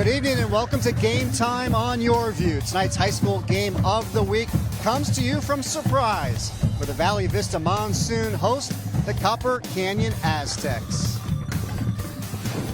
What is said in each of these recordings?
Good evening and welcome to Game Time on Your View. Tonight's high school game of the week comes to you from Surprise, where the Valley Vista Monsoon host the Copper Canyon Aztecs.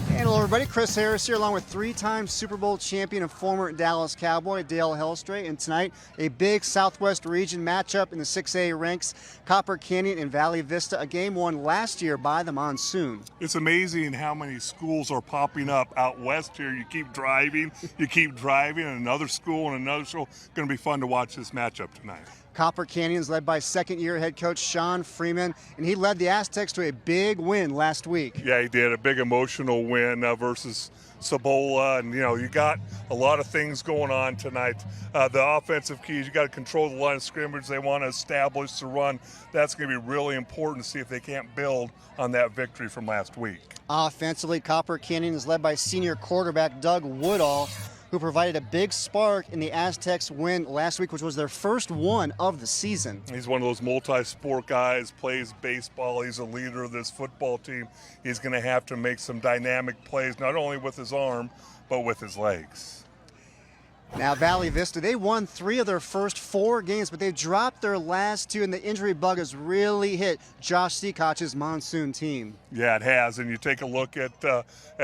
And hello everybody, Chris Harris here along with three-time Super Bowl champion and former Dallas Cowboy Dale Hellstray. And tonight, a big Southwest region matchup in the 6A ranks, Copper Canyon and Valley Vista, a game won last year by the Monsoon. It's amazing how many schools are popping up out west here. You keep driving, and another school and another school. Going to be fun to watch this matchup tonight. Copper Canyon is led by second-year head coach Sean Freeman, and he led the Aztecs to a big win last week. Yeah, he did. A big emotional win versus Cibola, and you got a lot of things going on tonight. The offensive keys, you got to control the line of scrimmage. They want to establish the run. That's going to be really important to see if they can't build on that victory from last week. Offensively, Copper Canyon is led by senior quarterback Doug Woodall, who provided a big spark in the Aztecs' win last week, which was their first one of the season. He's one of those multi-sport guys, plays baseball. He's a leader of this football team. He's going to have to make some dynamic plays, not only with his arm, but with his legs. Now, Valley Vista, they won 3 of their first 4 games, but they've dropped their last 2, and the injury bug has really hit Josh Seacoch's Monsoon team. Yeah, it has. And you take a look at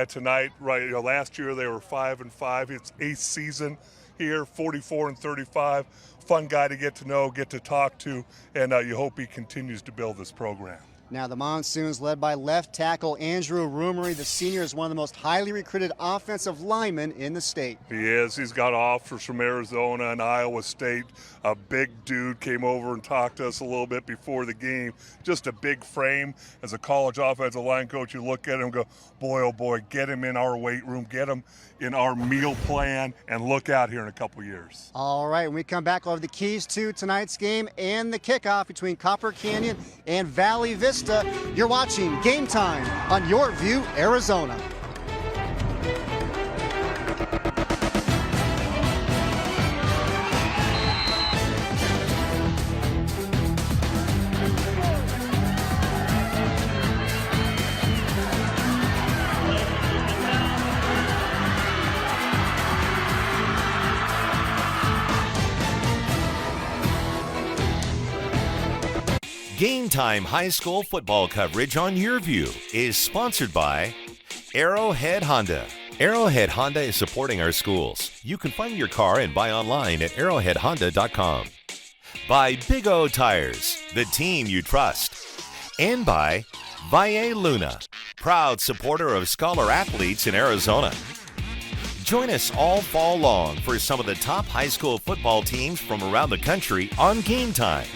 tonight, right? Last year they were 5-5. It's 8th season here, 44-35. Fun guy to get to know, get to talk to, and you hope he continues to build this program. Now the Monsoons, led by left tackle Andrew Roomery. The senior is one of the most highly recruited offensive linemen in the state. He is. He's got offers from Arizona and Iowa State. A big dude, came over and talked to us a little bit before the game. Just a big frame. As a college offensive line coach, you look at him and go, boy, oh boy, get him in our weight room, get him in our meal plan, and look out here in a couple years. All right, when we come back, we'll have the keys to tonight's game and the kickoff between Copper Canyon and Valley Vista. You're watching Game Time on Your View, Arizona. Game Time High School football coverage on Your View is sponsored by Arrowhead Honda. Arrowhead Honda is supporting our schools. You can find your car and buy online at arrowheadhonda.com. By Big O Tires, the team you trust. And by Valle Luna, proud supporter of scholar athletes in Arizona. Join us all fall long for some of the top high school football teams from around the country on Game Time.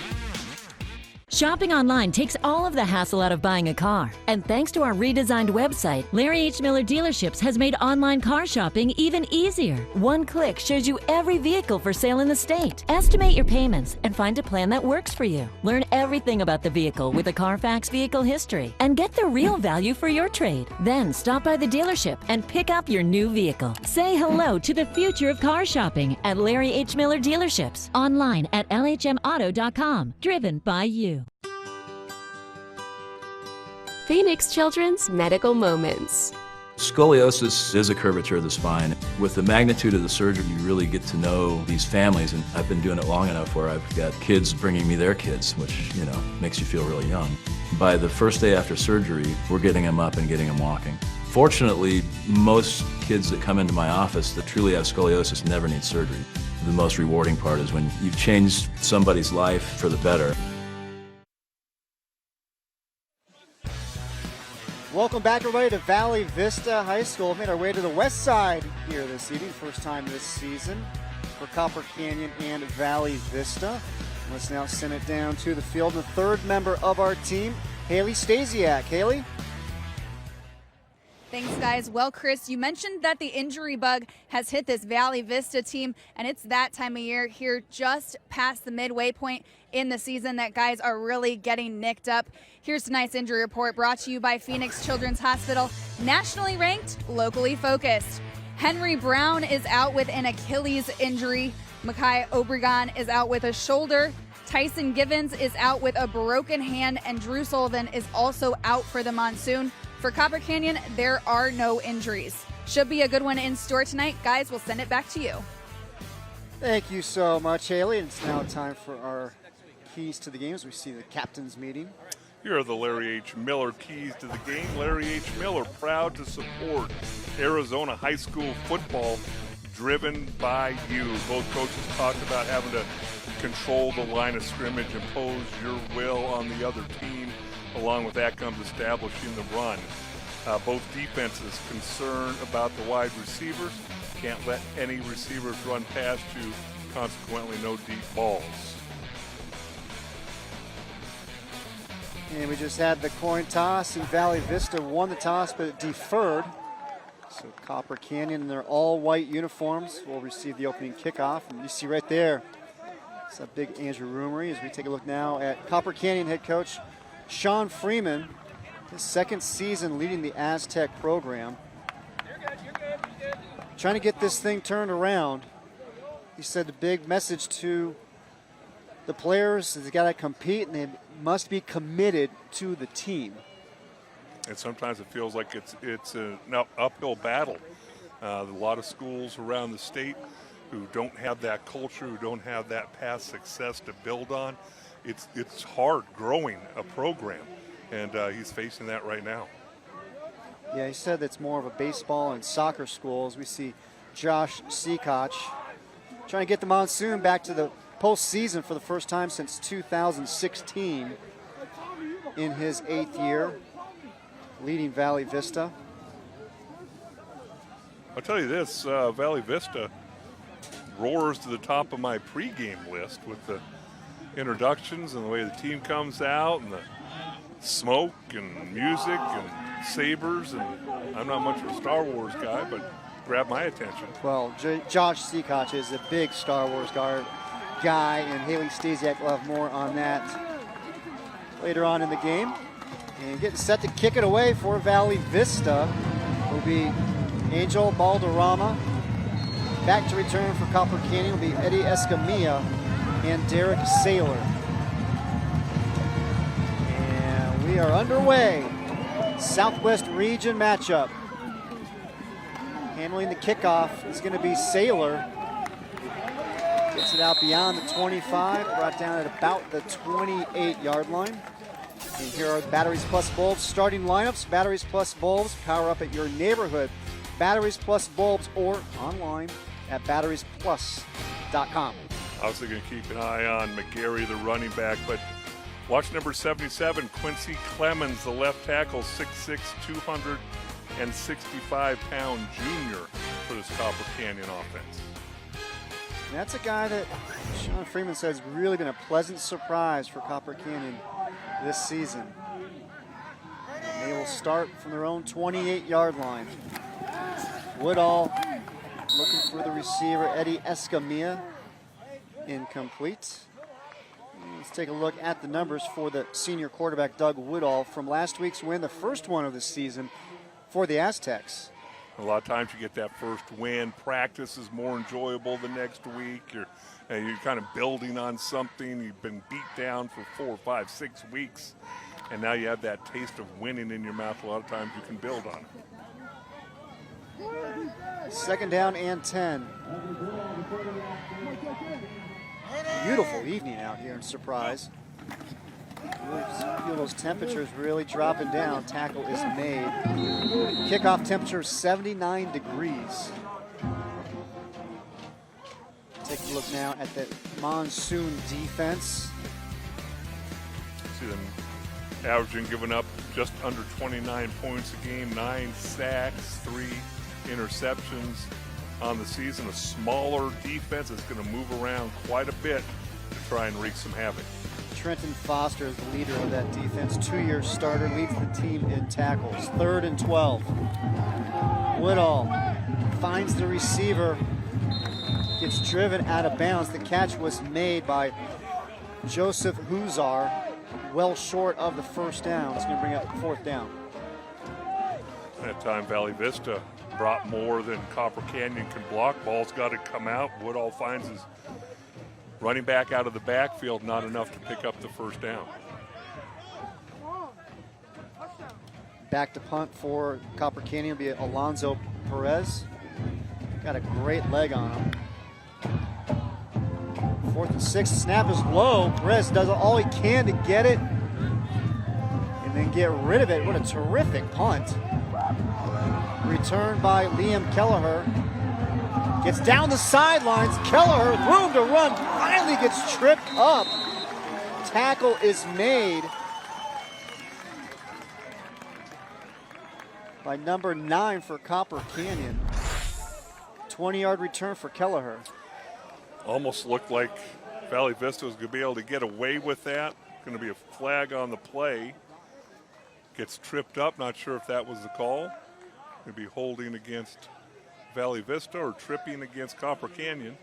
Shopping online takes all of the hassle out of buying a car. And thanks to our redesigned website, Larry H. Miller Dealerships has made online car shopping even easier. One click shows you every vehicle for sale in the state. Estimate your payments and find a plan that works for you. Learn everything about the vehicle with a Carfax vehicle history and get the real value for your trade. Then stop by the dealership and pick up your new vehicle. Say hello to the future of car shopping at Larry H. Miller Dealerships. Online at lhmauto.com. Driven by you. Phoenix Children's Medical Moments. Scoliosis is a curvature of the spine. With the magnitude of the surgery, you really get to know these families, and I've been doing it long enough where I've got kids bringing me their kids, which, makes you feel really young. By the first day after surgery, we're getting them up and getting them walking. Fortunately, most kids that come into my office that truly have scoliosis never need surgery. The most rewarding part is when you've changed somebody's life for the better. Welcome back, everybody, to Valley Vista High School. We've made our way to the west side here this evening. First time this season for Copper Canyon and Valley Vista. Let's now send it down to the field. The third member of our team, Haley Stasiak. Haley? Thanks, guys. Well, Chris, you mentioned that the injury bug has hit this Valley Vista team, and it's that time of year here just past the midway point in the season that guys are really getting nicked up. Here's tonight's injury report brought to you by Phoenix Children's Hospital, nationally ranked, locally focused. Henry Brown is out with an Achilles injury. Makai Obregon is out with a shoulder. Tyson Givens is out with a broken hand, and Drew Sullivan is also out for the Monsoon. For Copper Canyon, there are no injuries. Should be a good one in store tonight. Guys, we'll send it back to you. Thank you so much, Haley. It's now time for our keys to the game as we see the captains meeting. Here are the Larry H. Miller keys to the game. Larry H. Miller, proud to support Arizona high school football, driven by you. Both coaches talked about having to control the line of scrimmage, impose your will on the other team. Along with that comes establishing the run. Both defenses concerned about the wide receivers. Can't let any receivers run past you, consequently no deep balls. And we just had the coin toss, and Valley Vista won the toss, but it deferred. So Copper Canyon in their all-white uniforms will receive the opening kickoff. And you see right there, it's a big Andrew Roomery as we take a look now at Copper Canyon head coach Sean Freeman, his second season leading the Aztec program. Trying to get this thing turned around. He said the big message to the players is they got to compete and they must be committed to the team. And sometimes it feels like it's an uphill battle. A lot of schools around the state who don't have that culture, who don't have that past success to build on. It's hard growing a program, and he's facing that right now. Yeah, he said it's more of a baseball and soccer school as we see Josh Seacock trying to get the Monsoon back to the postseason for the first time since 2016 in his 8th year, leading Valley Vista. I'll tell you this, Valley Vista roars to the top of my pregame list with the introductions and the way the team comes out and the smoke and music and sabers. And I'm not much of a Star Wars guy, but grabbed my attention. Well, Josh Seacock is a big Star Wars guy, and Haley Stasiak will have more on that later on in the game. And getting set to kick it away for Valley Vista will be Angel Balderrama. Back to return for Copper Canyon will be Eddie Escamilla and Derek Saylor. And we are underway. Southwest Region matchup. Handling the kickoff is going to be Saylor. Gets it out beyond the 25, brought down at about the 28-yard line. And here are the Batteries Plus Bulbs starting lineups. Batteries Plus Bulbs, power up at your neighborhood. Batteries Plus Bulbs or online at batteriesplus.com. Obviously going to keep an eye on McGarry, the running back, but watch number 77, Quincy Clemens, the left tackle, 6'6", 265-pound junior for this Copper Canyon offense. And that's a guy that Sean Freeman says really been a pleasant surprise for Copper Canyon this season. And they will start from their own 28-yard line. Woodall looking for the receiver, Eddie Escamilla. Incomplete. Let's take a look at the numbers for the senior quarterback, Doug Woodall, from last week's win, the first one of the season for the Aztecs. A lot of times you get that first win. Practice is more enjoyable the next week. You're kind of building on something. You've been beat down for 4, 5, 6 weeks, and now you have that taste of winning in your mouth. A lot of times you can build on it. Second down and 10. Beautiful evening out here in Surprise. Feel those temperatures really dropping down. Tackle is made. Kickoff temperature 79 degrees. Take a look now at the Monsoon defense. See them averaging, giving up just under 29 points a game, 9 sacks, 3 interceptions on the season. A smaller defense is going to move around quite a bit to try and wreak some havoc. Trenton Foster is the leader of that defense. 2-year starter, leads the team in tackles. 3rd and 12. Woodall finds the receiver, gets driven out of bounds. The catch was made by Joseph Huzar, well short of the first down. It's going to bring up 4th down. That time Valley Vista brought more than Copper Canyon can block. Ball's got to come out. Woodall finds his running back out of the backfield, not enough to pick up the first down. Back to punt for Copper Canyon will be Alonzo Perez. Got a great leg on him. 4th and 6, snap is low. Perez does all he can to get it and then get rid of it. What a terrific punt. Returned by Liam Kelleher. Gets down the sidelines. Kelleher, room to run, finally gets tripped up. Tackle is made by number 9 for Copper Canyon. 20-yard return for Kelleher. Almost looked like Valley Vista was going to be able to get away with that. Going to be a flag on the play. Gets tripped up. Not sure if that was the call. Going to be holding against Valley Vista or tripping against Copper Canyon.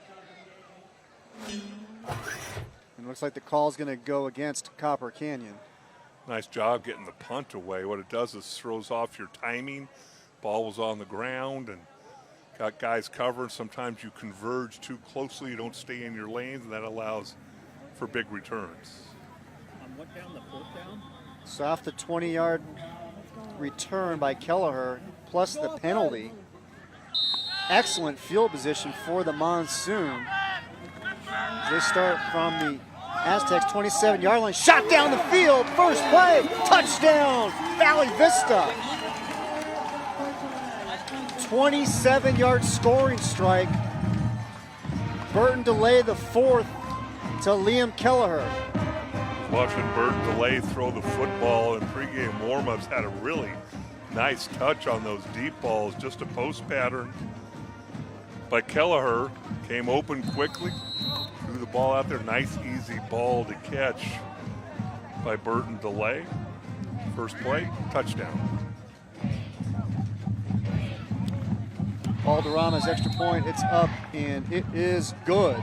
It looks like the call is going to go against Copper Canyon. Nice job getting the punt away. What it does is throws off your timing. Ball was on the ground and got guys covered. Sometimes you converge too closely. You don't stay in your lanes, and that allows for big returns. On what down, the 4th down? So off the 20-yard return by Kelleher, plus the penalty. Excellent field position for the Monsoon. They start from the Aztecs 27-yard line. Shot down the field. First play. Touchdown. Valley Vista. 27-yard scoring strike. Burton Delay IV to Liam Kelleher. Watching Burton Delay throw the football in pregame warmups, had a really nice touch on those deep balls. Just a post pattern by Kelleher. Came open quickly. Threw the ball out there. Nice, easy ball to catch by Burton Delay. First play, touchdown. Valderrama's extra point, it's up and it is good.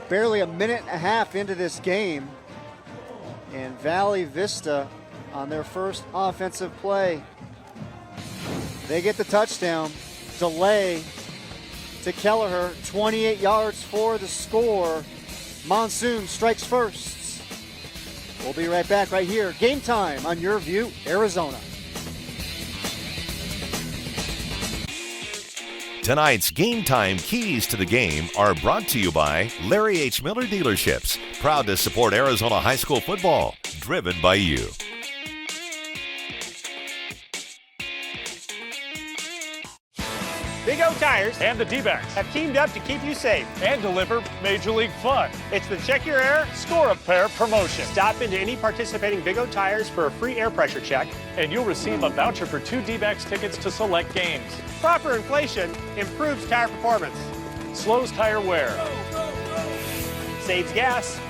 Barely a minute and a half into this game, and Valley Vista on their first offensive play. They get the touchdown. Delay to Kelleher, 28 yards for the score. Monsoon strikes first. We'll be right back right here. Game time on Your View, Arizona. Tonight's Game Time keys to the game are brought to you by Larry H. Miller Dealerships, proud to support Arizona high school football, driven by you. Big O Tires and the D-backs have teamed up to keep you safe and deliver Major League fun. It's the Check Your Air Score a Pair promotion. Stop into any participating Big O Tires for a free air pressure check, and you'll receive a voucher for 2 D-backs tickets to select games. Proper inflation improves tire performance, Slows tire wear, saves gas,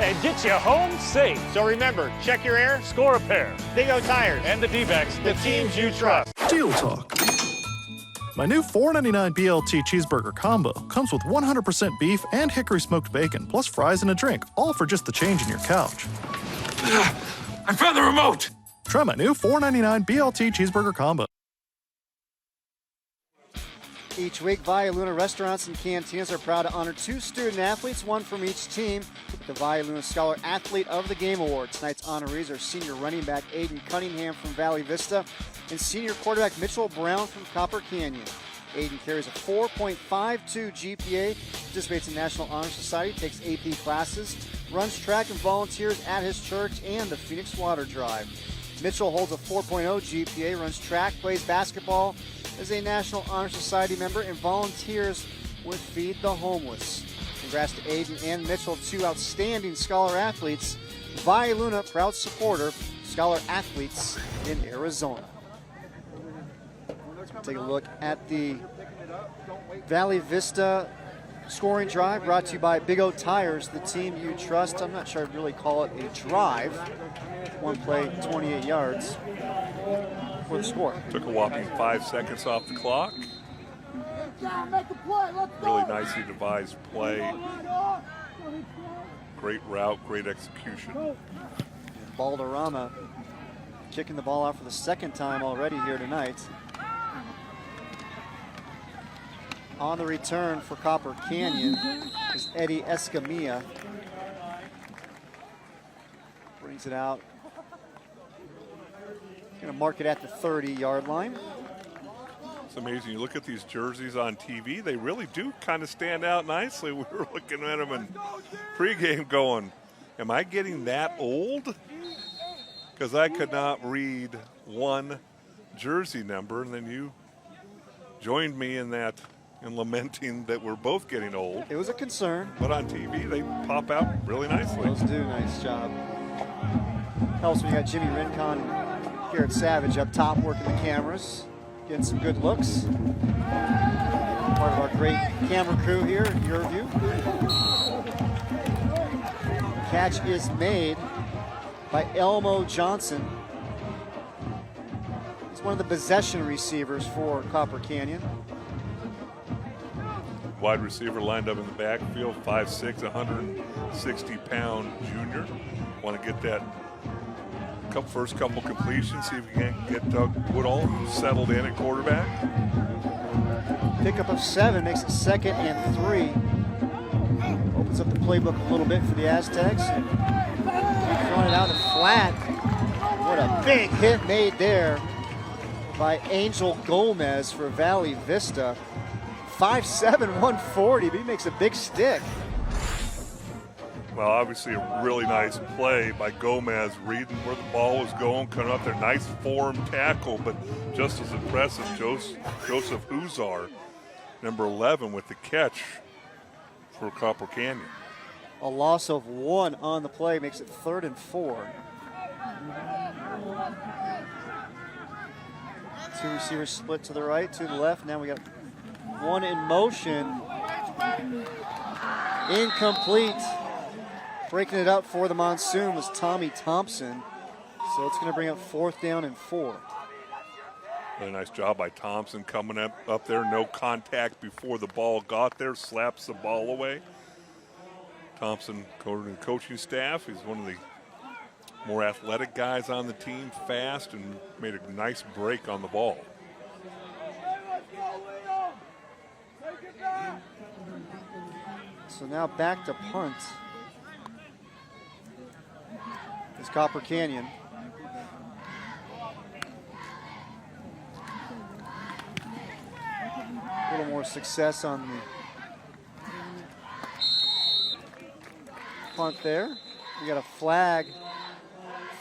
and gets you home safe. So remember, check your air, Score a Pair. Big O Tires, And the D-backs, the teams you trust. Deal Talk. My new $4.99 BLT cheeseburger combo comes with 100% beef and hickory smoked bacon, plus fries and a drink, all for just the change in your couch. I found the remote! Try my new $4.99 BLT cheeseburger combo. Each week, Valley Luna restaurants and cantinas are proud to honor 2 student athletes, one from each team, with the Valley Luna Scholar Athlete of the Game Award. Tonight's honorees are senior running back Aiden Cunningham from Valley Vista and senior quarterback Mitchell Brown from Copper Canyon. Aiden carries a 4.52 GPA, participates in National Honor Society, takes AP classes, runs track and volunteers at his church and the Phoenix Water Drive. Mitchell holds a 4.0 GPA, runs track, plays basketball, is a National Honor Society member, and volunteers with Feed the Homeless. Congrats to Aiden and Mitchell, 2 outstanding Scholar athletes. Valley Luna, proud supporter, Scholar athletes in Arizona. Take a look at the Valley Vista scoring drive, brought to you by Big O Tires, the team you trust. I'm not sure I'd really call it a drive. One play, 28 yards for the score. Took a whopping 5 seconds off the clock. Really nicely devised play. Great route, great execution. Valderrama kicking the ball out for the second time already here tonight. On the return for Copper Canyon is Eddie Escamilla. Brings it out Going to mark it at the 30-yard line. It's amazing. You look at these jerseys on TV, they really do kind of stand out nicely. We were looking at them in pregame going, am I getting that old? Because I could not read one jersey number, and then you joined me in that, in lamenting that we're both getting old. It was a concern. But on TV, they pop out really nicely. Those do. Nice job. Helps when you got Jimmy Rincon and Garrett Savage up top working the cameras, getting some good looks. Part of our great camera crew here at Your View. Catch is made by Elmo Johnson. He's one of the possession receivers for Copper Canyon. Wide receiver lined up in the backfield, 5'6", 160-pound junior. Want to get that first couple completions, see if we can get Doug Woodall settled in at quarterback. Pickup of 7 makes it 2nd and 3. Opens up the playbook a little bit for the Aztecs. And throwing it out in flat. What a big hit made there by Angel Gomez for Valley Vista. 5'7", 140, but he makes a big stick. Well, obviously a really nice play by Gomez, reading where the ball was going, coming up there. Nice form tackle, but just as impressive, Joseph Huzar, number 11, with the catch for Copper Canyon. A loss of 1 on the play makes it 3rd and 4. 2 receivers split to the right, to the left. Now we got 1 in motion. Incomplete. Breaking it up for the Monsoon was Tommy Thompson. So it's going to bring up 4th down and 4. Really nice job by Thompson coming up there. No contact before the ball got there. Slaps the ball away. Thompson, coaching staff, he's one of the more athletic guys on the team, fast, and made a nice break on the ball. So now back to punt. Is Copper Canyon. A little more success on the punt there. We got a flag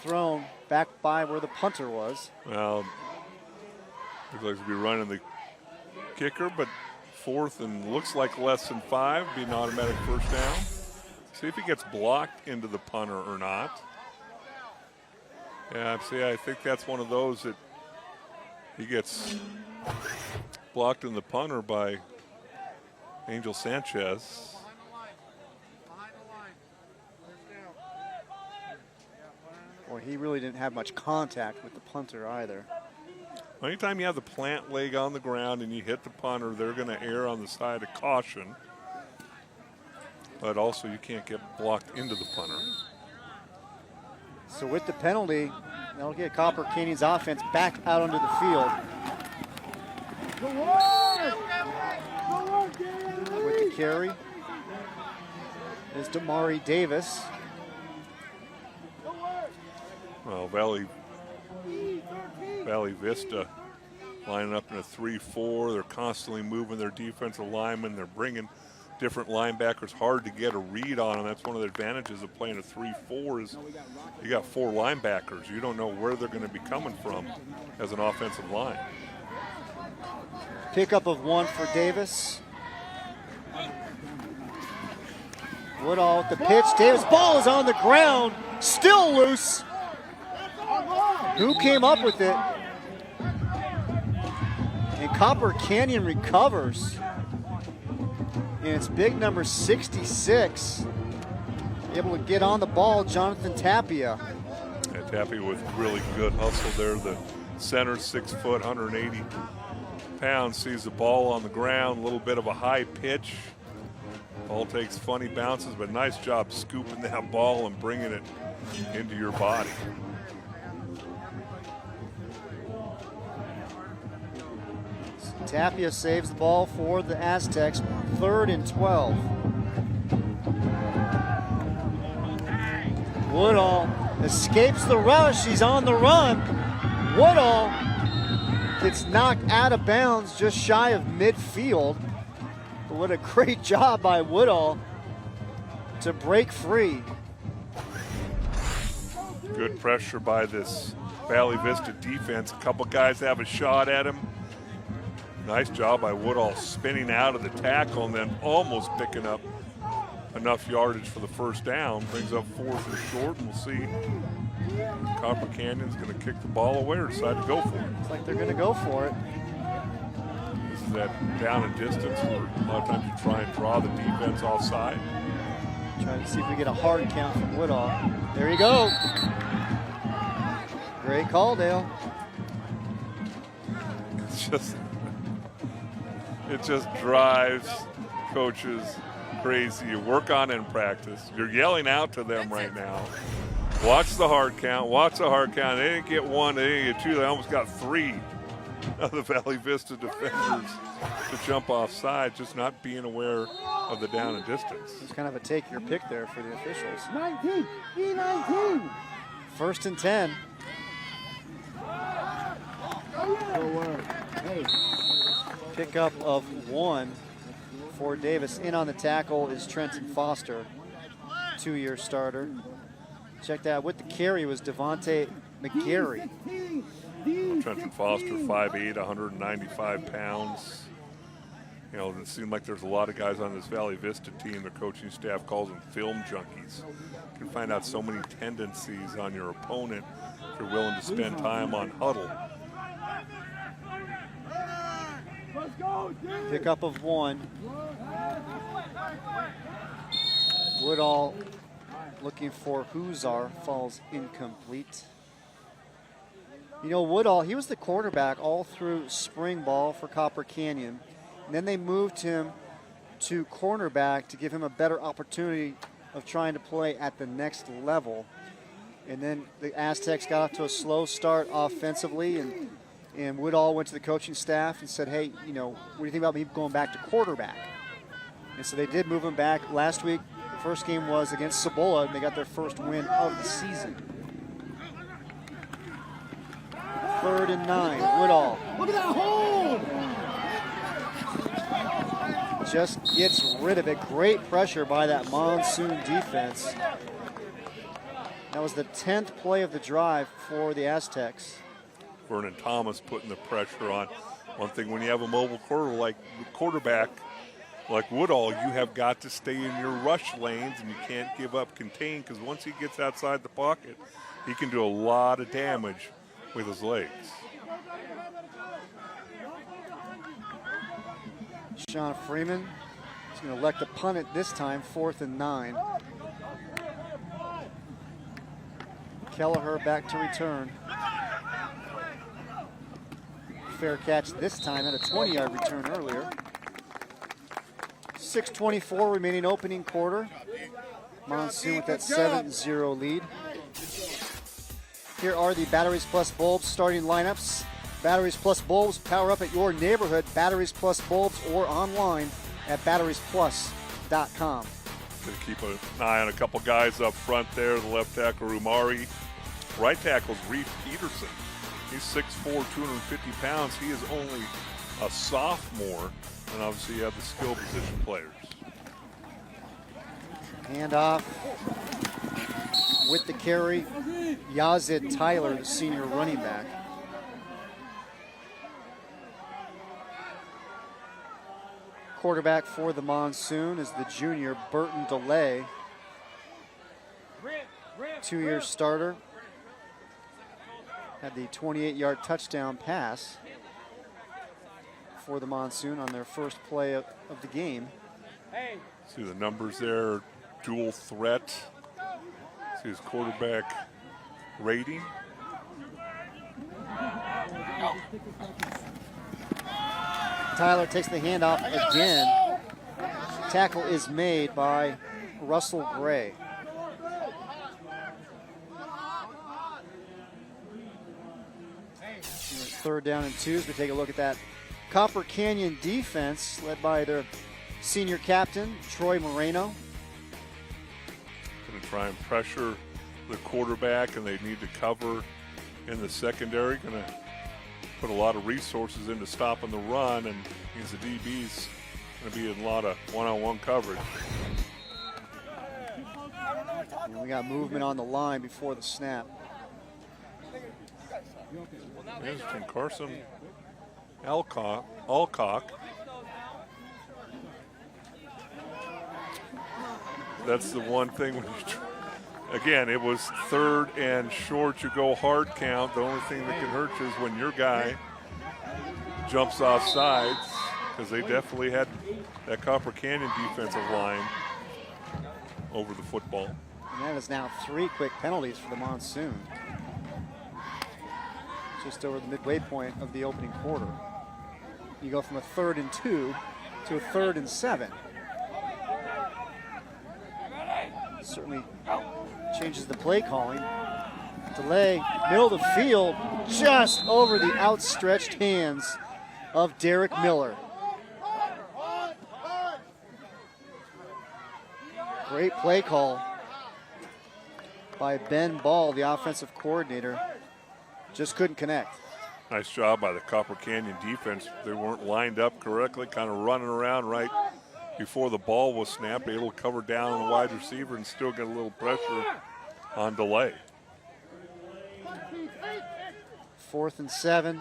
thrown back by where the punter was. Well, looks like we'll be running the kicker, but 4th and looks like less than 5, be an automatic first down. See if he gets blocked into the punter or not. Yeah, see, I think that's one of those that he gets blocked in the punter by Angel Sanchez. Boy, he really didn't have much contact with the punter either. Anytime you have the plant leg on the ground and you hit the punter, they're going to err on the side of caution. But also you can't get blocked into the punter. So with the penalty, that'll get Copper Canyon's offense back out onto the field. With the carry is Damari Davis. Well, Valley Vista lining up in a 3-4. They're constantly moving their defensive linemen. They're bringing different linebackers. Hard to get a read on them. That's one of the advantages of playing a 3-4 is you got 4 linebackers. You don't know where they're going to be coming from as an offensive line. Pickup of 1 for Davis. Woodall with the pitch. Davis' ball is on the ground. Still loose. Who came up with it? And Copper Canyon recovers. And it's big number 66. Able to get on the ball, Jonathan Tapia. Yeah, Tapia with really good hustle there. The center, 6 foot, 180 pounds, sees the ball on the ground, a little bit of a high pitch. Ball takes funny bounces, but nice job scooping that ball and bringing it into your body. Tapia saves the ball for the Aztecs, 3rd and 12. Woodall escapes the rush, he's on the run. Woodall gets knocked out of bounds just shy of midfield. But what a great job by Woodall to break free. Good pressure by this Valley Vista defense. A couple guys have a shot at him. Nice job by Woodall spinning out of the tackle and then almost picking up enough yardage for the first down. Brings up 4th and short, and we'll see. Copper Canyon's going to kick the ball away or decide to go for it. Looks like they're going to go for it. This is that down and distance where a lot of times you try and draw the defense offside. Trying to see if we get a hard count from Woodall. There you go. Great call, Dale. It just drives coaches crazy. You work on in practice. You're yelling out to them right now. Watch the hard count. Watch the hard count. They didn't get 1. They didn't get 2. They almost got 3 of the Valley Vista defenders to jump offside, just not being aware of the down and distance. It's kind of a take your pick there for the officials. 19, E19. 1st and 10. Pickup of 1 for Davis. In on the tackle is Trenton Foster, 2-year starter. Check that. With the carry was Devontae McGarry. Trenton Foster, 5'8", 195 pounds. You know, it seemed like there's a lot of guys on this Valley Vista team. The coaching staff calls them film junkies. You can find out so many tendencies on your opponent if you're willing to spend time on huddle. Pickup of 1. Woodall looking for Huzar, falls incomplete. You know, Woodall, he was the quarterback all through spring ball for Copper Canyon. And then they moved him to cornerback to give him a better opportunity of trying to play at the next level. And then the Aztecs got off to a slow start offensively, and Woodall went to the coaching staff and said, hey, you know, what do you think about me going back to quarterback? And so they did move him back. Last week, the first game was against Cibola, and they got their first win of the season. 3rd and 9, Woodall. Look at that hole! Just gets rid of it. Great pressure by that Monsoon defense. That was the 10th play of the drive for the Aztecs. Vernon Thomas putting the pressure on. One thing, when you have a mobile quarterback like Woodall, you have got to stay in your rush lanes, and you can't give up contain, because once he gets outside the pocket, he can do a lot of damage with his legs. Sean Freeman is going to elect to punt it this time, 4th and 9. Kelleher back to return. Fair catch this time at a 20-yard return earlier. 6:24 remaining opening quarter. Monsoon with that 7-0 lead. Here are the Batteries Plus Bulbs starting lineups. Batteries Plus Bulbs, power up at your neighborhood. Batteries Plus Bulbs or online at batteriesplus.com. Going to keep an eye on a couple guys up front there. The left tackle, Rumari. Right tackle's Reef Peterson. He's 6'4", 250 pounds. He is only a sophomore. And obviously you have the skill position players. Handoff with the carry. Yazid Tyler, the senior running back. Quarterback for the Monsoon is the junior Burton Delay. 2-year starter. Had the 28-yard touchdown pass for the Monsoon on their first play of the game. See the numbers there, dual threat. See his quarterback rating. Tyler takes the handoff again. Tackle is made by Russell Gray. Third down and 2 as we take a look at that Copper Canyon defense led by their senior captain, Troy Moreno. Going to try and pressure the quarterback, and they need to cover in the secondary, going to put a lot of resources into stopping the run, and means the DB's going to be in a lot of one-on-one coverage. And we got movement on the line before the snap. There's Carson Alcock. That's the one thing when you again, it was 3rd and short. You go hard count. The only thing that can hurt you is when your guy jumps off sides, because they definitely had that Copper Canyon defensive line over the football. And that is now 3 quick penalties for the Monsoon. Just over the midway point of the opening quarter. You go from a 3rd and 2 to a 3rd and 7. Certainly changes the play calling. Delay, middle of the field, just over the outstretched hands of Derek Miller. Great play call by Ben Ball, the offensive coordinator. Just couldn't connect. Nice job by the Copper Canyon defense. They weren't lined up correctly, kind of running around right before the ball was snapped, able to cover down on the wide receiver and still get a little pressure on Delay. 4th and 7.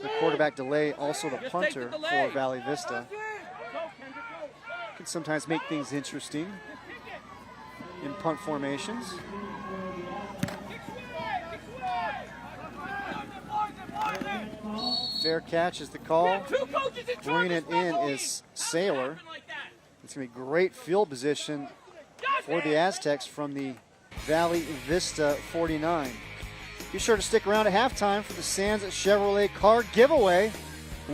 The quarterback Delay, also the punter for Valley Vista. Can sometimes make things interesting in punt formations. Fair catch is the call. Bringing it in is Saylor. It's going to be great field position for the Aztecs from the Valley Vista 49. Be sure to stick around at halftime for the Sands Chevrolet car giveaway.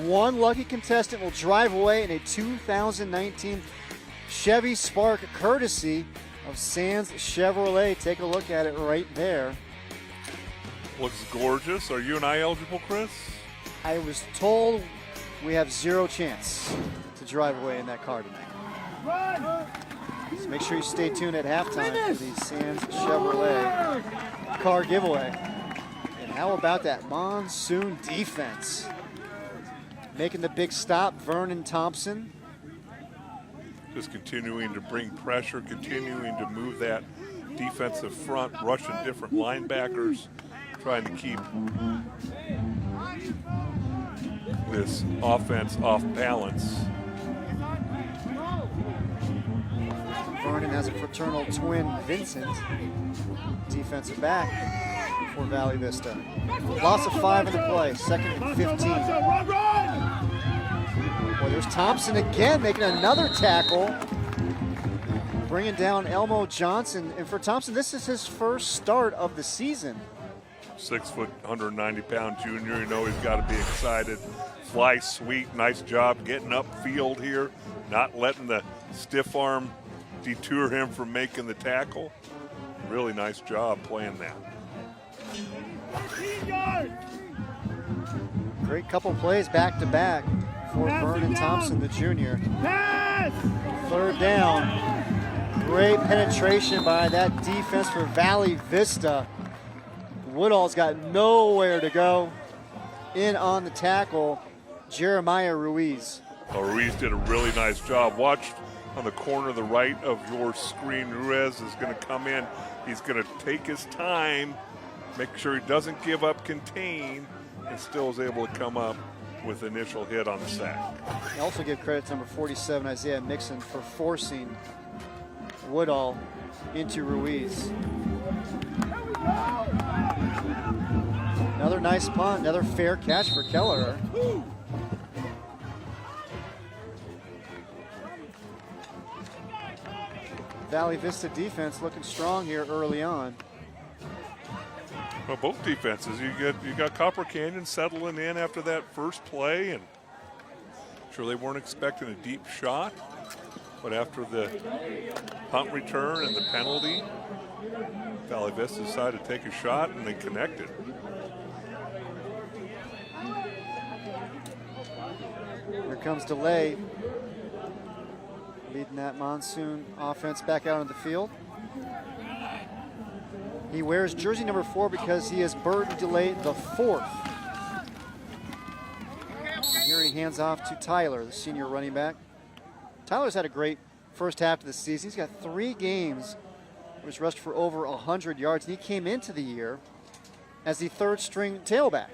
One lucky contestant will drive away in a 2019 Chevy Spark courtesy of Sands Chevrolet. Take a look at it right there. Looks gorgeous. Are you and I eligible, Chris? I was told we have 0 chance to drive away in that car tonight. So make sure you stay tuned at halftime for the Sands Chevrolet car giveaway. And how about that Monsoon defense? Making the big stop, Vernon Thompson. Just continuing to bring pressure, continuing to move that defensive front, rushing different linebackers, trying to keep this offense off balance. Vernon has a fraternal twin, Vincent, defensive back for Valley Vista. Loss of 5 in the play, 2nd and 15. Well, there's Thompson again making another tackle, bringing down Elmo Johnson. And for Thompson, this is his first start of the season. 6 foot, 190-pound junior. You know he's got to be excited. Fly sweet, nice job getting upfield here, not letting the stiff arm deter him from making the tackle. Really nice job playing that. Great couple plays back to back for Vernon Thompson, the junior. 3rd down. Great penetration by that defense for Valley Vista. Woodall's got nowhere to go. In on the tackle, Jeremiah Ruiz. Well, Ruiz did a really nice job. Watch on the corner to the right of your screen. Ruiz is going to come in. He's going to take his time, make sure he doesn't give up, contain, and still is able to come up with initial hit on the sack. I also give credit to number 47, Isaiah Mixon, for forcing Woodall into Ruiz. Another nice punt, another fair catch for Keller. Valley Vista defense looking strong here early on. Well, both defenses. You got Copper Canyon settling in after that first play, and sure they weren't expecting a deep shot, but after the punt return and the penalty, Valley Vista decided to take a shot, and they connected. Here comes Delay, leading that Monsoon offense back out on the field. He wears jersey number 4 because he is Burton Delay IV. Here he hands off to Tyler, the senior running back. Tyler's had a great first half of the season. He's got 3 games where he's rushed for over 100 yards, and he came into the year as the 3rd string tailback.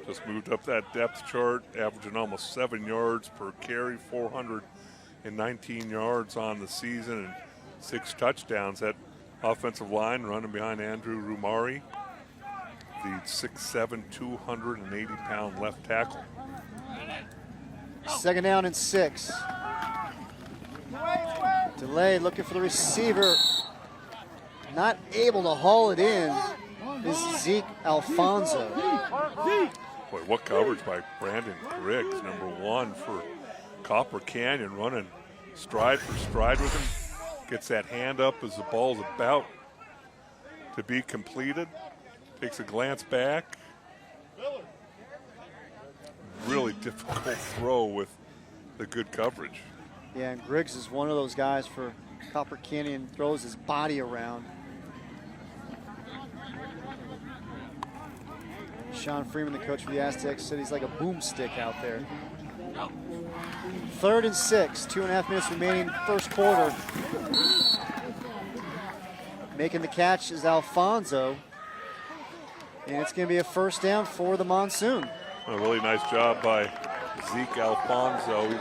Just moved up that depth chart, averaging almost 7 yards per carry, 419 yards on the season, and 6 touchdowns. That offensive line running behind Andrew Rumari, the 6'7", 280-pound left tackle. 2nd down and 6. Delay looking for the receiver. Not able to haul it in is Zeke Alfonso. Boy, what coverage by Brandon Griggs, number 1 for Copper Canyon, running stride for stride with him. Gets that hand up as the ball's about to be completed. Takes a glance back. Really difficult throw with the good coverage. Yeah, and Griggs is one of those guys for Copper Canyon, throws his body around. Sean Freeman, the coach for the Aztecs, said he's like a boomstick out there. 3rd and 6, 2.5 minutes remaining, first quarter. Making the catch is Alfonso. And it's going to be a first down for the Monsoon. A really nice job by Zeke Alfonso.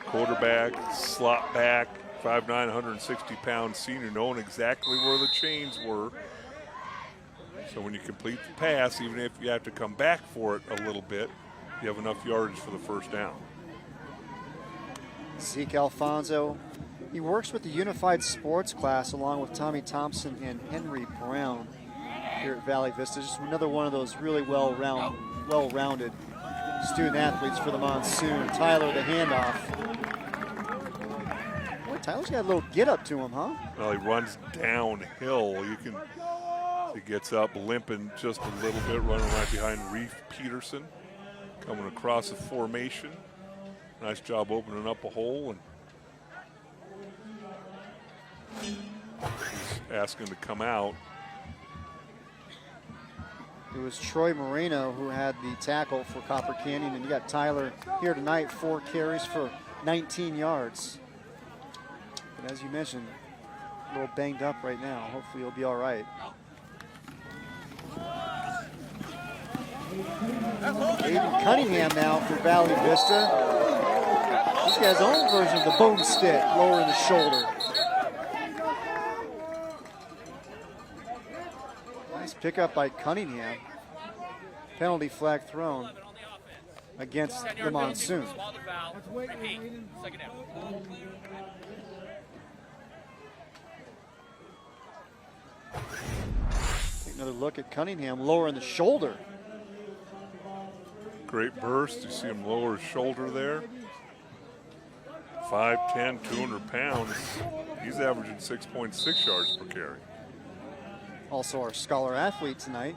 Quarterback, slot back, 5'9", 160-pound senior, knowing exactly where the chains were. So when you complete the pass, even if you have to come back for it a little bit, you have enough yardage for the first down. Zeke Alfonso, he works with the Unified Sports class along with Tommy Thompson and Henry Brown here at Valley Vista. Just another one of those really well-rounded student athletes for the Monsoon. Tyler, the handoff. Boy, Tyler's got a little get up to him, huh? Well, he runs downhill. You can, he gets up limping just a little bit, running right behind Reef Peterson, coming across the formation. Nice job opening up a hole, and he's asking to come out. It was Troy Moreno who had the tackle for Copper Canyon, and you got Tyler here tonight, 4 carries for 19 yards. But as you mentioned, a little banged up right now. Hopefully he'll be all right. Aiden Cunningham now for Valley Vista. He's got his own version of the boomstick, lowering the shoulder. Nice pickup by Cunningham. Penalty flag thrown against the Monsoon. Take another look at Cunningham lowering the shoulder. Great burst. You see him lower his shoulder there. 5'10", 200 pounds. He's averaging 6.6 yards per carry. Also our scholar athlete tonight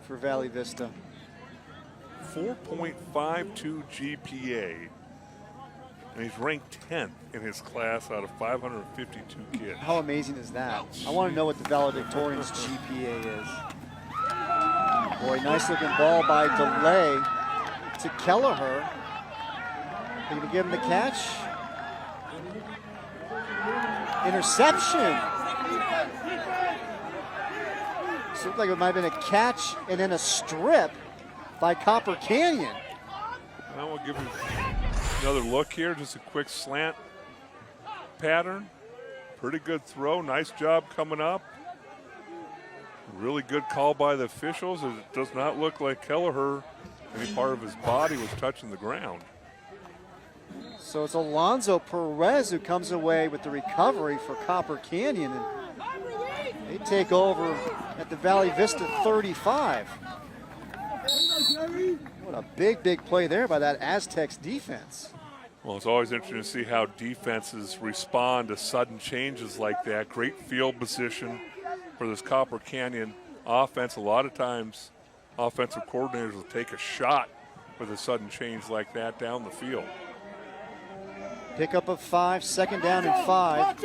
for Valley Vista. 4.52 GPA. And he's ranked 10th in his class out of 552 kids. How amazing is that? I want to know what the valedictorian's GPA is. Boy, nice looking ball by Delay to Kelleher. They're going to give him the catch. Interception. So it looked like it might have been a catch and then a strip by Copper Canyon. I will give you another look here, just a quick slant pattern. Pretty good throw, nice job coming up. Really good call by the officials. It does not look like Kelleher, any part of his body was touching the ground. So it's Alonzo Perez who comes away with the recovery for Copper Canyon. And they take over at the Valley Vista 35. What a big play there by that Aztecs defense. Well, it's always interesting to see how defenses respond to sudden changes like that. Great field position for this Copper Canyon offense. A lot of times, offensive coordinators will take a shot with a sudden change like that down the field. Pickup of 5, 2nd down and 5.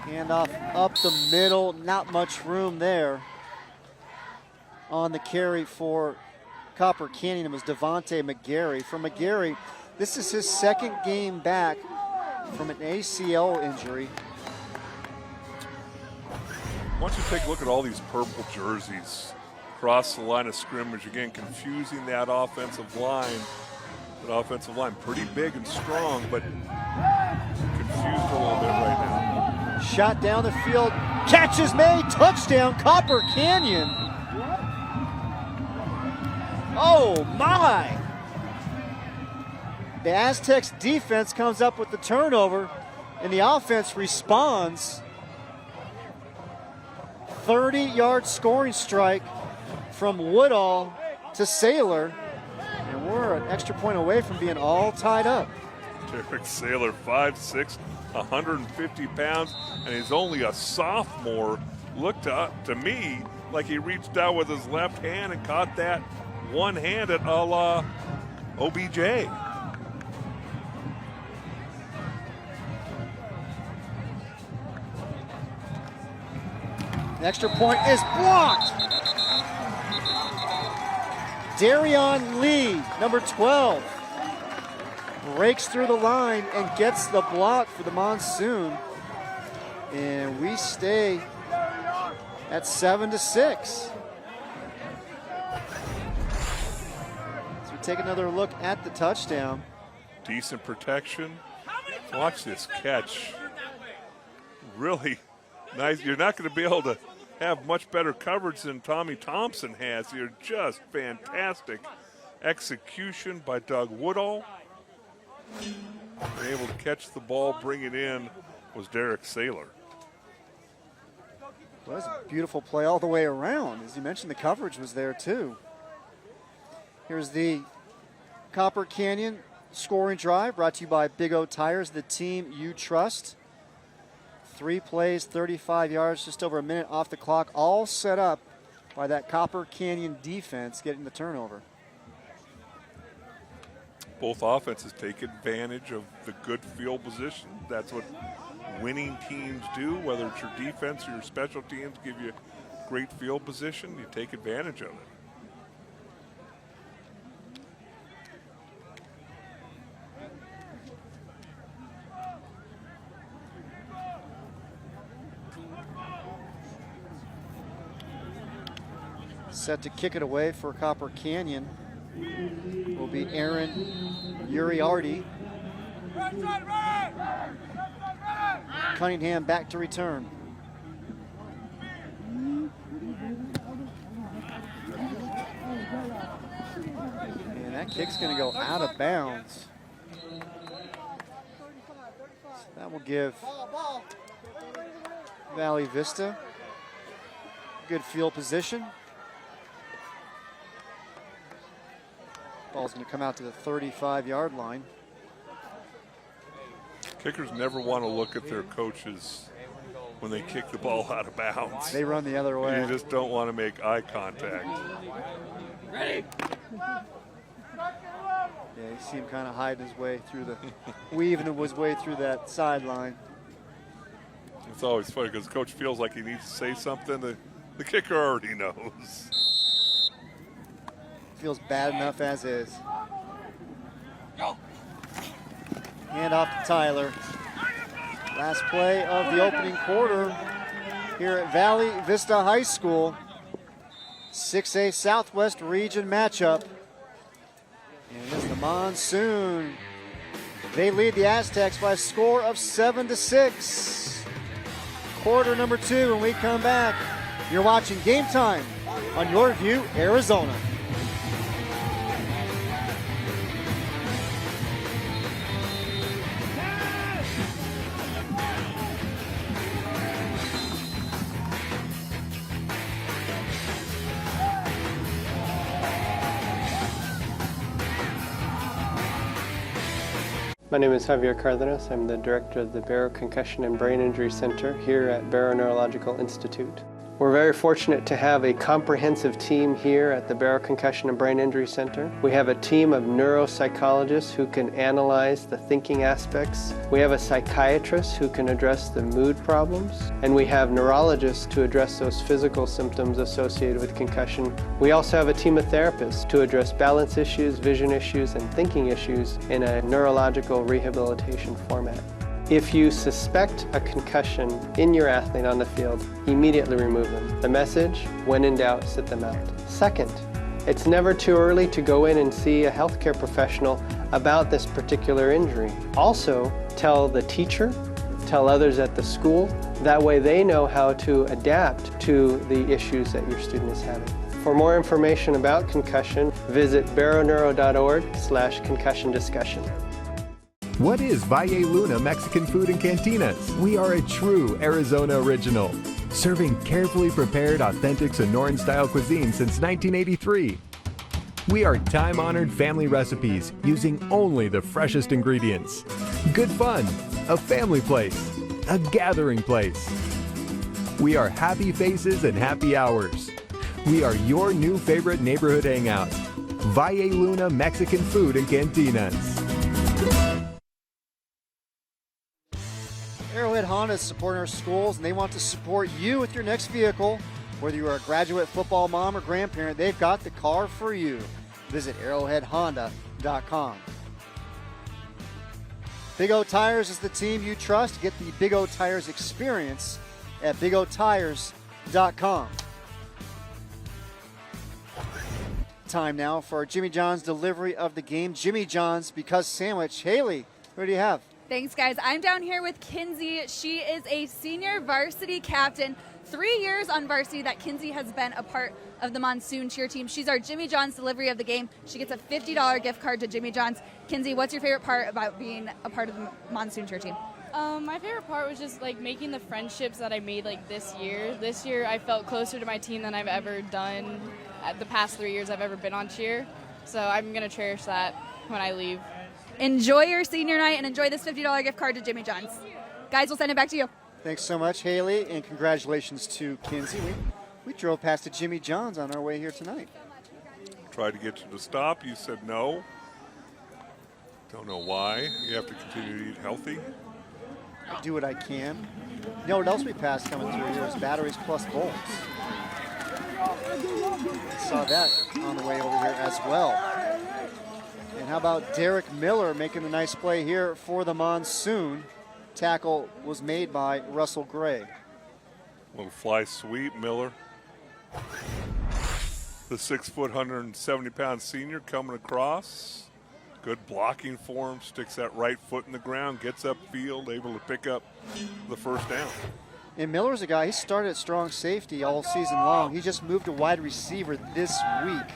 Handoff up the middle, not much room there on the carry for Copper Canyon. It was Devontae McGarry. For McGarry, this is his second game back from an ACL injury. Why don't you take a look at all these purple jerseys across the line of scrimmage, again confusing that offensive line. That offensive line pretty big and strong, but confused a little bit right now. Shot down the field, catch is made, touchdown Copper Canyon. Oh my! The Aztecs defense comes up with the turnover and the offense responds. 30-yard scoring strike from Woodall to Saylor, and we're an extra point away from being all tied up. Derek Saylor, 5'6", 150 pounds, and he's only a sophomore. Looked to me like he reached out with his left hand and caught that one-handed a la OBJ. The extra point is blocked. Darion Lee, number 12, breaks through the line and gets the block for the Monsoon. And we stay at 7-6. So we take another look at the touchdown. Decent protection. Watch this catch. Really nice. You're not going to be able to have much better coverage than Tommy Thompson has. You're just fantastic execution by Doug Woodall. Able to catch the ball, bring it in, was Derek Saylor. Well, that was a beautiful play all the way around. As you mentioned, the coverage was there too. Here's the Copper Canyon scoring drive brought to you by Big O Tires, the team you trust. 3 plays, 35 yards, just over a minute off the clock, all set up by that Copper Canyon defense getting the turnover. Both offenses take advantage of the good field position. That's what winning teams do, whether it's your defense or your special teams give you great field position, you take advantage of it. Set to kick it away for Copper Canyon will be Aaron Uriarty. Cunningham back to return. And that kick's going to go out of bounds. So that will give Valley Vista good field position. Ball's going to come out to the 35-yard line. Kickers never want to look at their coaches when they kick the ball out of bounds. They run the other way. You just don't want to make eye contact. Ready. Yeah, you see him kind of hiding his way through the, weaving his way through that sideline. It's always funny because coach feels like he needs to say something. The kicker already knows. Feels bad enough as is. Hand off to Tyler. Last play of the opening quarter here at Valley Vista High School. 6A Southwest Region matchup. And it's the Monsoon. They lead the Aztecs by a score of 7-6. Quarter number 2 when we come back. You're watching Game Time on Your View, Arizona. My name is Javier Cardenas. I'm the director of the Barrow Concussion and Brain Injury Center here at Barrow Neurological Institute. We're very fortunate to have a comprehensive team here at the Barrow Concussion and Brain Injury Center. We have a team of neuropsychologists who can analyze the thinking aspects. We have a psychiatrist who can address the mood problems. And we have neurologists to address those physical symptoms associated with concussion. We also have a team of therapists to address balance issues, vision issues, and thinking issues in a neurological rehabilitation format. If you suspect a concussion in your athlete on the field, immediately remove them. The message, when in doubt, sit them out. Second, it's never too early to go in and see a healthcare professional about this particular injury. Also, tell the teacher, tell others at the school. That way they know how to adapt to the issues that your student is having. For more information about concussion, visit barrowneuro.org/concussion discussion. What is Valle Luna Mexican Food and Cantinas? We are a true Arizona original, serving carefully prepared, authentic Sonoran-style cuisine since 1983. We are time-honored family recipes using only the freshest ingredients. Good fun, a family place, a gathering place. We are happy faces and happy hours. We are your new favorite neighborhood hangout. Valle Luna Mexican Food and Cantinas. Arrowhead Honda is supporting our schools, and they want to support you with your next vehicle. Whether you are a graduate football mom or grandparent, they've got the car for you. Visit arrowheadhonda.com. Big O Tires is the team you trust. Get the Big O Tires experience at bigotires.com. Time now for our Jimmy John's delivery of the game. Jimmy John's Because Sandwich. Haley, what do you have? Thanks, guys. I'm down here with Kinsey. She is a senior varsity captain. 3 years on varsity that Kinsey has been a part of the Monsoon cheer team. She's our Jimmy John's delivery of the game. She gets a $50 gift card to Jimmy John's. Kinsey, what's your favorite part about being a part of the Monsoon cheer team? My favorite part was just like making the friendships that I made like this year. This year I felt closer to my team than I've ever done at the past 3 years I've ever been on cheer. So I'm going to cherish that when I leave. Enjoy your senior night and enjoy this $50 gift card to Jimmy John's. Guys, we'll send it back to you. Thanks so much, Haley, and congratulations to Kinsey. We drove past a Jimmy John's on our way here tonight. Tried to get you to stop. You said no. Don't know why. You have to continue to eat healthy. I do what I can. You know what else we passed coming through here is Batteries Plus Bolts. Saw that on the way over here as well. And how about Derek Miller making a nice play here for the Monsoon? Tackle was made by Russell Gray. Little fly sweep, Miller. The 6 foot, 170-pound senior coming across. Good blocking for him, sticks that right foot in the ground, gets upfield, able to pick up the first down. And Miller's a guy, he started at strong safety all season long. He just moved to wide receiver this week.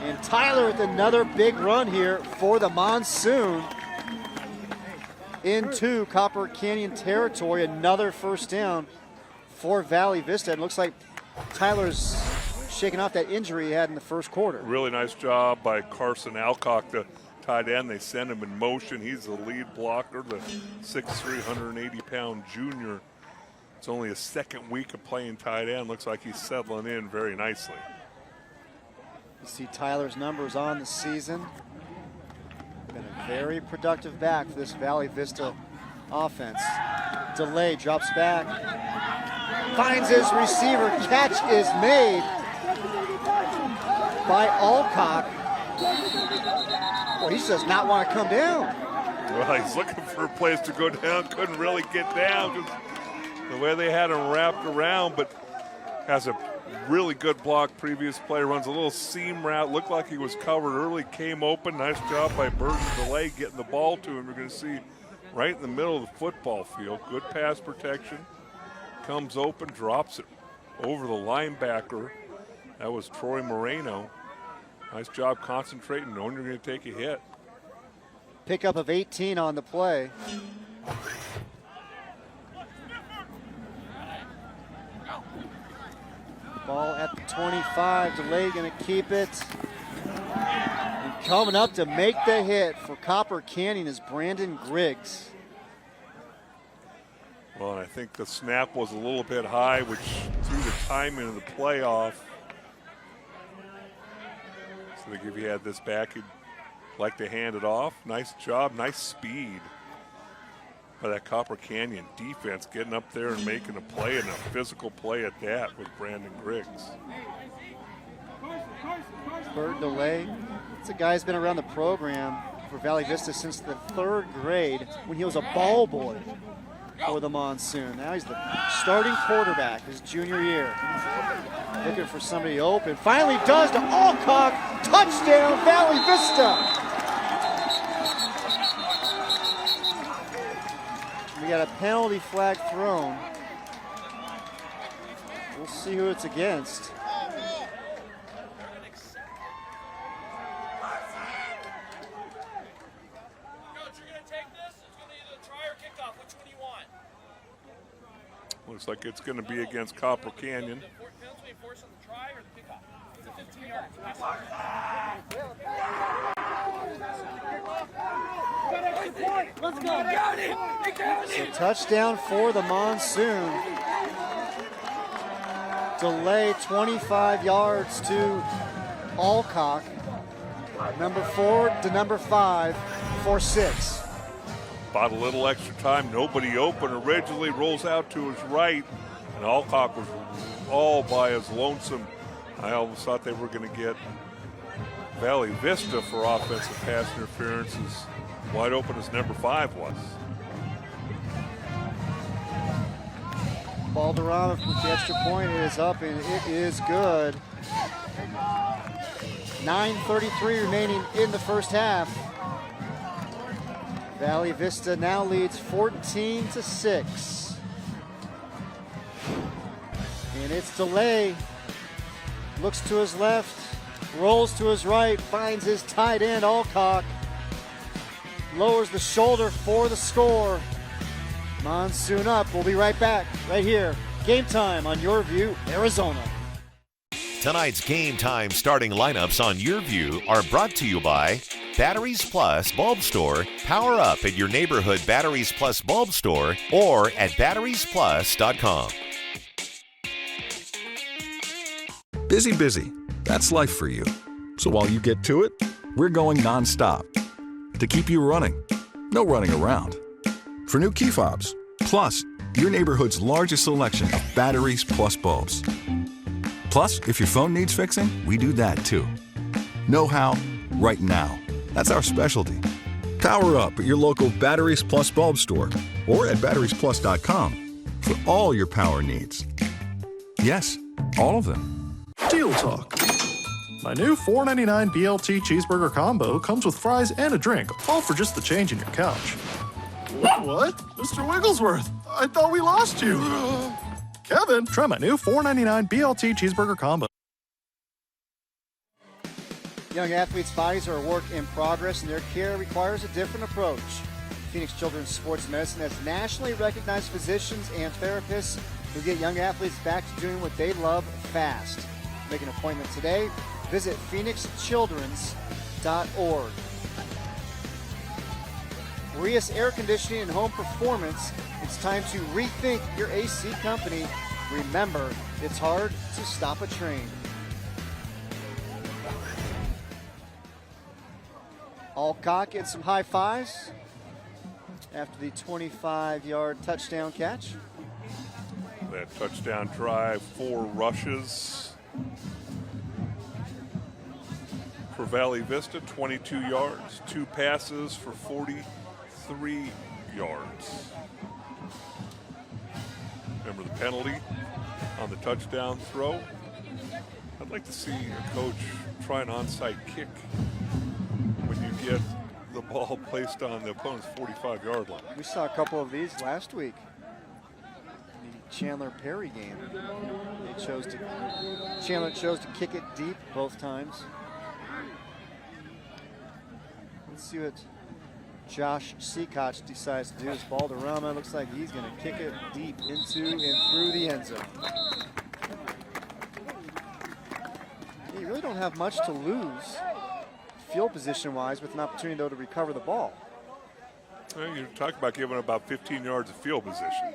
And Tyler with another big run here for the Monsoon into Copper Canyon territory. Another first down for Valley Vista. It looks like Tyler's shaking off that injury he had in the first quarter. Really nice job by Carson Alcock, the tight end. They send him in motion. He's the lead blocker, the 6'3", 180-pound junior. It's only his second week of playing tight end. Looks like he's settling in very nicely. You see Tyler's numbers on the season. Been a very productive back for this Valley Vista offense. Delay, drops back, finds his receiver. Catch is made by Alcock. Well, he does not want to come down. Well, he's looking for a place to go down. Couldn't really get down because the way they had him wrapped around, but has a really good block. Previous play, runs a little seam route. Looked like he was covered early, came open. Nice job by Burton Delay getting the ball to him. You're going to see right in the middle of the football field. Good pass protection. Comes open, drops it over the linebacker. That was Troy Moreno. Nice job concentrating, knowing you're going to take a hit. Pickup of 18 on the play. Ball at the 25. Delay going to keep it. And coming up to make the hit for Copper Canyon is Brandon Griggs. Well, and I think the snap was a little bit high, which threw the time into the play off. So I think if he had this back, he'd like to hand it off. Nice job, nice speed by that Copper Canyon defense, getting up there and making a play, and a physical play at that with Brandon Griggs. Burton Delay, it's a guy who's been around the program for Valley Vista since the 3rd grade when he was a ball boy for the Monsoon. Now he's the starting quarterback his junior year. Looking for somebody open. Finally does to Alcock. Touchdown, Valley Vista. We got a penalty flag thrown. We'll see who it's against. Looks like it's going to be against Copper Canyon. Let's go. So touchdown for the Monsoon. Delay 25 yards to Alcock. Number 4 to number 5 for 6. About a little extra time, nobody open. Originally rolls out to his right, and Alcock was all by his lonesome. I almost thought they were going to get Valley Vista for offensive pass interference, as wide open as number 5 was. Balderrama with the extra point is up, and it is good. 9:33 remaining in the first half. Valley Vista now leads 14-6. And it's Delay. Looks to his left, rolls to his right, finds his tight end, Alcock. Lowers the shoulder for the score. Monsoon up. We'll be right back, right here. Game time on Your View, Arizona. Tonight's Game Time starting lineups on Your View are brought to you by Batteries Plus Bulb Store. Power up at your neighborhood Batteries Plus Bulb Store or at batteriesplus.com. Busy. That's life for you. So while you get to it, we're going nonstop to keep you running. No running around. For new key fobs, plus your neighborhood's largest selection of Batteries Plus bulbs. Plus, if your phone needs fixing, we do that too. Know how? Right now. That's our specialty. Power up at your local Batteries Plus bulb store or at batteriesplus.com for all your power needs. Yes, all of them. Deal Talk. My new $4.99 BLT cheeseburger combo comes with fries and a drink, all for just the change in your couch. What? Mr. Wigglesworth, I thought we lost you. Kevin, try my new $4.99 BLT cheeseburger combo. Young athletes' bodies are a work in progress, and their care requires a different approach. Phoenix Children's Sports Medicine has nationally recognized physicians and therapists who get young athletes back to doing what they love fast. Make an appointment today. Visit phoenixchildrens.org. Rias Air Conditioning and Home Performance. It's time to rethink your AC company. Remember, it's hard to stop a train. Alcock gets some high fives after the 25-yard touchdown catch. That touchdown drive, 4 rushes for Valley Vista, 22 yards, 2 passes for 43 yards. Remember the penalty on the touchdown throw? I'd like to see a coach try an onside kick when you get the ball placed on the opponent's 45-yard line. We saw a couple of these last week. The Chandler Perry game. Chandler chose to kick it deep both times. Let's see what Josh Seacock decides to do. As Balderrama looks like he's going to kick it deep into and through the end zone. You really don't have much to lose field position-wise, with an opportunity, though, to recover the ball. Well, you're talking about giving about 15 yards of field position.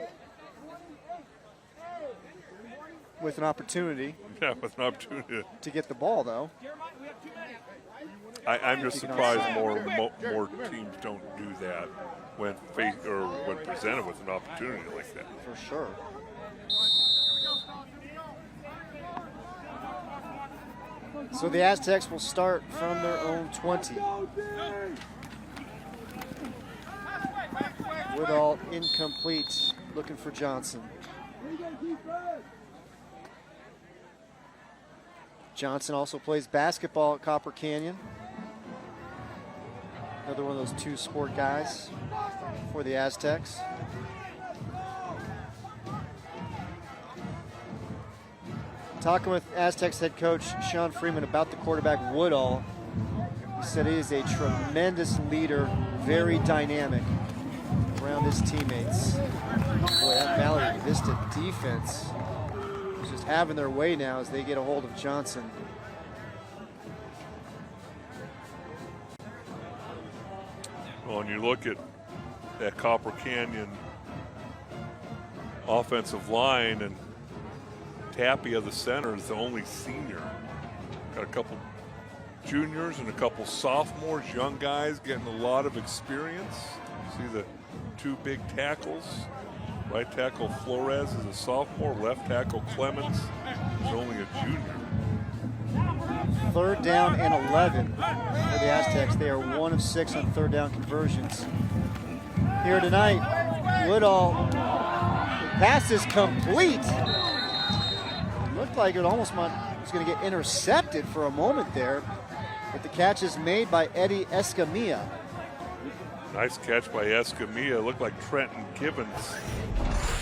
with an opportunity. Yeah, with an opportunity to get the ball, though. I'm just surprised more teams don't do that when presented with an opportunity like that. For sure. So the Aztecs will start from their own 20. Woodall incomplete, looking for Johnson. Johnson also plays basketball at Copper Canyon. Another one of those two sport guys for the Aztecs. Talking with Aztecs head coach Sean Freeman about the quarterback Woodall. He said he is a tremendous leader, very dynamic around his teammates. Boy, that Valley Vista defense is just having their way now as they get a hold of Johnson. Well, when you look at that Copper Canyon offensive line, and Tapia, the center, is the only senior. Got a couple juniors and a couple sophomores, young guys getting a lot of experience. See the two big tackles. Right tackle Flores is a sophomore. Left tackle Clemens is only a junior. 3rd down and 11 for the Aztecs. They are 1 of 6 on 3rd down conversions. Here tonight, Woodall, pass is complete. Looked like it almost was going to get intercepted for a moment there, but the catch is made by Eddie Escamilla. Nice catch by Escamilla. Looked like Trenton Gibbons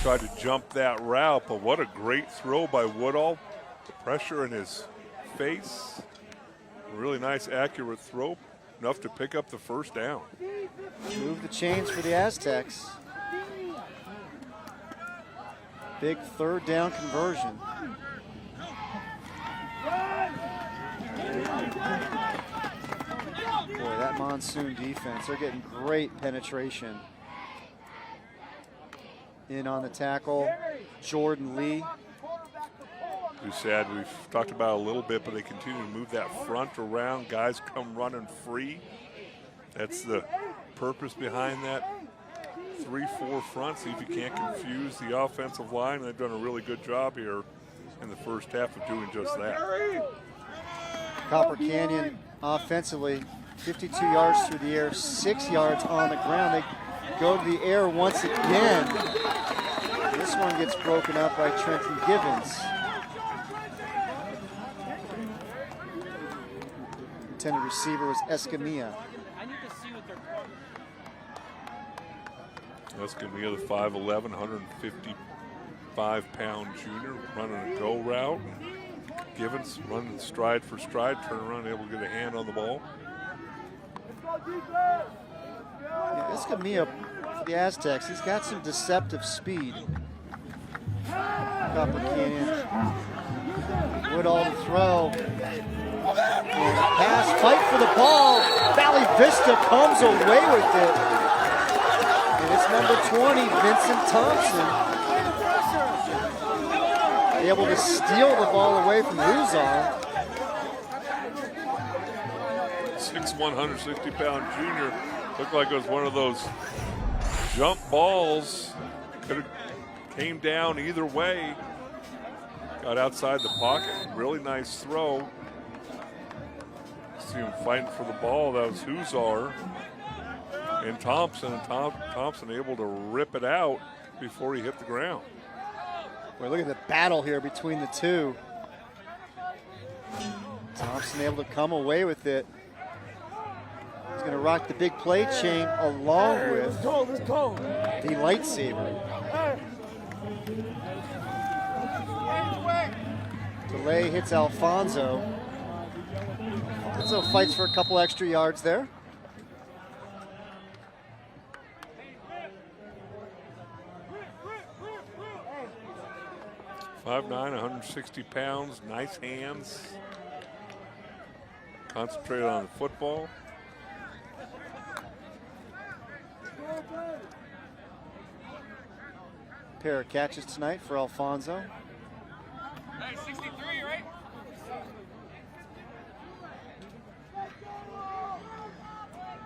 tried to jump that route, but what a great throw by Woodall. The pressure in his face. A really nice, accurate throw, enough to pick up the 1st down. Move the chains for the Aztecs. Big 3rd down conversion. Boy, that Monsoon defense, they're getting great penetration. In on the tackle, Jordan Lee. Who said we've talked about it a little bit, but they continue to move that front around. Guys come running free. That's the purpose behind that 3-4 front. See if you can't confuse the offensive line. They've done a really good job here in the first half of doing just that. Copper Canyon offensively, 52 yards through the air, 6 yards on the ground. They go to the air once again. This one gets broken up by Trenton Gibbons. Intended receiver was Escamilla. Escamilla, the 5'11", 155-pound junior, running a go route. Gibbons running stride for stride, turn around, able to get a hand on the ball. Yeah, Escamilla for the Aztecs, he's got some deceptive speed. Copper Canyon. Woodall to throw. And pass, fight for the ball. Valley Vista comes away with it. And it's number 20, Vincent Thompson. Able to steal the ball away from Luzar. 6'1", 160-pound junior. Looked like it was one of those jump balls. Could have came down either way. Got outside the pocket. Really nice throw. See him fighting for the ball. That was Huzar and Thompson. And Thompson able to rip it out before he hit the ground. Boy, look at the battle here between the two. Thompson able to come away with it. He's going to rock the big play chain along with the lightsaber. Delay hits Alfonso. Alfonso fights for a couple extra yards there. $5'9", 160 pounds, nice hands. Concentrated on the football. Pair of catches tonight for Alfonso.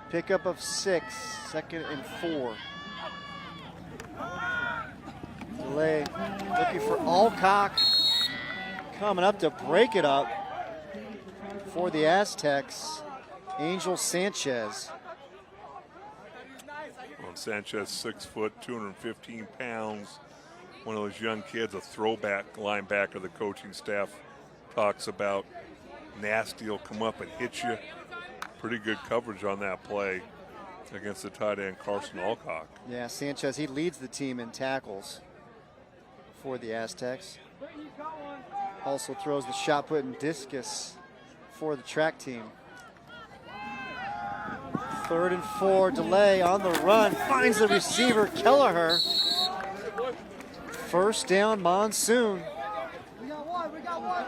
Pickup of 6, 2nd and 4. Delay looking for Alcock. Coming up to break it up for the Aztecs, Angel Sanchez. Well, Sanchez, 6 foot, 215 pounds. One of those young kids, a throwback linebacker the coaching staff talks about. Nasty, will come up and hit you. Pretty good coverage on that play against the tight end Carson Alcock. Yeah, Sanchez, he leads the team in tackles for the Aztecs. Also throws the shot put and discus for the track team. 3rd and 4, Delay on the run, finds the receiver, Kelleher. 1st down, Monsoon. We got one.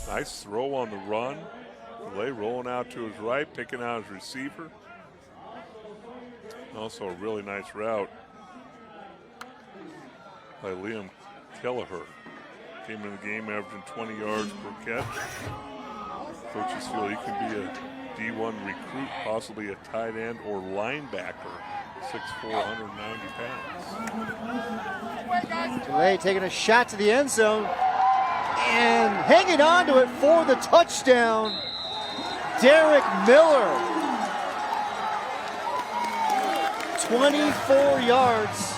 Nice throw on the run. Delay rolling out to his right, picking out his receiver. Also a really nice route by Liam Kelleher. Came in the game averaging 20 yards per catch. Coaches feel he can be a D1 recruit, possibly a tight end or linebacker. 6'4", 190 pounds. Delay taking a shot to the end zone and hanging on to it for the touchdown, Derek Miller. 24 yards.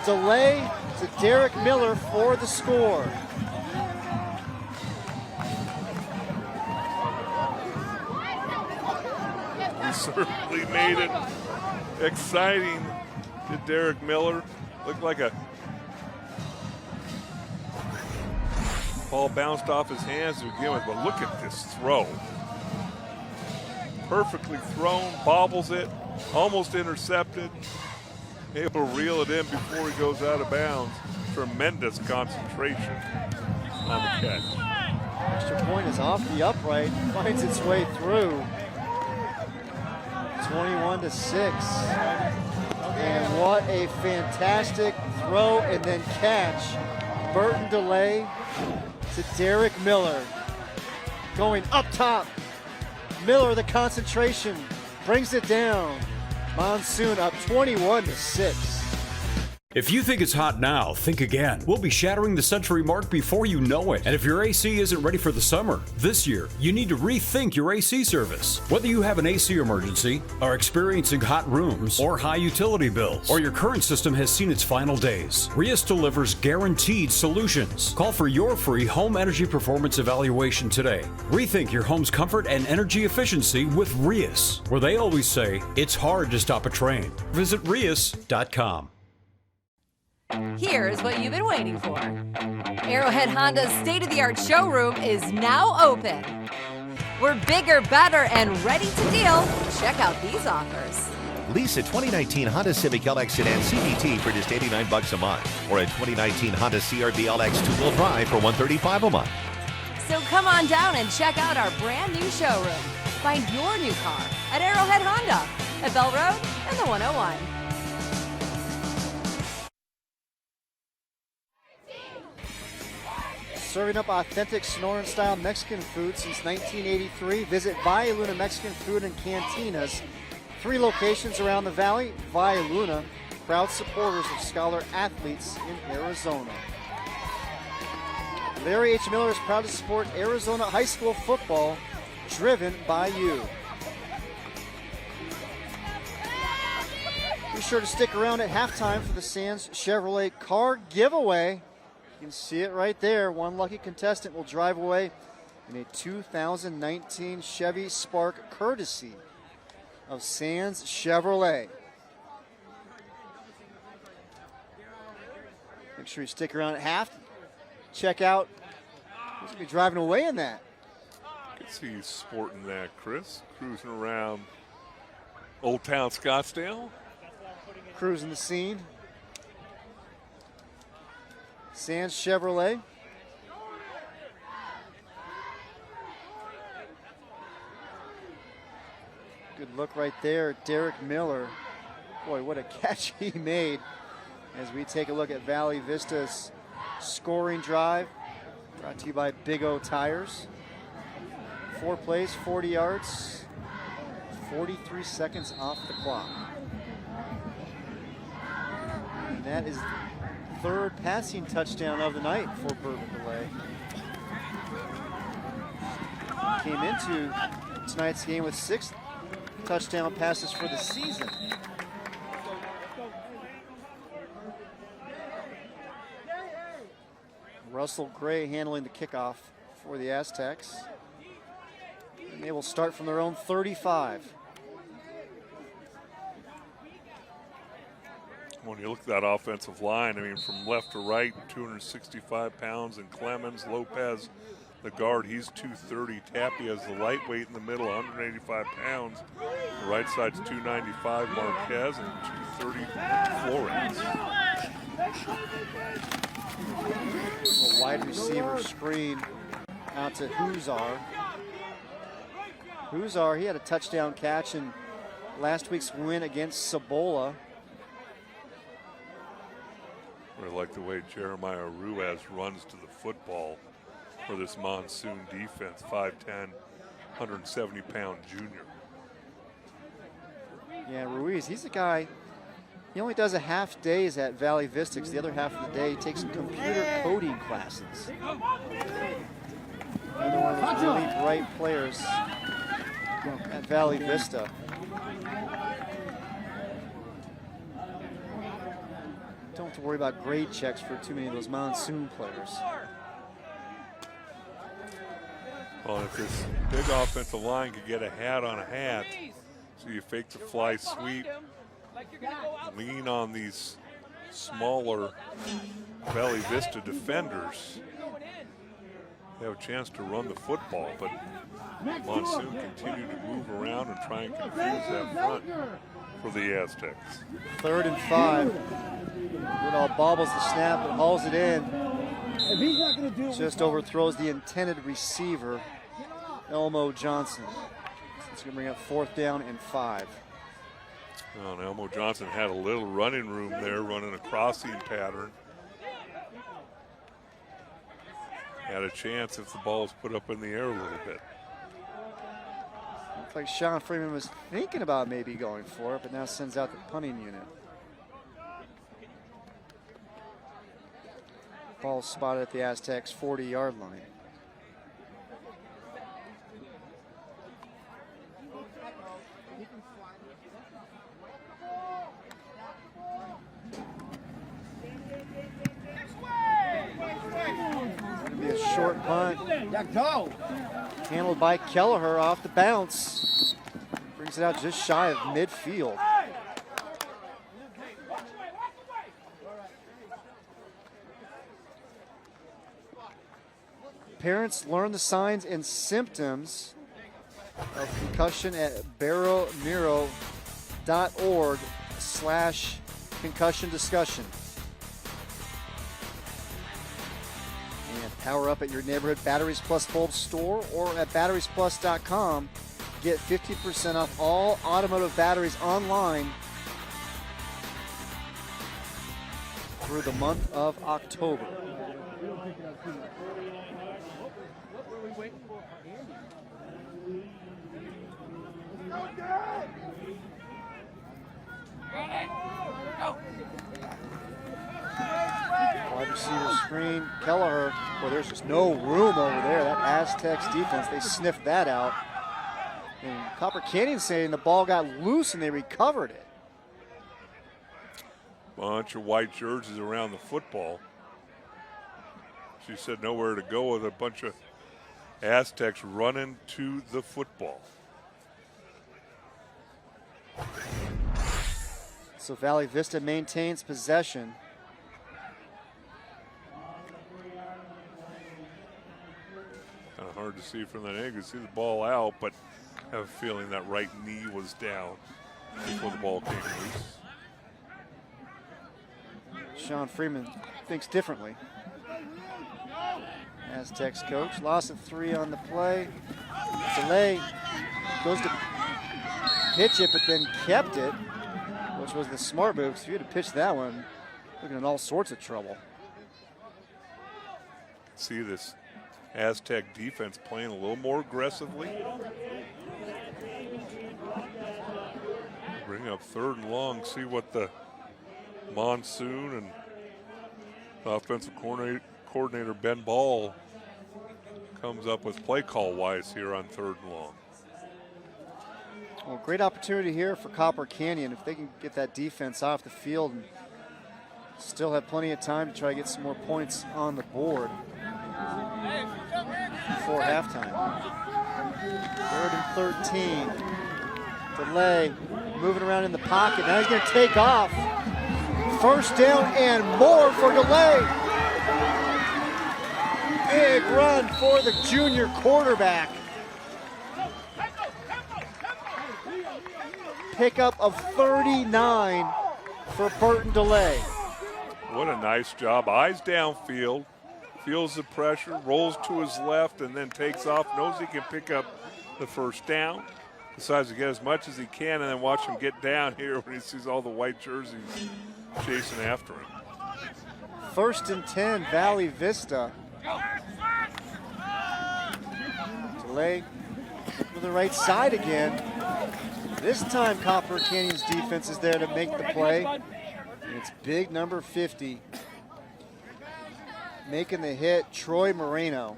Delay to Derek Miller for the score. He certainly made it exciting to Derek Miller. Looked like a ball bounced off his hands to begin with, but look at this throw. Perfectly thrown, bobbles it, almost intercepted. Able to reel it in before he goes out of bounds. Tremendous concentration on the catch. Extra point is off the upright, finds its way through. 21-6. And what a fantastic throw and then catch. Burton Delay to Derek Miller. Going up top. Miller, the concentration, brings it down. Monsoon up 21-6. If you think it's hot now, think again. We'll be shattering the century mark before you know it. And if your AC isn't ready for the summer, this year, you need to rethink your AC service. Whether you have an AC emergency, are experiencing hot rooms, or high utility bills, or your current system has seen its final days, Rias delivers guaranteed solutions. Call for your free home energy performance evaluation today. Rethink your home's comfort and energy efficiency with Rias, where they always say, it's hard to stop a train. Visit Rias.com. Here's what you've been waiting for. Arrowhead Honda's state-of-the-art showroom is now open. We're bigger, better, and ready to deal. Check out these offers. Lease a 2019 Honda Civic LX Sedan CVT for just $89 a month, or a 2019 Honda CRV LX two-wheel drive for $135 a month. So come on down and check out our brand new showroom. Find your new car at Arrowhead Honda at Bell Road and the 101. Serving up authentic Sonoran-style Mexican food since 1983. Visit Valley Luna Mexican Food and Cantinas. 3 locations around the valley. Valley Luna, proud supporters of scholar athletes in Arizona. Larry H. Miller is proud to support Arizona high school football, driven by you. Be sure to stick around at halftime for the Sands Chevrolet car giveaway. You can see it right there. One lucky contestant will drive away in a 2019 Chevy Spark courtesy of Sands Chevrolet. Make sure you stick around at half. Check out who's going to be driving away in that. You can see you sporting that, Chris. Cruising around Old Town Scottsdale. Cruising the scene. Sands Chevrolet. Good look right there, Derek Miller. Boy, what a catch he made as we take a look at Valley Vista's scoring drive. Brought to you by Big O Tires. 4 plays, 40 yards, 43 seconds off the clock. And that is the 3rd passing touchdown of the night for Burton Delay. Came into tonight's game with 6 touchdown passes for the season. Russell Gray handling the kickoff for the Aztecs. And they will start from their own 35. When you look at that offensive line, I mean, from left to right, 265 pounds, and Clemens, Lopez, the guard, he's 230. Tappy has the lightweight in the middle, 185 pounds. The right side's 295, Marquez, and 230, Flores. A wide receiver screen out to Huzar. Huzar, he had a touchdown catch in last week's win against Cibola. I like the way Jeremiah Ruiz runs to the football for this Monsoon defense, 5'10", 170-pound junior. Yeah, Ruiz, he's a guy, he only does a half days at Valley Vista because the other half of the day he takes computer coding classes. Another one of those really bright players at Valley Vista. Don't have to worry about grade checks for too many of those Monsoon players. Well, if this big offensive line could get a hat on a hat, so you fake the fly sweep, lean on these smaller Valley Vista defenders, they have a chance to run the football, but Monsoon continue to move around and try and confuse that front for the Aztecs. 3rd and 5. Woodall bobbles the snap and hauls it in. Just overthrows the intended receiver, Elmo Johnson. It's going to bring up 4th down and 5. Well, and Elmo Johnson had a little running room there, running a crossing pattern. Had a chance if the ball was put up in the air a little bit. Looks like Sean Freeman was thinking about maybe going for it, but now sends out the punting unit. Ball spotted at the Aztecs' 40-yard line. Gonna be a short punt. Handled by Kelleher off the bounce. Brings it out just shy of midfield. Parents learn the signs and symptoms of concussion at barrowmiro.org/concussion discussion. And power up at your neighborhood Batteries Plus bulb store or at batteriesplus.com. Get 50% off all automotive batteries online through the month of October. Wide receiver screen, Kelleher. Well, there's just no room over there. That Aztecs defense, they sniffed that out. And Copper Canyon saying the ball got loose and they recovered it. Bunch of white jerseys around the football. She said nowhere to go with a bunch of Aztecs running to the football. So Valley Vista maintains possession. Kind of hard to see from that angle. You can see the ball out, but I have a feeling that right knee was down before the ball came loose. Sean Freeman thinks differently. Aztecs coach, loss of 3 on the play. Delay goes to pitch it, but then kept it. which was the smart move. If you had to pitch that one, looking in all sorts of trouble. See this Aztec defense playing a little more aggressively. Bring up 3rd and long, see what the Monsoon and offensive coordinator Ben Ball comes up with play call wise here on 3rd and long. Well, great opportunity here for Copper Canyon if they can get that defense off the field and still have plenty of time to try to get some more points on the board before halftime. 3rd and 13. Delay moving around in the pocket. Now he's going to take off. 1st down and more for Delay. Big run for the junior quarterback. Pickup of 39 for Burton Delay. What a nice job. Eyes downfield, feels the pressure, rolls to his left, and then takes off. Knows he can pick up the 1st down. Decides to get as much as he can, and then watch him get down here when he sees all the white jerseys chasing after him. 1st and 10, Valley Vista. Delay to the right side again. This time Copper Canyon's defense is there to make the play. And it's big number 50. Making the hit, Troy Moreno.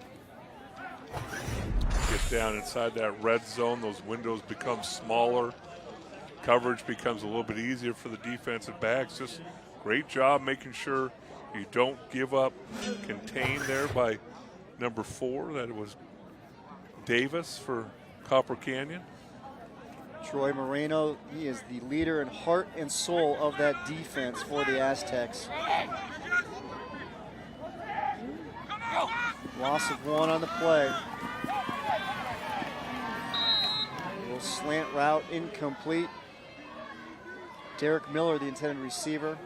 Get down inside that red zone, those windows become smaller. Coverage becomes a little bit easier for the defensive backs. Just great job making sure you don't give up. Contained there by number 4. That was Davis for Copper Canyon. Troy Moreno, he is the leader and heart and soul of that defense for the Aztecs. Loss of 1 on the play. A little slant route, incomplete. Derek Miller, the intended receiver,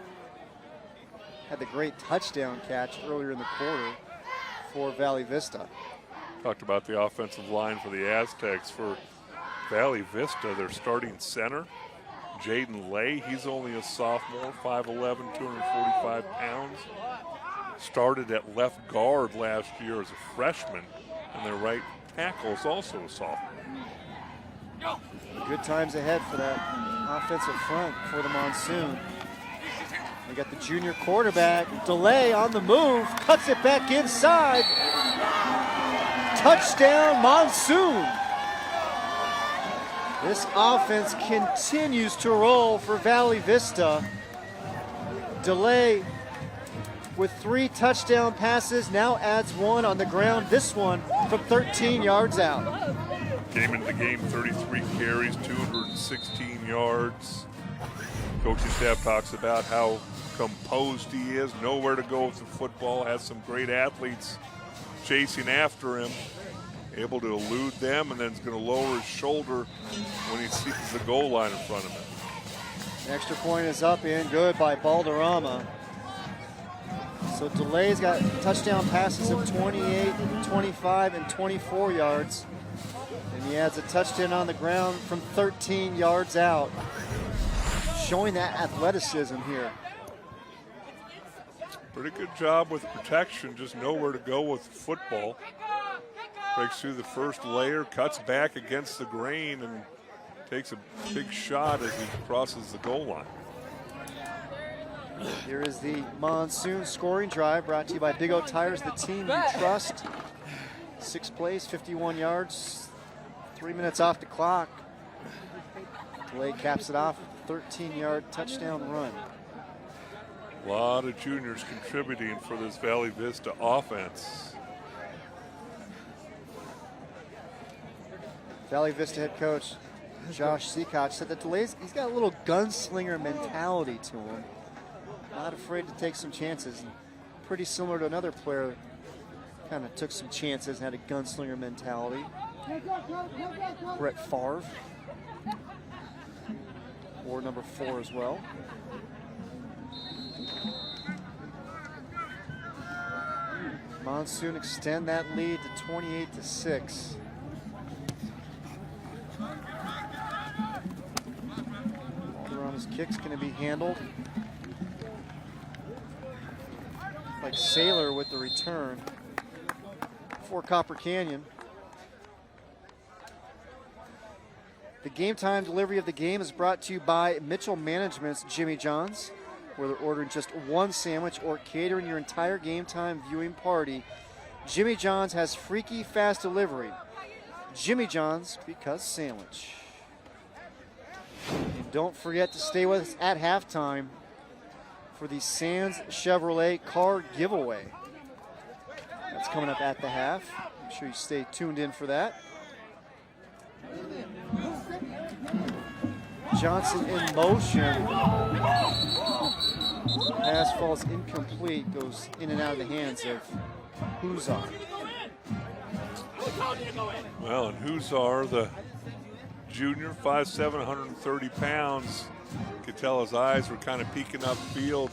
had the great touchdown catch earlier in the quarter for Valley Vista. Talked about the offensive line for the Aztecs. For Valley Vista, their starting center, Jaden Lay, he's only a sophomore, 5'11", 245 pounds. Started at left guard last year as a freshman, and their right tackle is also a sophomore. Good times ahead for that offensive front for the Monsoon. We got the junior quarterback, Delay on the move, cuts it back inside. Touchdown, Monsoon. This offense continues to roll for Valley Vista. Delay with 3 touchdown passes, now adds 1 on the ground. This one from 13 yards out. Came into the game 33 carries, 216 yards. Coaching staff talks about how composed he is, nowhere to go with the football, has some great athletes chasing after him, able to elude them, and then is going to lower his shoulder when he sees the goal line in front of him. The extra point is up and good by Balderrama. So Delay's got touchdown passes of 28, 25, and 24 yards. And he adds a touchdown on the ground from 13 yards out. Showing that athleticism here. Pretty good job with protection, just nowhere to go with the football. Breaks through the first layer, cuts back against the grain, and takes a big shot as he crosses the goal line. Here is the Monsoon scoring drive brought to you by Big O Tires, the team you trust. 6 plays, 51 yards, 3 minutes off the clock. Delay caps it off with a 13-yard touchdown run. A lot of juniors contributing for this Valley Vista offense. Valley Vista head coach Josh Seacock said that Delay's, he's got a little gunslinger mentality to him. Not afraid to take some chances. And pretty similar to another player, kind of took some chances and had a gunslinger mentality. Brett Favre, or number 4 as well. Monsoon extend that lead to 28-6. kick's going to be handled like Sailor with the return for Copper Canyon. The game time delivery of the game is brought to you by Mitchell Management's Jimmy John's, where they're ordering just one sandwich or catering your entire game time viewing party. Jimmy John's has freaky fast delivery. Jimmy John's, because sandwich. And don't forget to stay with us at halftime for the Sands Chevrolet car giveaway. That's coming up at the half. Make sure you stay tuned in for that. Johnson in motion. Pass falls incomplete, goes in and out of the hands of Huzar. Well, and Huzar, the junior, 5'7", 130 pounds. You could tell his eyes were kind of peeking upfield,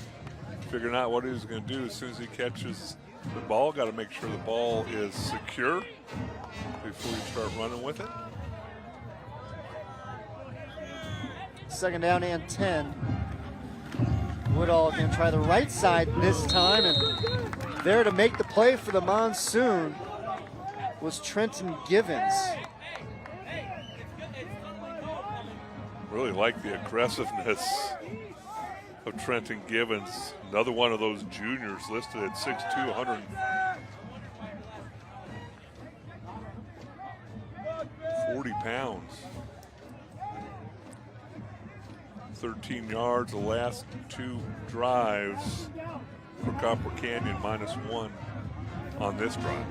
figuring out what he was going to do as soon as he catches the ball. Got to make sure the ball is secure before you start running with it. Second down and 10. Woodall going to try the right side this time, and there to make the play for the Monsoon was Trenton Givens. Really like the aggressiveness of Trenton Givens. Another one of those juniors listed at 6'2", 140 pounds. 13 yards the last two drives for Copper Canyon, -1 on this drive.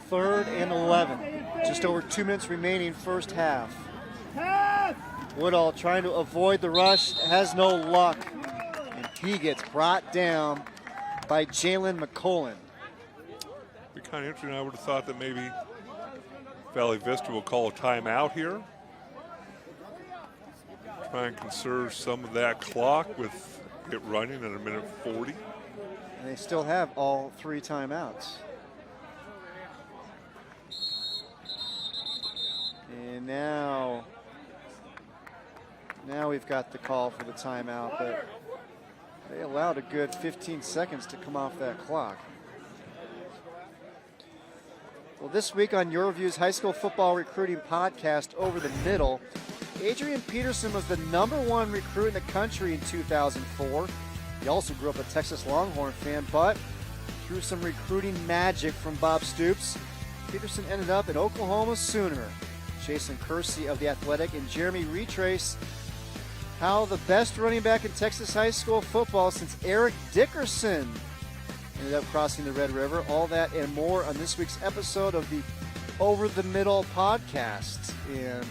3rd and 11. Just over 2 minutes remaining first half. Woodall trying to avoid the rush, has no luck. And he gets brought down by Jalen McCullen. Be kind of interesting. I would have thought that maybe Valley Vista will call a timeout here. Try and conserve some of that clock with it running at 1:40. And they still have all 3 timeouts. And now we've got the call for the timeout, but they allowed a good 15 seconds to come off that clock. Well, this week on Your Review's High School Football Recruiting Podcast, Over the Middle, Adrian Peterson was the #1 recruit in the country in 2004. He also grew up a Texas Longhorn fan, but through some recruiting magic from Bob Stoops, Peterson ended up an Oklahoma Sooner. Jason Kersey of The Athletic and Jeremy retrace how the best running back in Texas high school football since Eric Dickerson ended up crossing the Red River. All that and more on this week's episode of the Over the Middle podcast. And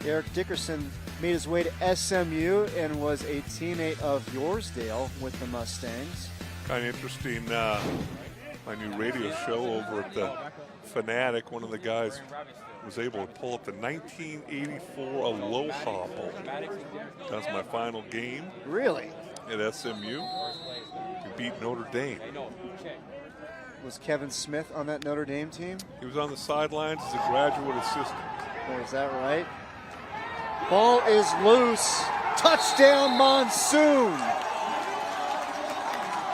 Eric Dickerson made his way to SMU and was a teammate of Yorsdale with the Mustangs. Kind of interesting, my new radio show over at the Fanatic, one of the guys was able to pull up the 1984 Aloha Bowl. That's my final game. Really? At SMU. We beat Notre Dame. Was Kevin Smith on that Notre Dame team? He was on the sidelines as a graduate assistant. Oh, is that right? Ball is loose. Touchdown, Monsoon.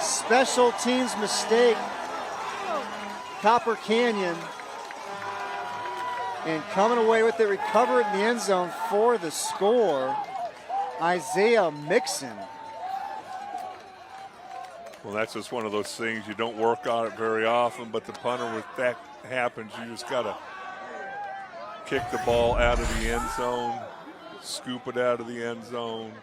Special teams mistake. Copper Canyon. And coming away with it, recovered in the end zone for the score, Isaiah Mixon. Well, that's just one of those things. You don't work on it very often, but the punter, when that happens, you just got to kick the ball out of the end zone, scoop it out of the end zone.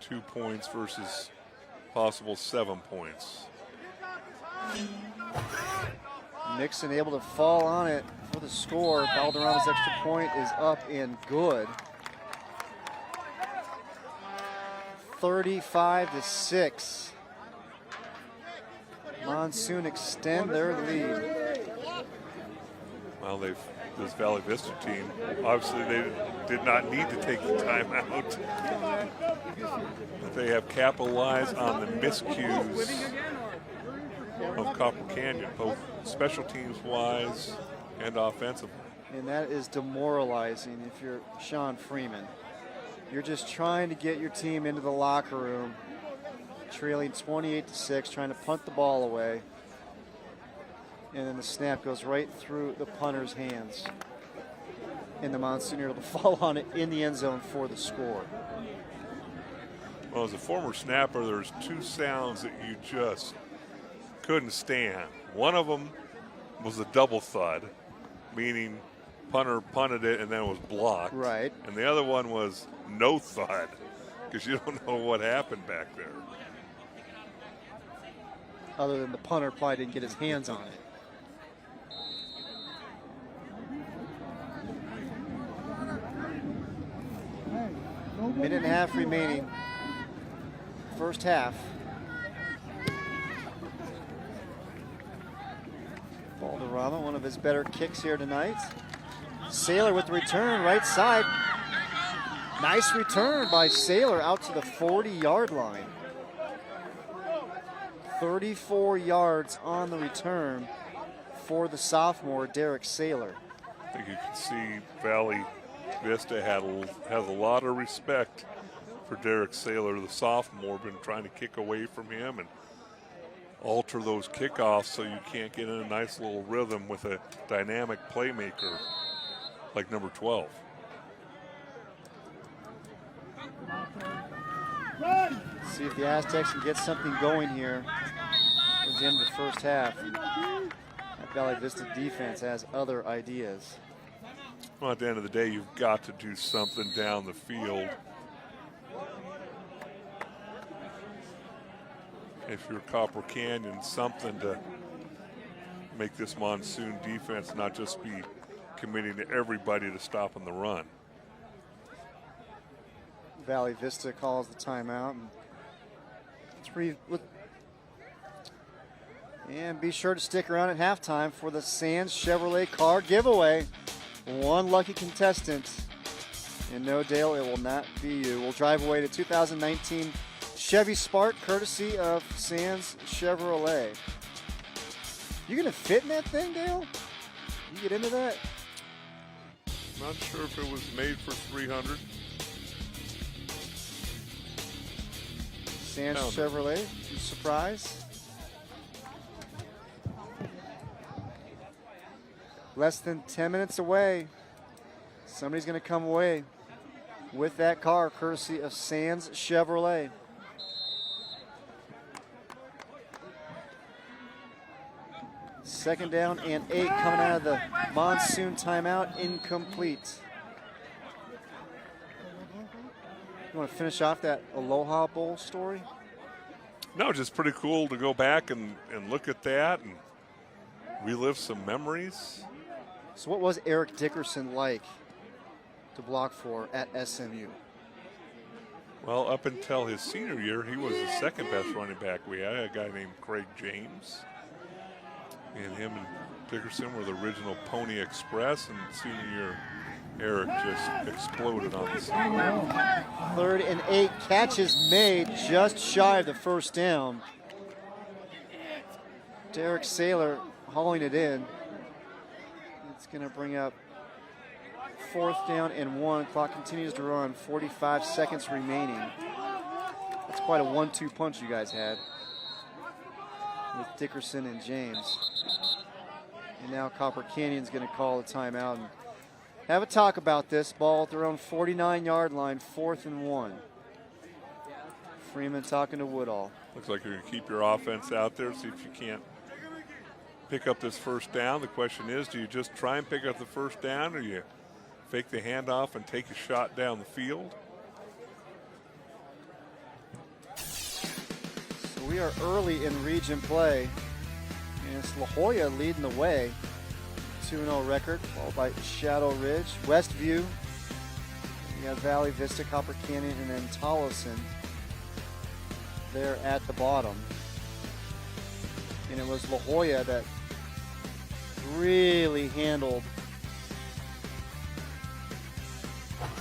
2 points versus possible 7 points. Mixon able to fall on it for the score. Valderrama's extra point is up and good. 35-6. Monsoon extend their lead. Well, this Valley Vista team, obviously they did not need to take the timeout. But they have capitalized on the miscues of Copper Canyon, both special teams wise and offensively. And that is demoralizing if you're Sean Freeman. You're just trying to get your team into the locker room, trailing 28-6, trying to punt the ball away. And then the snap goes right through the punter's hands. And the Monsooner will fall on it in the end zone for the score. Well, as a former snapper, there's two sounds that you just couldn't stand. One of them was a double thud, meaning punter punted it and then it was blocked. Right. And the other one was no thud, because you don't know what happened back there. Other than the punter probably didn't get his hands on it. Minute and a half remaining. First half. Valderrama, one of his better kicks here tonight. Saylor with the return, right side. Nice return by Saylor out to the 40-yard line. 34 yards on the return for the sophomore, Derek Saylor. I think you can see Valley Vista has a lot of respect for Derek Saylor, the sophomore. Been trying to kick away from him and alter those kickoffs so you can't get in a nice little rhythm with a dynamic playmaker like number 12. See if the Aztecs can get something going here towards the end of the first half. That Valley Vista defense has other ideas. Well, at the end of the day, you've got to do something down the field. If you're Copper Canyon, something to make this Monsoon defense not just be committing to everybody to stopping the run. Valley Vista calls the timeout. And be sure to stick around at halftime for the Sands Chevrolet car giveaway. One lucky contestant. And no, Dale, it will not be you. We'll drive away to 2019 Chevy Spark, courtesy of Sands Chevrolet. You gonna fit in that thing, Dale? You get into that? Not sure if it was made for 300. Sands Chevrolet, surprise. Less than 10 minutes away. Somebody's going to come away with that car, courtesy of Sands Chevrolet. Second down and 8 coming out of the Monsoon timeout, incomplete. You want to finish off that Aloha Bowl story? No, just pretty cool to go back and look at that and relive some memories. So what was Eric Dickerson like to block for at SMU? Well, up until his senior year, he was the second best running back we had, a guy named Craig James. And him and Dickerson were the original Pony Express, and senior year, Eric just exploded on the scene. 3rd and 8, catches made just shy of the first down. Derek Saylor hauling it in. It's going to bring up 4th down and 1. Clock continues to run, 45 seconds remaining. That's quite a 1-2 punch you guys had with Dickerson and James. And now Copper Canyon's going to call a timeout and have a talk about this. Ball at their own 49-yard line, 4th and 1. Freeman talking to Woodall. Looks like you're going to keep your offense out there, see if you can't pick up this first down. The question is, do you just try and pick up the first down, or you fake the handoff and take a shot down the field? So we are early in region play. And it's La Jolla leading the way. 2-0 record, followed by Shadow Ridge, Westview. You got Valley Vista, Copper Canyon, and then Tolleson there at the bottom. And it was La Jolla that really handled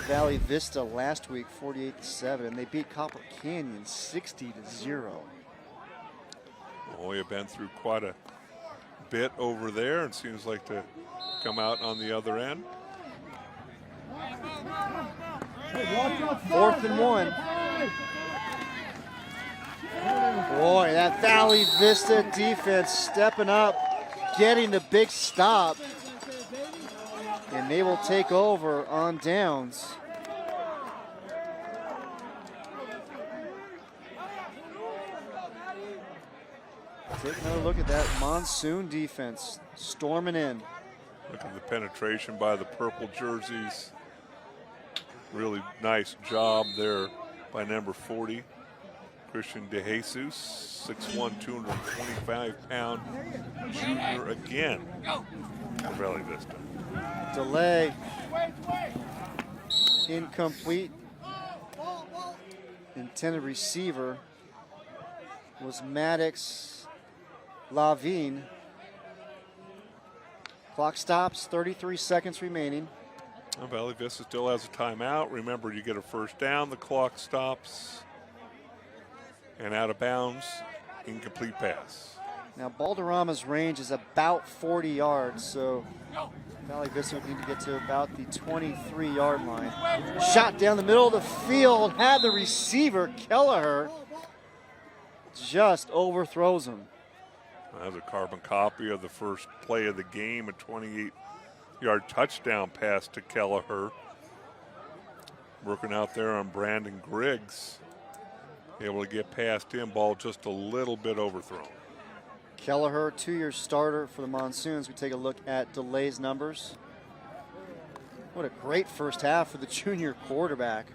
Valley Vista last week, 48-7, and they beat Copper Canyon 60-0. La Jolla been through quite a bit over there, and seems like to come out on the other end. 4th and 1. Boy, that Valley Vista defense stepping up, getting the big stop. And they will take over on downs. Take another look at that Monsoon defense storming in. Look at the penetration by the purple jerseys. Really nice job there by number 40, Christian DeJesus, 6'1", 225-pound junior again for Valley Vista. Delay. Incomplete. Intended receiver was Maddox Lavigne. Clock stops, 33 seconds remaining. Well, Valley Vista still has a timeout. Remember, you get a first down, the clock stops. And out of bounds, incomplete pass. Now, Balderrama's range is about 40 yards, so Valley Vista would need to get to about the 23-yard line. Shot down the middle of the field, had the receiver, Kelleher, just overthrows him. That's a carbon copy of the first play of the game, a 28-yard touchdown pass to Kelleher. Working out there on Brandon Griggs. Able to get past him, ball just a little bit overthrown. Kelleher, 2-year starter for the Monsoons. We take a look at Delay's numbers. What a great first half for the junior quarterback.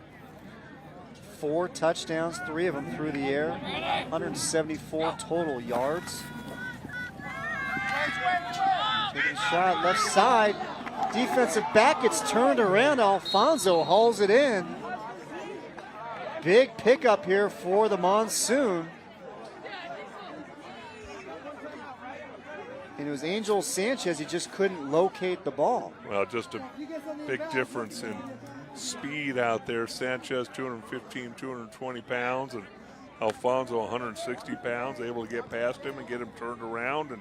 4 touchdowns, 3 of them through the air, 174 total yards. Taking a shot left side. Defensive back gets turned around. Alfonso hauls it in. Big pickup here for the Monsoon. And it was Angel Sanchez. He just couldn't locate the ball. Well, just a big difference in speed out there. Sanchez, 215, 220 pounds, and Alfonso, 160 pounds, able to get past him and get him turned around, and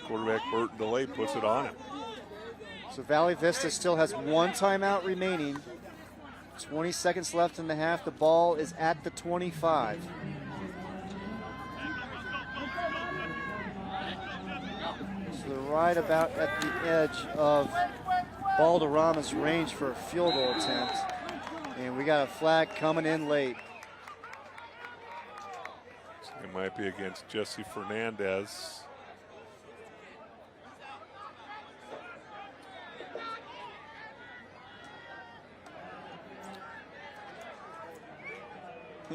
quarterback Burton Delay puts it on him. So Valley Vista still has 1 timeout remaining. 20 seconds left in the half. The ball is at the 25. So they're right about at the edge of Balderrama's range for a field goal attempt. And we got a flag coming in late. It might be against Jesse Fernandez.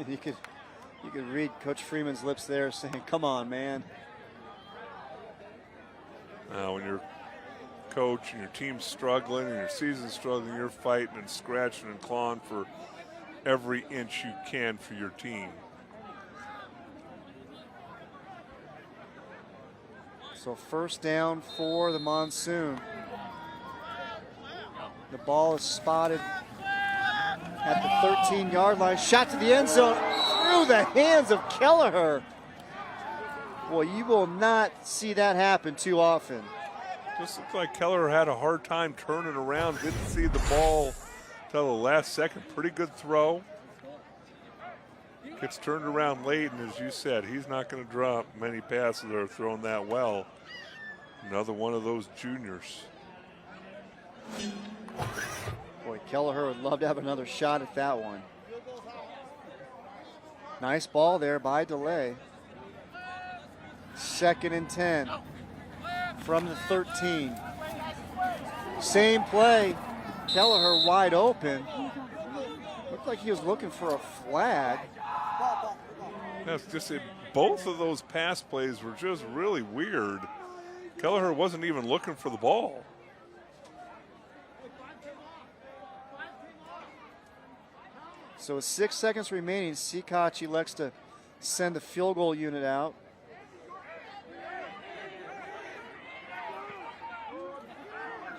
You could read Coach Freeman's lips there saying, come on, man. Now, when your coach and your team's struggling and your season's struggling, you're fighting and scratching and clawing for every inch you can for your team. So first down for the Monsoon. The ball is spotted at the 13-yard line. Shot to the end zone through the hands of Kelleher. Boy, you will not see that happen too often. Just looked like Kelleher had a hard time turning around. Didn't see the ball till the last second. Pretty good throw. Gets turned around late, and as you said, he's not going to drop many passes that are thrown that well. Another one of those juniors. Boy, Kelleher would love to have another shot at that one. Nice ball there by Delay. 2nd and 10 from the 13. Same play. Kelleher wide open. Looked like he was looking for a flag. That's just it. Both of those pass plays were just really weird. Kelleher wasn't even looking for the ball. So with 6 seconds remaining, Seacoach elects to send the field goal unit out.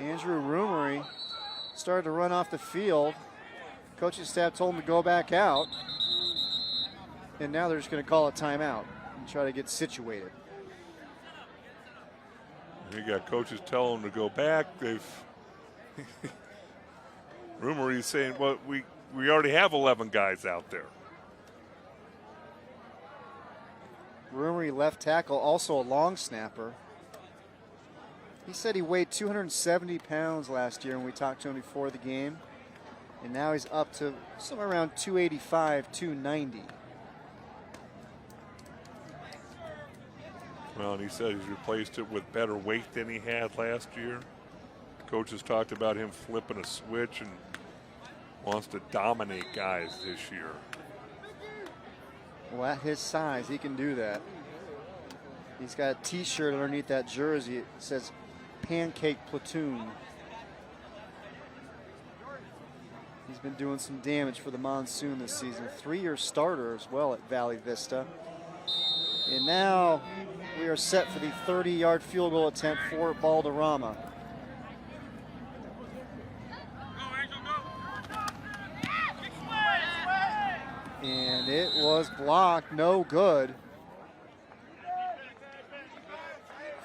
Andrew Roomery started to run off the field. Coaching staff told him to go back out. And now they're just going to call a timeout and try to get situated. You got coaches telling them to go back. They've rumor he's saying, well, we already have 11 guys out there. Rumery left tackle, also a long snapper. He said he weighed 270 pounds last year when we talked to him before the game. And now he's up to somewhere around 285, 290. Well, and he said he's replaced it with better weight than he had last year. Coaches talked about him flipping a switch and wants to dominate guys this year. Well, at his size, he can do that. He's got a t-shirt underneath that jersey. It says Pancake Platoon. He's been doing some damage for the Monsoon this season. 3-year starter as well at Valley Vista. And now we are set for the 30-yard field goal attempt for Balderrama. And it was blocked, no good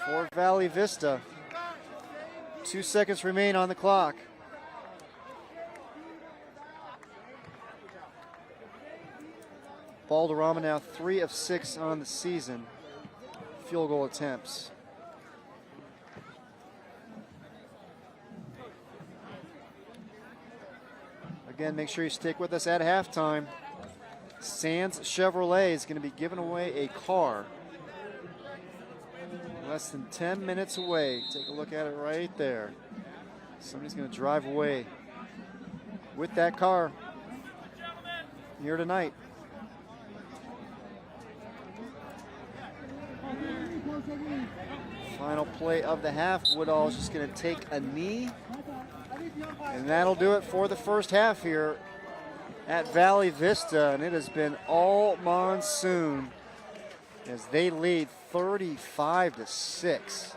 for Valley Vista. 2 seconds remain on the clock. Balderrama now 3 of 6 on the season. Field goal attempts. Again, make sure you stick with us at halftime. Sands Chevrolet is going to be giving away a car. Less than 10 minutes away. Take a look at it right there. Somebody's going to drive away with that car here tonight. Final play of the half. Woodall is just going to take a knee. And that'll do it for the first half here at Valley Vista. And it has been all Monsoon as they lead 35-6.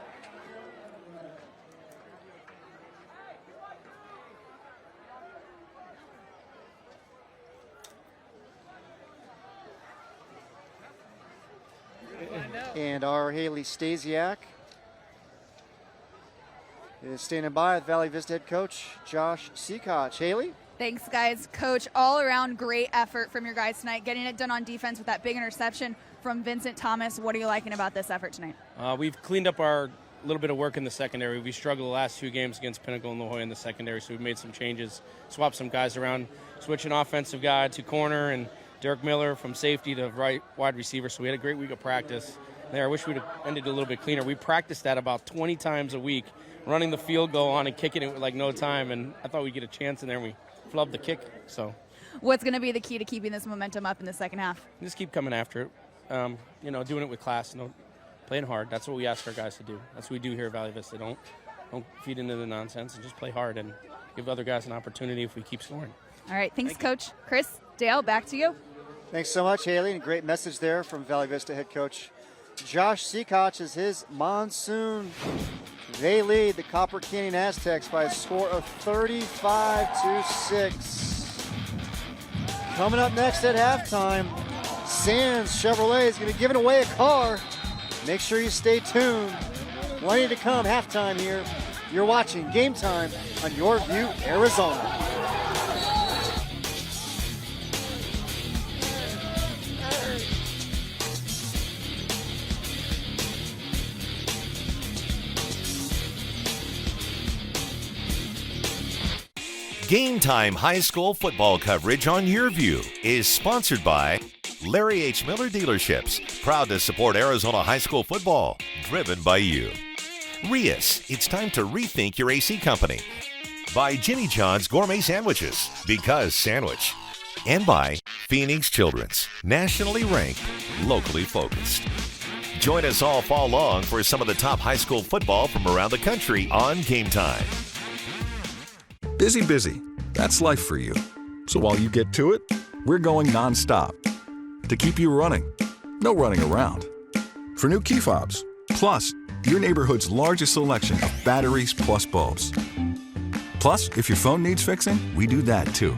And our Haley Stasiak is standing by with Valley Vista head coach Josh Seacock. Haley? Thanks, guys. Coach, all around great effort from your guys tonight, getting it done on defense with that big interception from Vincent Thomas. What are you liking about this effort tonight? We've cleaned up our little bit of work in the secondary. We struggled the last 2 games against Pinnacle and La Jolla in the secondary, so we've made some changes, swapped some guys around, switching offensive guy to corner, and Derek Miller from safety to right wide receiver. So we had a great week of practice there. I wish we'd have ended a little bit cleaner. We practiced that about 20 times a week, running the field goal on and kicking it with like no time, and I thought we'd get a chance in there, and we flubbed the kick. So what's going to be the key to keeping this momentum up in the second half? Just keep coming after it. Doing it with class, playing hard. That's what we ask our guys to do. That's what we do here at Valley Vista. Don't feed into the nonsense and just play hard and give other guys an opportunity if we keep scoring. All right, thanks, Coach. Chris, Dale, back to you. Thanks so much, Haley. And a great message there from Valley Vista head coach Josh Seacock as his Monsoon. They lead the Copper Canyon Aztecs by a score of 35-6. Coming up next at halftime, Sands Chevrolet is going to be giving away a car. Make sure you stay tuned. Plenty to come halftime here. You're watching Game Time on Your View, Arizona. Game Time High School football coverage on Your View is sponsored by Larry H. Miller Dealerships, proud to support Arizona high school football, driven by you. Rias, it's time to rethink your AC company. By Jimmy John's Gourmet Sandwiches, because sandwich. And by Phoenix Children's, nationally ranked, locally focused. Join us all fall long for some of the top high school football from around the country on Game Time. Busy. That's life for you. So while you get to it, we're going nonstop to keep you running. No running around. For new key fobs, plus your neighborhood's largest selection of batteries plus bulbs. Plus, if your phone needs fixing, we do that too.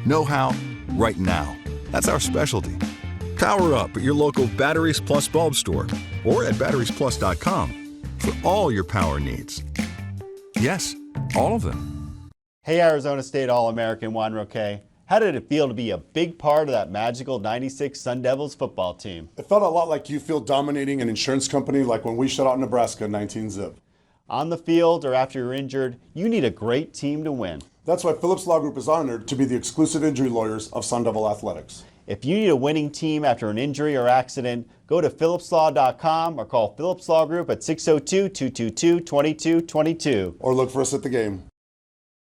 Know how? Right now. That's our specialty. Power up at your local Batteries Plus bulb store or at batteriesplus.com. for all your power needs. Yes, all of them. Hey, Arizona State All-American Juan Roque. How did it feel to be a big part of that magical 96 Sun Devils football team? It felt a lot like you feel dominating an insurance company like when we shut out Nebraska 19-zip. On the field or after you're injured, you need a great team to win. That's why Phillips Law Group is honored to be the exclusive injury lawyers of Sun Devil Athletics. If you need a winning team after an injury or accident, go to phillipslaw.com or call Phillips Law Group at 602-222-2222. Or look for us at the game.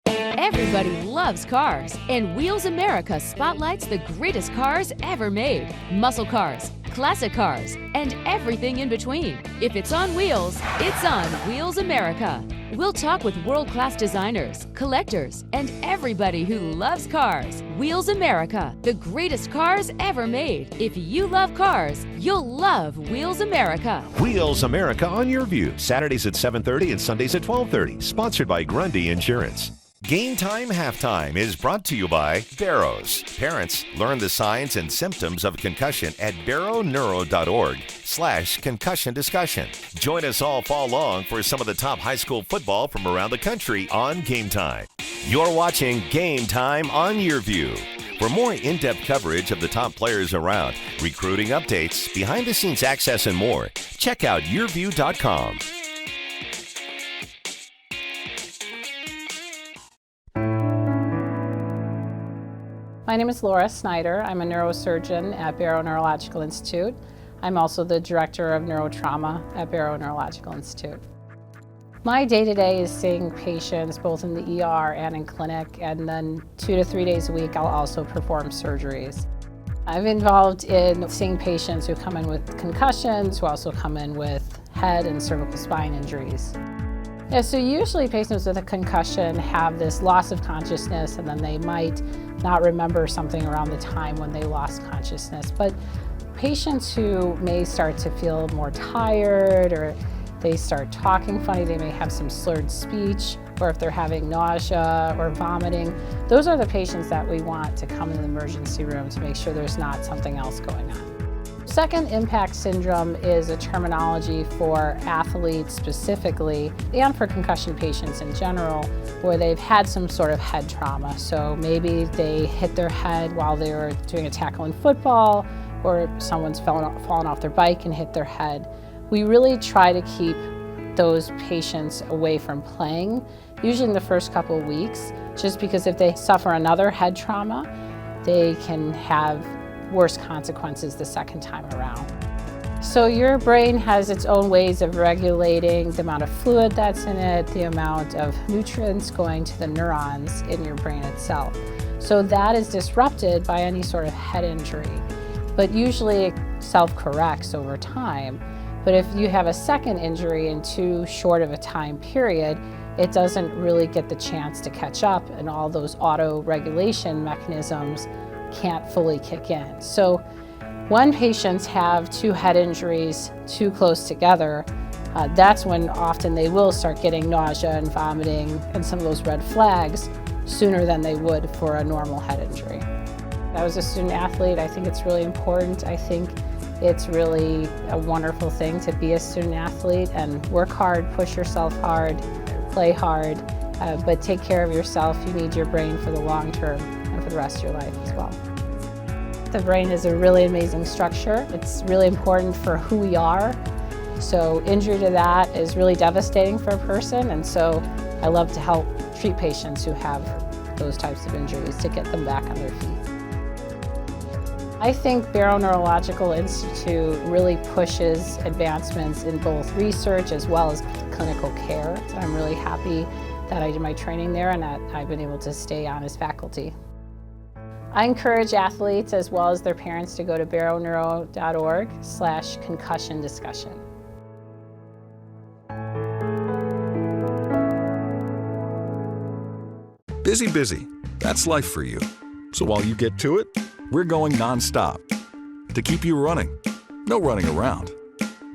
Everybody loves cars, and Wheels America spotlights the greatest cars ever made. Muscle cars, classic cars, and everything in between. If it's on wheels, it's on Wheels America. We'll talk with world-class designers, collectors, and everybody who loves cars. Wheels America, the greatest cars ever made. If you love cars, you'll love Wheels America. Wheels America on your view, Saturdays at 7:30 and Sundays at 12:30. Sponsored by Grundy Insurance. Game Time Halftime is brought to you by Barrows. Parents, learn the signs and symptoms of concussion at barrowneuro.org/concussion discussion. Join us all fall long for some of the top high school football from around the country on Game Time. You're watching Game Time on Your View. For more in-depth coverage of the top players around, recruiting updates, behind-the-scenes access, and more, check out yourview.com. My name is Laura Snyder. I'm a neurosurgeon at Barrow Neurological Institute. I'm also the director of neurotrauma at Barrow Neurological Institute. My day-to-day is seeing patients both in the ER and in clinic, and then 2 to 3 days a week I'll also perform surgeries. I'm involved in seeing patients who come in with concussions, who also come in with head and cervical spine injuries. Yeah, so usually patients with a concussion have this loss of consciousness, and then they might not remember something around the time when they lost consciousness. But patients who may start to feel more tired, or they start talking funny, they may have some slurred speech, or if they're having nausea or vomiting, those are the patients that we want to come in the emergency room to make sure there's not something else going on. Second impact syndrome is a terminology for athletes specifically, and for concussion patients in general, where they've had some sort of head trauma. So maybe they hit their head while they were doing a tackle in football, or someone's fallen off their bike and hit their head. We really try to keep those patients away from playing, usually in the first couple of weeks, just because if they suffer another head trauma, they can have worse consequences the second time around. So your brain has its own ways of regulating the amount of fluid that's in it, the amount of nutrients going to the neurons in your brain itself. So that is disrupted by any sort of head injury. But usually it self-corrects over time. But if you have a second injury in too short of a time period, it doesn't really get the chance to catch up, and all those auto-regulation mechanisms can't fully kick in. So when patients have two head injuries too close together, that's when often they will start getting nausea and vomiting and some of those red flags sooner than they would for a normal head injury. I was a student athlete. I think it's really important. I think it's really a wonderful thing to be a student athlete and work hard, push yourself hard, play hard, but take care of yourself. You need your brain for the long term and for the rest of your life as well. The brain is a really amazing structure. It's really important for who we are. So injury to that is really devastating for a person, and so I love to help treat patients who have those types of injuries to get them back on their feet. I think Barrow Neurological Institute really pushes advancements in both research as well as clinical care. So I'm really happy that I did my training there and that I've been able to stay on as faculty. I encourage athletes as well as their parents to go to barrowneuro.org/concussion discussion. Busy. That's life for you. So while you get to it, we're going non-stop to keep you running. No running around.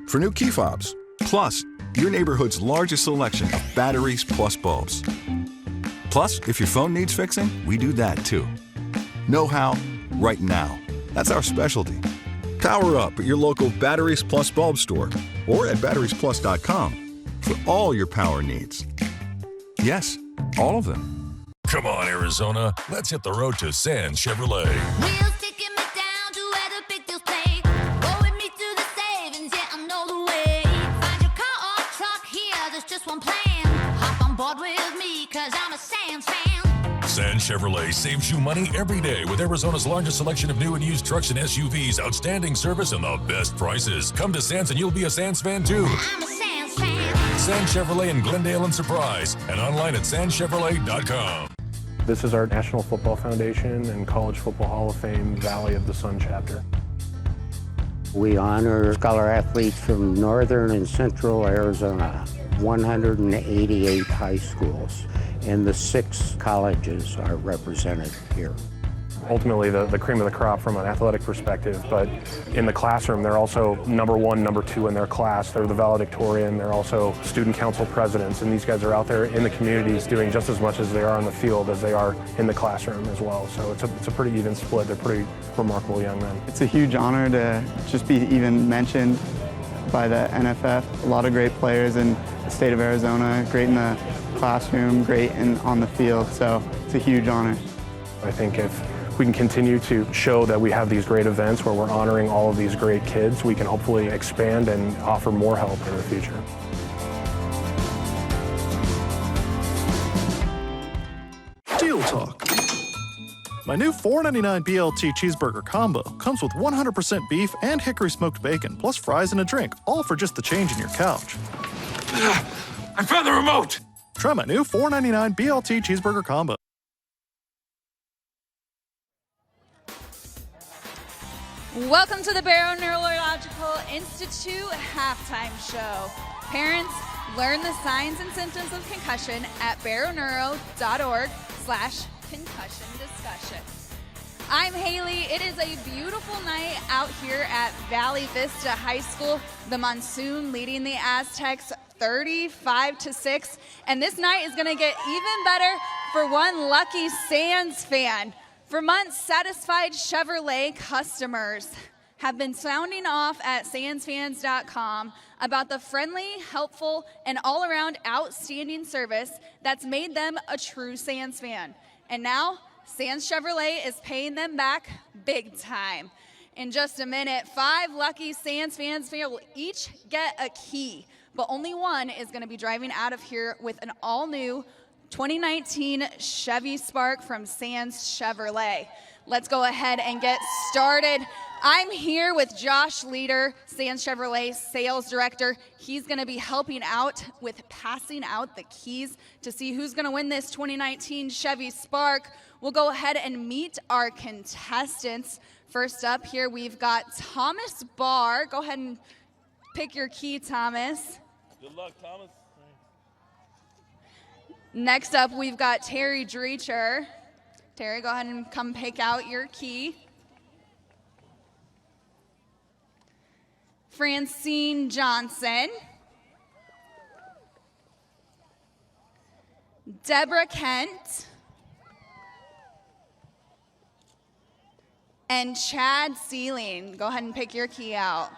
For new key fobs, plus your neighborhood's largest selection of batteries plus bulbs. Plus, if your phone needs fixing, we do that too. Know how? Right now. That's our specialty. Power up at your local Batteries Plus bulb store or at batteriesplus.com. for all your power needs. Yes, all of them. Come on, Arizona. Let's hit the road to Sands Chevrolet. Wheels taking me down to where the big deals play. Go with me through the savings, yeah, I know the way. Find your car or truck here, there's just one plan. Hop on board with me, cause I'm a Sands fan. Sands Chevrolet saves you money every day with Arizona's largest selection of new and used trucks and SUVs, outstanding service, and the best prices. Come to Sands and you'll be a Sands fan too. I'm a Sands fan. Sands Chevrolet in Glendale and Surprise, and online at sandschevrolet.com. This is our National Football Foundation and College Football Hall of Fame Valley of the Sun chapter. We honor scholar athletes from northern and central Arizona, 188 high schools, and the 6 colleges are represented here. Ultimately the cream of the crop from an athletic perspective, but in the classroom they're also number 1, number 2 in their class. They're the valedictorian, they're also student council presidents, and these guys are out there in the communities doing just as much as they are on the field as they are in the classroom as well. So it's a pretty even split. They're pretty remarkable young men. It's a huge honor to just be even mentioned by the NFF. A lot of great players in the state of Arizona, great in the classroom, great on the field, so it's a huge honor. I think if we can continue to show that we have these great events where we're honoring all of these great kids, we can hopefully expand and offer more help in the future. Deal Talk. My new $4.99 BLT cheeseburger combo comes with 100% beef and hickory smoked bacon, plus fries and a drink, all for just the change in your couch. I found the remote! Try my new $4.99 BLT cheeseburger combo. Welcome to the Barrow Neurological Institute halftime show. Parents, learn the signs and symptoms of concussion at barrowneuro.org/concussion discussion. I'm Haley. It is a beautiful night out here at Valley Vista High School. The Monsoon leading the Aztecs 35-6. And this night is going to get even better for one lucky Sands fan. For months, satisfied Chevrolet customers have been sounding off at sandsfans.com about the friendly, helpful, and all-around outstanding service that's made them a true Sands fan. And now, Sands Chevrolet is paying them back big time. In just a minute, 5 lucky Sands fans will each get a key, but only one is going to be driving out of here with an all-new 2019 Chevy Spark from Sands Chevrolet. Let's go ahead and get started. I'm here with Josh Leader, Sands Chevrolet Sales Director. He's going to be helping out with passing out the keys to see who's going to win this 2019 Chevy Spark. We'll go ahead and meet our contestants. First up here, we've got Thomas Barr. Go ahead and pick your key, Thomas. Good luck, Thomas. Next up, we've got Terry Dreacher. Terry, go ahead and come pick out your key. Francine Johnson. Deborah Kent. And Chad Sealing. Go ahead and pick your key out.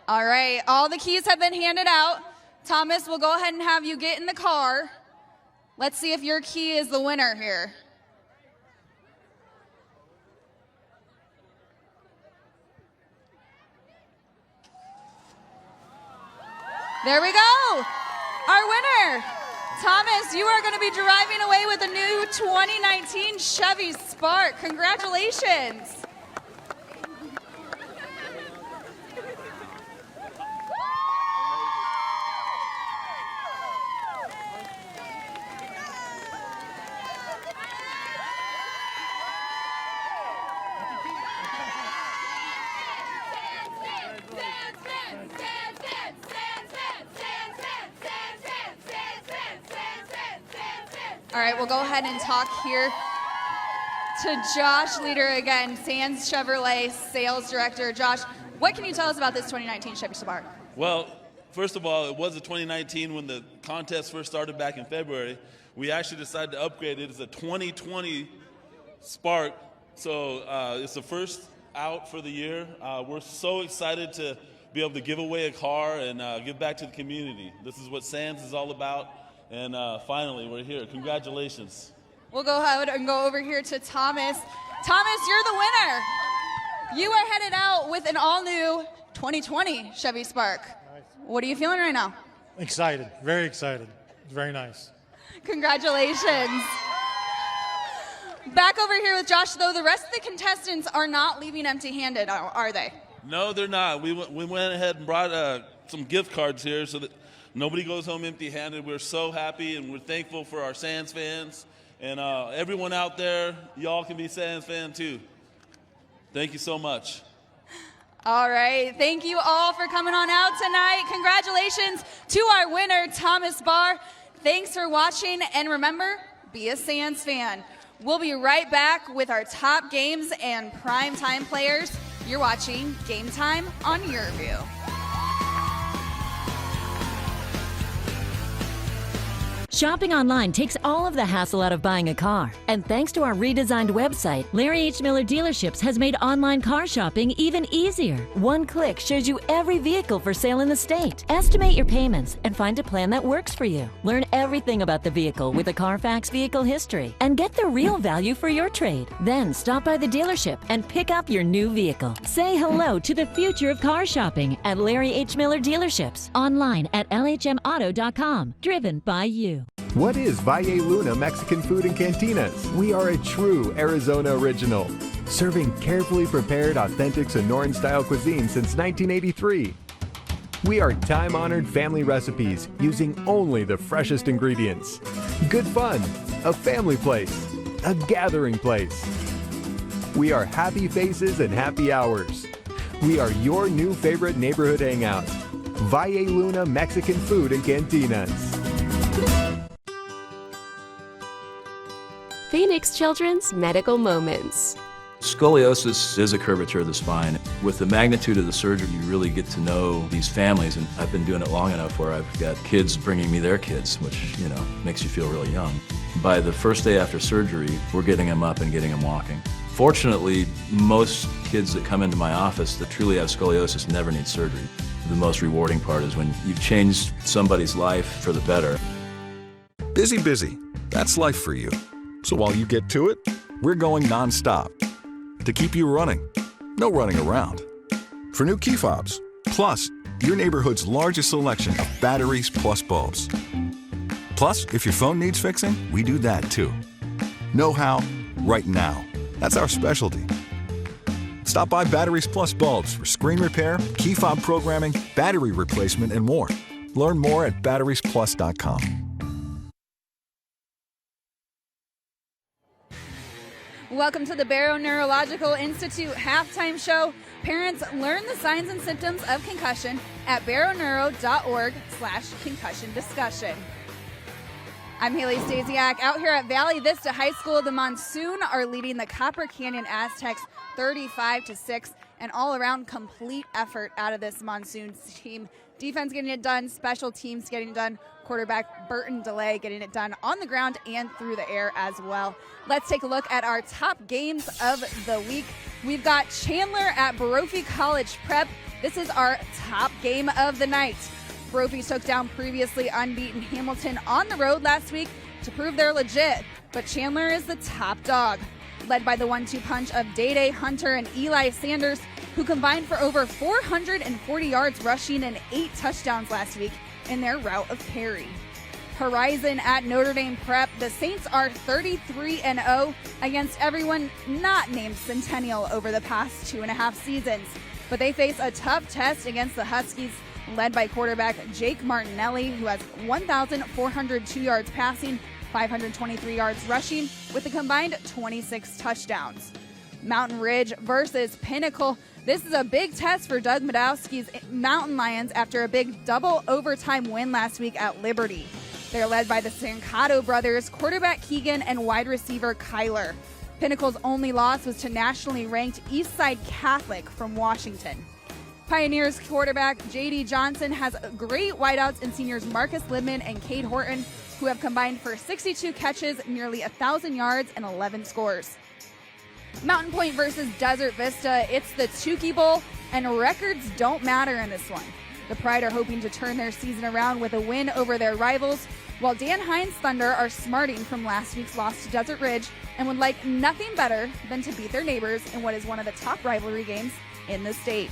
All right, all the keys have been handed out. Thomas, we'll go ahead and have you get in the car. Let's see if your key is the winner here. There we go. Our winner. Thomas, you are going to be driving away with a new 2019 Chevy Spark. Congratulations. All right, we'll go ahead and talk here to Josh Leader again, Sands Chevrolet Sales Director. Josh, what can you tell us about this 2019 Chevy Spark? Well, first of all, it was a 2019 when the contest first started back in February. We actually decided to upgrade it as a 2020 Spark. So it's the first out for the year. We're so excited to be able to give away a car and give back to the community. This is what Sands is all about, and finally, we're here. Congratulations. We'll go ahead and go over here to Thomas. Thomas, you're the winner. You are headed out with an all-new 2020 Chevy Spark. What are you feeling right now? Excited, very excited. Very nice. Congratulations. Back over here with Josh, though, the rest of the contestants are not leaving empty-handed, are they? No, they're not. We went ahead and brought some gift cards here so that nobody goes home empty-handed. We're so happy, and we're thankful for our Sands fans. And everyone out there, y'all can be Sands fans too. Thank you so much. All right. Thank you all for coming on out tonight. Congratulations to our winner, Thomas Barr. Thanks for watching. And remember, be a Sands fan. We'll be right back with our top games and primetime players. You're watching Game Time on Your View. Shopping online takes all of the hassle out of buying a car. And thanks to our redesigned website, Larry H. Miller Dealerships has made online car shopping even easier. One click shows you every vehicle for sale in the state. Estimate your payments and find a plan that works for you. Learn everything about the vehicle with a Carfax vehicle history and get the real value for your trade. Then stop by the dealership and pick up your new vehicle. Say hello to the future of car shopping at Larry H. Miller Dealerships. Online at lhmauto.com. Driven by you. What is Valle Luna Mexican Food and Cantinas? We are a true Arizona original, serving carefully prepared, authentic Sonoran-style cuisine since 1983. We are time-honored family recipes using only the freshest ingredients. Good fun, a family place, a gathering place. We are happy faces and happy hours. We are your new favorite neighborhood hangout. Valle Luna Mexican Food and Cantinas. Phoenix Children's Medical Moments. Scoliosis is a curvature of the spine. With the magnitude of the surgery, you really get to know these families, and I've been doing it long enough where I've got kids bringing me their kids, which, makes you feel really young. By the first day after surgery, we're getting them up and getting them walking. Fortunately, most kids that come into my office that truly have scoliosis never need surgery. The most rewarding part is when you've changed somebody's life for the better. Busy. That's life for you. So while you get to it, we're going nonstop to keep you running. No running around. For new key fobs, plus your neighborhood's largest selection of batteries plus bulbs. Plus, if your phone needs fixing, we do that too. Know how, right now. That's our specialty. Stop by Batteries Plus Bulbs for screen repair, key fob programming, battery replacement, and more. Learn more at batteriesplus.com. Welcome to the Barrow Neurological Institute halftime show. Parents, learn the signs and symptoms of concussion at barrowneuro.org/concussion discussion. I'm Haley Stasiak. Out here at Valley Vista High School, the Monsoon are leading the Copper Canyon Aztecs 35-6. An all-around complete effort out of this Monsoon team. Defense getting it done, special teams getting it done, quarterback Burton Delay getting it done on the ground and through the air as well. Let's take a look at our top games of the week. We've got Chandler at Brophy College Prep. This is our top game of the night. Brophy took down previously unbeaten Hamilton on the road last week to prove they're legit, but Chandler is the top dog. Led by the 1-2 punch of Day-Day Hunter and Eli Sanders, who combined for over 440 yards rushing and 8 touchdowns last week in their rout of Perry. Horizon at Notre Dame Prep, the Saints are 33-0 against everyone not named Centennial over the past 2.5 seasons. But they face a tough test against the Huskies, led by quarterback Jake Martinelli, who has 1,402 yards passing, 523 yards rushing, with a combined 26 touchdowns. Mountain Ridge versus Pinnacle. This is a big test for Doug Madowski's Mountain Lions after a big double overtime win last week at Liberty. They're led by the Sancato brothers, quarterback Keegan and wide receiver Kyler. Pinnacle's only loss was to nationally ranked Eastside Catholic from Washington. Pioneers quarterback J.D. Johnson has great wideouts in seniors Marcus Libman and Cade Horton, who have combined for 62 catches, nearly 1,000 yards, and 11 scores. Mountain Point versus Desert Vista. It's the Tukey Bowl, and records don't matter in this one. The Pride are hoping to turn their season around with a win over their rivals, while Dan Hines' Thunder are smarting from last week's loss to Desert Ridge and would like nothing better than to beat their neighbors in what is one of the top rivalry games in the state.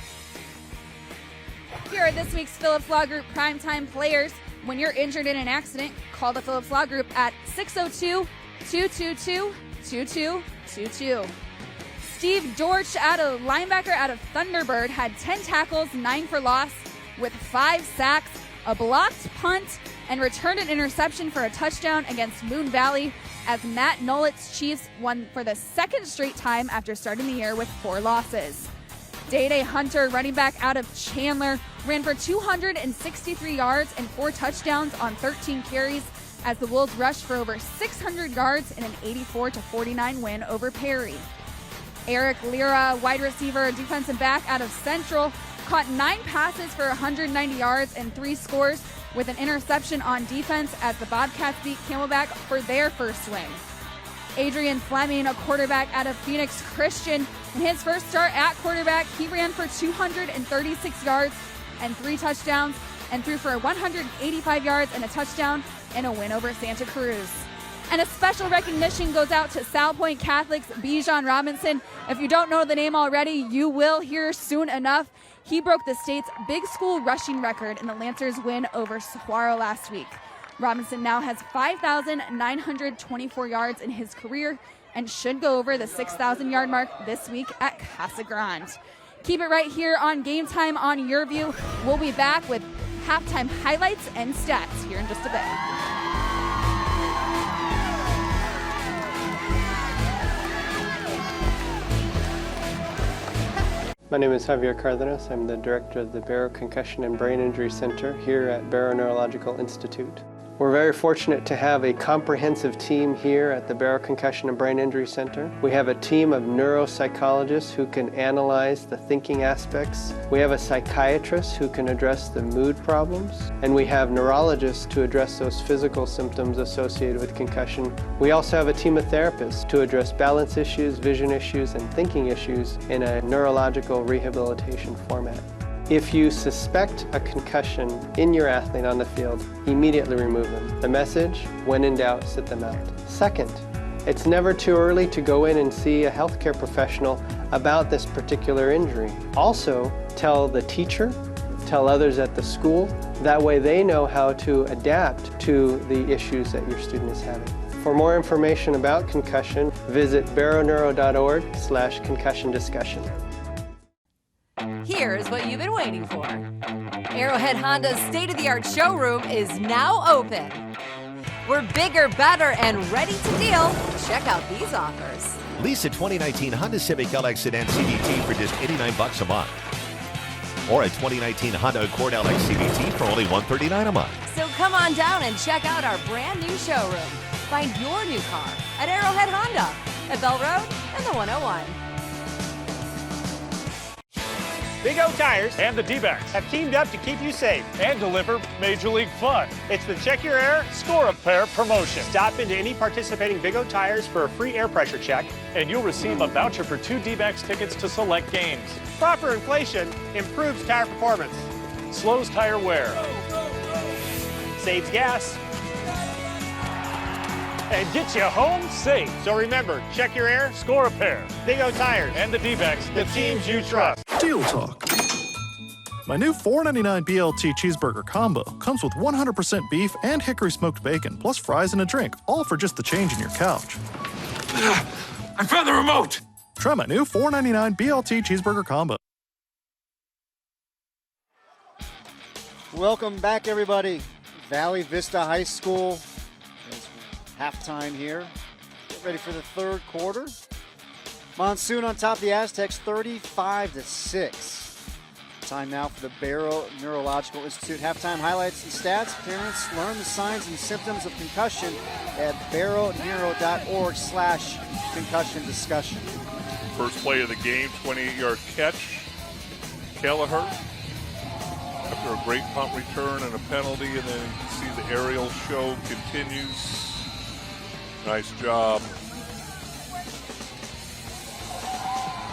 Here are this week's Phillips Law Group primetime players. When you're injured in an accident, call the Phillips Law Group at 602-222-2222. Steve Dortch, linebacker out of Thunderbird, had 10 tackles, 9 for loss, with 5 sacks, a blocked punt, and returned an interception for a touchdown against Moon Valley as Matt Nollett's Chiefs won for the second straight time after starting the year with 4 losses. Day-Day Hunter, running back out of Chandler, ran for 263 yards and 4 touchdowns on 13 carries as the Wolves rushed for over 600 yards in an 84-49 win over Perry. Eric Lira, wide receiver, defensive back out of Central, caught 9 passes for 190 yards and 3 scores with an interception on defense as the Bobcats beat Camelback for their first win. Adrian Fleming, a quarterback out of Phoenix Christian, in his first start at quarterback, he ran for 236 yards and 3 touchdowns and threw for 185 yards and a touchdown in a win over Santa Cruz. And a special recognition goes out to Sal Point Catholic's Bijan Robinson. If you don't know the name already, you will hear soon enough. He broke the state's big school rushing record in the Lancers' win over Saguaro last week. Robinson now has 5,924 yards in his career and should go over the 6,000-yard mark this week at Casa Grande. Keep it right here on Game Time on Your View. We'll be back with halftime highlights and stats here in just a bit. My name is Javier Cardenas. I'm the director of the Barrow Concussion and Brain Injury Center here at Barrow Neurological Institute. We're very fortunate to have a comprehensive team here at the Barrow Concussion and Brain Injury Center. We have a team of neuropsychologists who can analyze the thinking aspects. We have a psychiatrist who can address the mood problems. And we have neurologists to address those physical symptoms associated with concussion. We also have a team of therapists to address balance issues, vision issues, and thinking issues in a neurological rehabilitation format. If you suspect a concussion in your athlete on the field, immediately remove them. The message, when in doubt, sit them out. Second, it's never too early to go in and see a healthcare professional about this particular injury. Also, tell the teacher, tell others at the school. That way they know how to adapt to the issues that your student is having. For more information about concussion, visit barrowneuro.org/concussion discussion. Here's what you've been waiting for. Arrowhead Honda's state-of-the-art showroom is now open. We're bigger, better, and ready to deal. Check out these offers. Lease a 2019 Honda Civic LX Sedan CVT for just $89 a month. Or a 2019 Honda Accord LX CVT for only $139 a month. So come on down and check out our brand new showroom. Find your new car at Arrowhead Honda at Bell Road and the 101. Big O Tires and the D-backs have teamed up to keep you safe and deliver Major League fun. It's the Check Your Air, Score a Pair promotion. Stop into any participating Big O Tires for a free air pressure check, and you'll receive a voucher for 2 D-backs tickets to select games. Proper inflation improves tire performance, slows tire wear, saves gas, and gets you home safe. So remember, check your air, score a pair. Big O Tires and the D-backs, the teams you trust. Deal Talk. My new $4.99 BLT cheeseburger combo comes with 100% beef and hickory smoked bacon, plus fries and a drink, all for just the change in your couch. I found the remote! Try my new $4.99 BLT cheeseburger combo. Welcome back, everybody. Valley Vista High School. It's halftime here. Get ready for the third quarter. Monsoon on top of the Aztecs, 35-6. Time now for the Barrow Neurological Institute halftime highlights and stats. Parents, learn the signs and symptoms of concussion at barrowneuro.org/concussion discussion. First play of the game, 28-yard catch. Kelleher, after a great punt return and a penalty, and then you can see the aerial show continues. Nice job.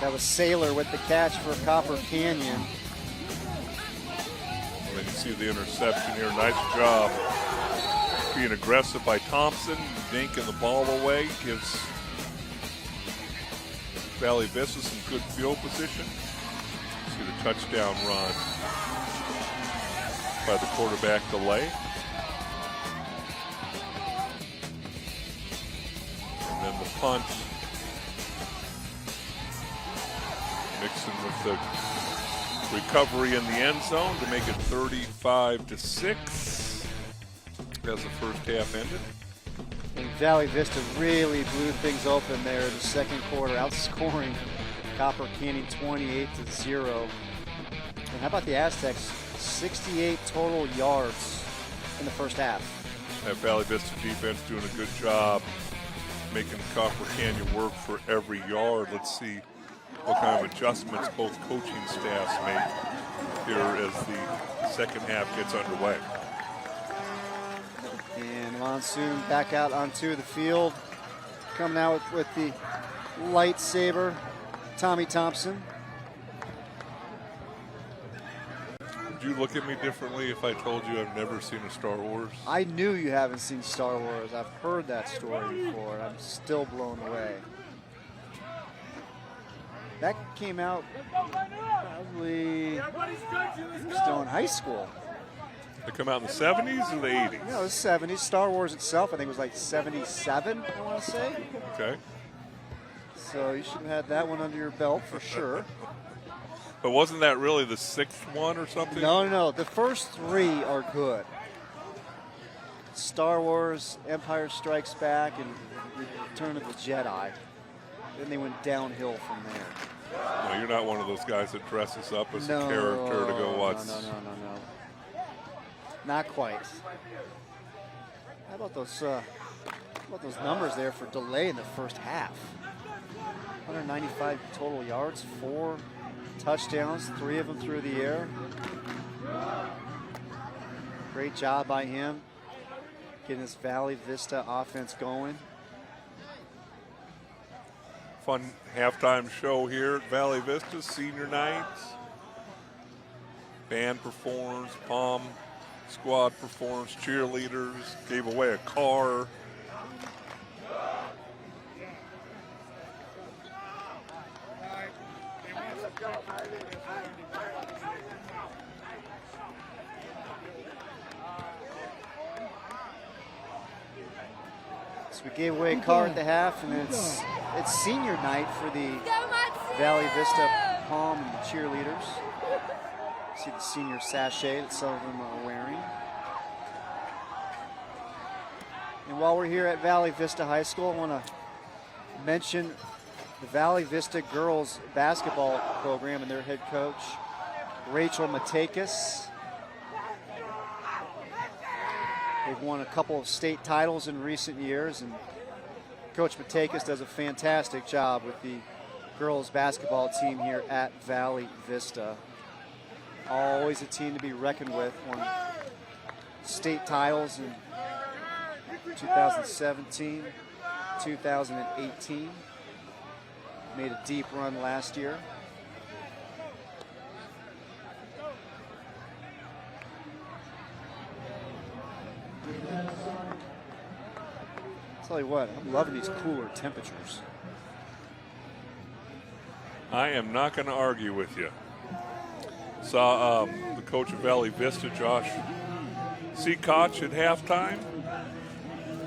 That was Saylor with the catch for Copper Canyon. And you see the interception here. Nice job being aggressive by Thompson, dinking the ball away, gives Valley Vista some good field position. See the touchdown run by the quarterback Delay. And then the punt. Mixon with the recovery in the end zone to make it 35-6 as the first half ended. And Valley Vista really blew things open there in the second quarter, outscoring Copper Canyon 28-0. And how about the Aztecs? 68 total yards in the first half. That Valley Vista defense doing a good job making Copper Canyon work for every yard. Let's see what kind of adjustments both coaching staffs make here as the second half gets underway. And Monsoon back out onto the field, coming out with the lightsaber, Tommy Thompson. Would you look at me differently if I told you I've never seen a Star Wars? I knew you haven't seen Star Wars. I've heard that story before. I'm still blown away. That came out probably still in high school. They come out in the 70s or the 80s? No, the 70s. Star Wars itself, I think, was like 77, I want to say. Okay. So you should have had that one under your belt for sure. But wasn't that really the sixth one or something? No. The first three are good. Star Wars, Empire Strikes Back, and Return of the Jedi. Then they went downhill from there. No, you're not one of those guys that dresses up as a character to go watch. No. Not quite. How about those numbers there for Delay in the first half? 195 total yards, 4 touchdowns, 3 of them through the air. Great job by him getting this Valley Vista offense going. Fun halftime show here at Valley Vista, senior night. Band performs, Palm squad performs, cheerleaders, gave away a car. So we gave away a car at the half, and it's senior night for the Valley Vista Palm and the cheerleaders. See the senior sachet that some of them are wearing. And while we're here at Valley Vista High School, I want to mention the Valley Vista girls basketball program and their head coach, Rachel Matakis. They've won a couple of state titles in recent years, and Coach Matakis does a fantastic job with the girls basketball team here at Valley Vista. Always a team to be reckoned with. Won state titles in 2017, 2018. Made a deep run last year. Tell you what, I'm loving these cooler temperatures. I am not going to argue with you. Saw the coach of Valley Vista, Josh Seacoch, at halftime.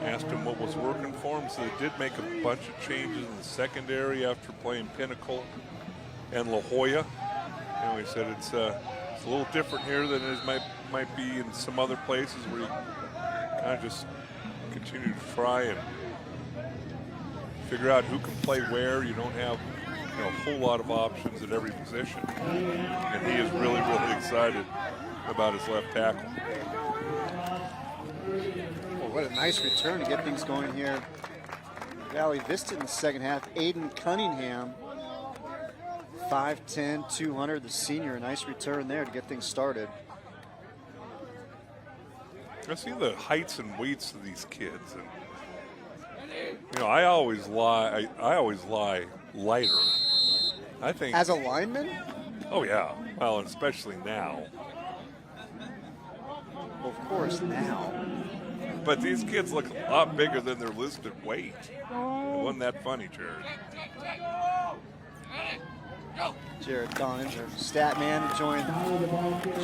Asked him what was working for him. So they did make a bunch of changes in the secondary after playing Pinnacle and La Jolla. You know, he said it's a little different here than it might be in some other places where you kind of just continue to try and figure out who can play where. You don't have a whole lot of options at every position. And he is really, really excited about his left tackle. Well, what a nice return to get things going here. Valley Vista in the second half. Aiden Cunningham, 5'10", 200, the senior. A nice return there to get things started. I see the heights and weights of these kids, and you know, I always lie lighter I think. As a lineman? Oh, yeah. Well, and especially now. Well, of course, now. But these kids look a lot bigger than their listed weight. It wasn't that funny, Jared. Jared Donage, our stat man,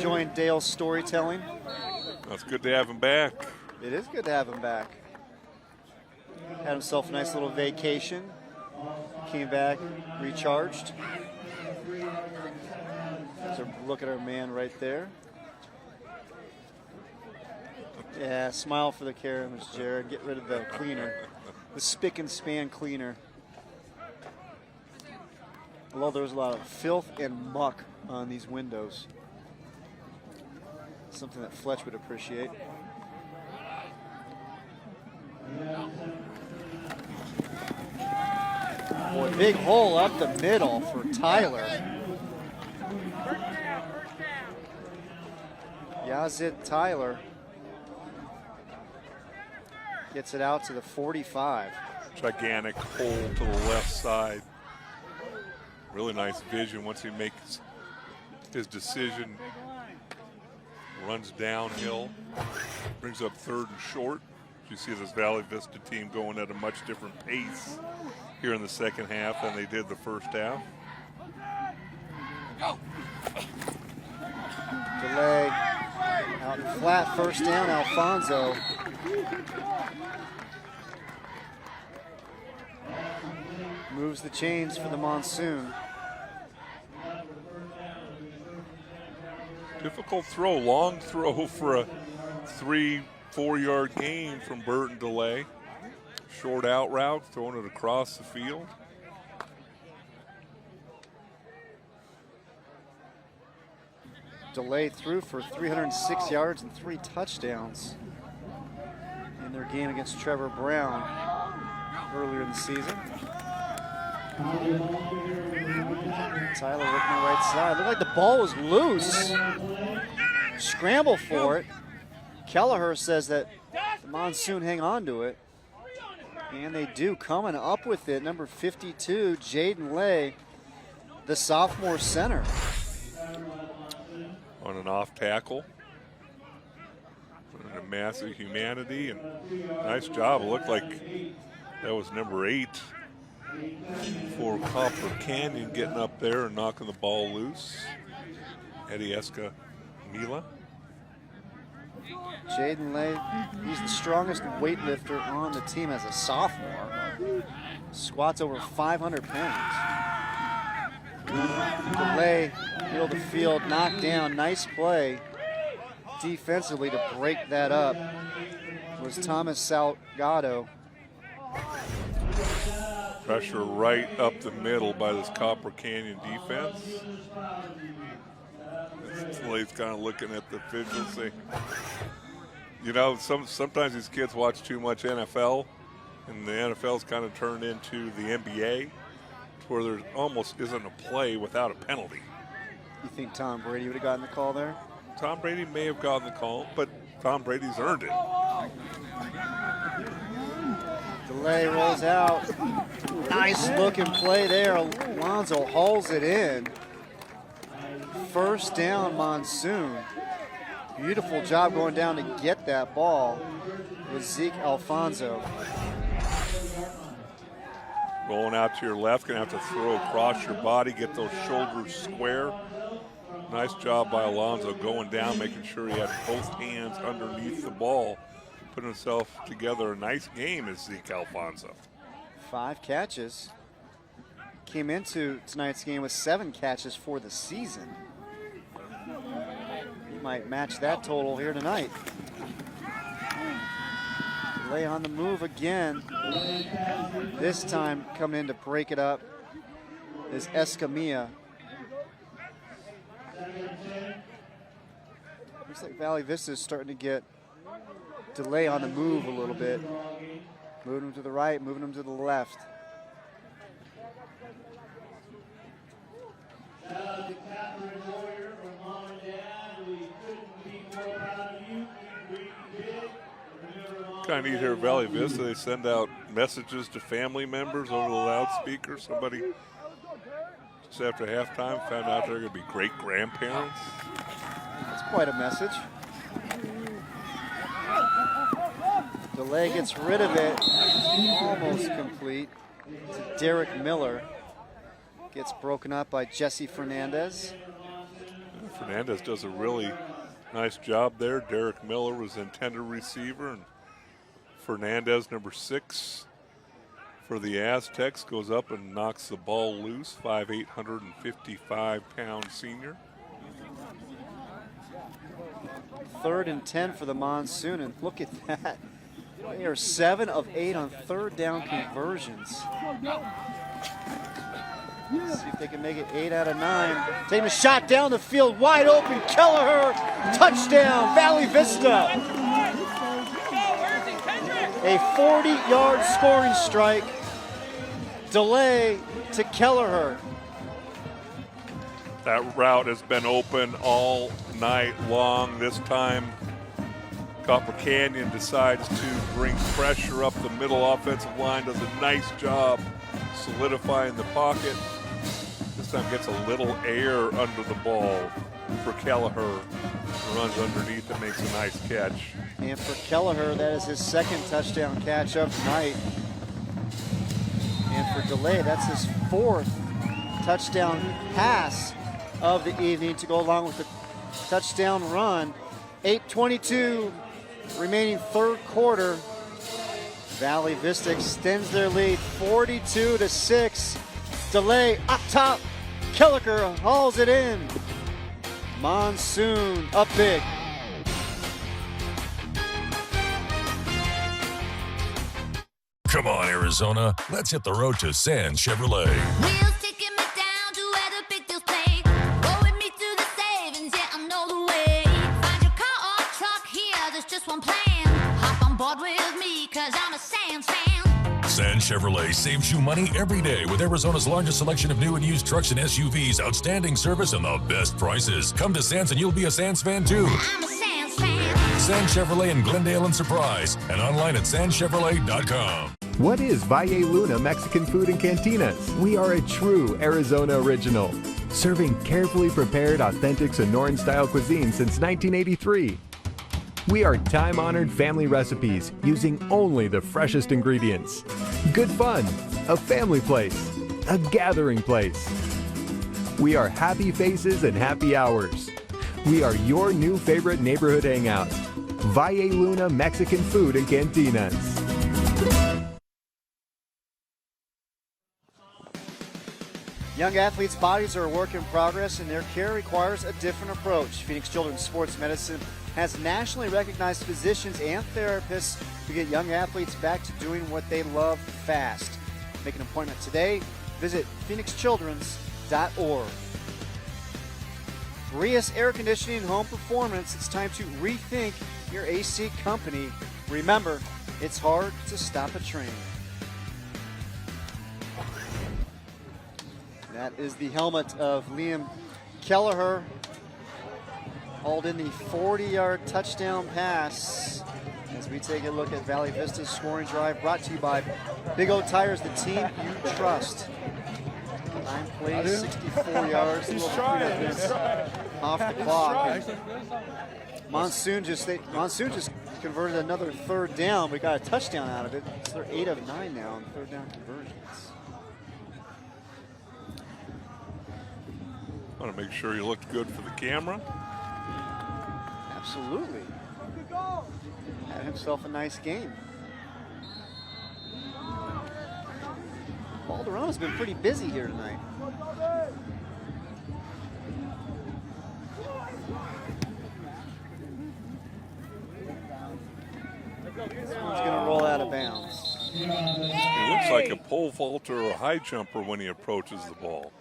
joined Dale's storytelling. It's good to have him back. It is good to have him back. Had himself a nice little vacation. Came back, recharged. So look at our man right there. Yeah, smile for the cameras, Jared. Get rid of the cleaner. The spick and span cleaner. Although there's a lot of filth and muck on these windows. Something that Fletch would appreciate. Boy, big hole up the middle for Tyler. Yazid Tyler gets it out to the 45. Gigantic hole to the left side. Really nice vision once he makes his decision. Runs downhill, brings up 3rd and short. You see this Valley Vista team going at a much different pace here in the second half than they did the first half. Delay out in flat, first down, Alfonso. Moves the chains for the Monsoon. Difficult throw, long throw for a 3-4 yard gain from Burton Delay. Short out route, throwing it across the field. Delay threw for 306 yards and 3 touchdowns in their game against Trevor Brown earlier in the season. Tyler working the right side. Looked like the ball was loose. Scramble for it. Kelleher says that the Monsoon hang on to it. And they do, coming up with it. Number 52, Jaden Lay, the sophomore center. On an off tackle. And a massive humanity, and nice job. It looked like that was number 8 for Copper Canyon getting up there and knocking the ball loose. Eddie Escamilla. Jaden Lay, he's the strongest weightlifter on the team as a sophomore. Squats over 500 pounds. Delay, middle of the field, knocked down. Nice play defensively to break that up was Thomas Salgado. Pressure right up the middle by this Copper Canyon defense. Delay's kind of looking at the visual, saying, you know, sometimes these kids watch too much NFL, and the NFL's kind of turned into the NBA, where there almost isn't a play without a penalty. You think Tom Brady would have gotten the call there? Tom Brady may have gotten the call, but Tom Brady's earned it. Delay rolls out. Nice looking play there. Alonzo hauls it in. First down, Monsoon. Beautiful job going down to get that ball with Zeke Alfonso. Rolling out to your left, gonna have to throw across your body, get those shoulders square. Nice job by Alonzo going down, making sure he had both hands underneath the ball. Putting himself together a nice game as Zeke Alfonso. 5 catches. Came into tonight's game with 7 catches for the season. He might match that total here tonight. Delay on the move again. This time coming in to break it up is Escamilla. Looks like Valley Vista is starting to get Delay on the move a little bit. Moving him to the right, moving him to the left. Kind of neat here at Valley Vista. They send out messages to family members over the loudspeaker. Somebody Just after halftime, found out they're going to be great-grandparents. That's quite a message. Delay gets rid of it. Almost complete to Derek Miller. Gets broken up by Jesse Fernandez. Fernandez does a really nice job there. Derek Miller was intended receiver, and Fernandez, number 6 for the Aztecs, goes up and knocks the ball loose. 5'8", 155-pound senior. 3rd and 10 for the Monsoon, and look at that. They are 7 of 8 on 3rd down conversions. See if they can make it 8 out of 9. Taking a shot down the field, wide open. Kelleher, touchdown, Valley Vista. A 40-yard scoring strike. Delay to Kelleher. That route has been open all night long. This time, Copper Canyon decides to bring pressure up the middle. Offensive line does a nice job solidifying the pocket. This time gets a little air under the ball for Kelleher. Runs underneath and makes a nice catch. And for Kelleher, that is his 2nd touchdown catch of the night. And for Delay, that's his 4th touchdown pass of the evening to go along with the touchdown run. 8:22 remaining 3rd quarter. Valley Vista extends their lead 42-6. Delay up top. Kelleher hauls it in. Monsoon up big. Come on, Arizona. Let's hit the road to San Chevrolet. Wheels taking me down to where the big deals play. Go with me to the savings, yeah, I know the way. Find your car or truck here, there's just one plan. Hop on board with me, cause I'm a Sands fan. San Chevrolet saves you money every day with Arizona's largest selection of new and used trucks and SUVs, outstanding service, and the best prices. Come to Sands and you'll be a Sands fan too. I'm a Sands fan. San Chevrolet in Glendale and Surprise, and online at sanchevrolet.com. What is Valle Luna Mexican Food and Cantinas? We are a true Arizona original, serving carefully prepared, authentic Sonoran-style cuisine since 1983. We are time-honored family recipes using only the freshest ingredients. Good fun, a family place, a gathering place. We are happy faces and happy hours. We are your new favorite neighborhood hangout. Valle Luna Mexican Food and Cantinas. Young athletes' bodies are a work in progress, and their care requires a different approach. Phoenix Children's Sports Medicine has nationally recognized physicians and therapists to get young athletes back to doing what they love fast. Make an appointment today. Visit phoenixchildrens.org. Rias Air Conditioning and Home Performance. It's time to rethink your AC company. Remember, it's hard to stop a train. That is the helmet of Liam Kelleher. Hauled in the 40-yard touchdown pass. As we take a look at Valley Vista's scoring drive, brought to you by Big O Tires, the team you trust. 9 plays, 64 yards, a little minutes off the clock. Monsoon just converted another 3rd down. We got a touchdown out of it. So they're 8 of 9 now on 3rd down conversions. Want to make sure you looked good for the camera. Absolutely. Had himself a nice game. Valderona's been pretty busy here tonight. This one's going to roll out of bounds. He looks like a pole vaulter or a high jumper when he approaches the ball.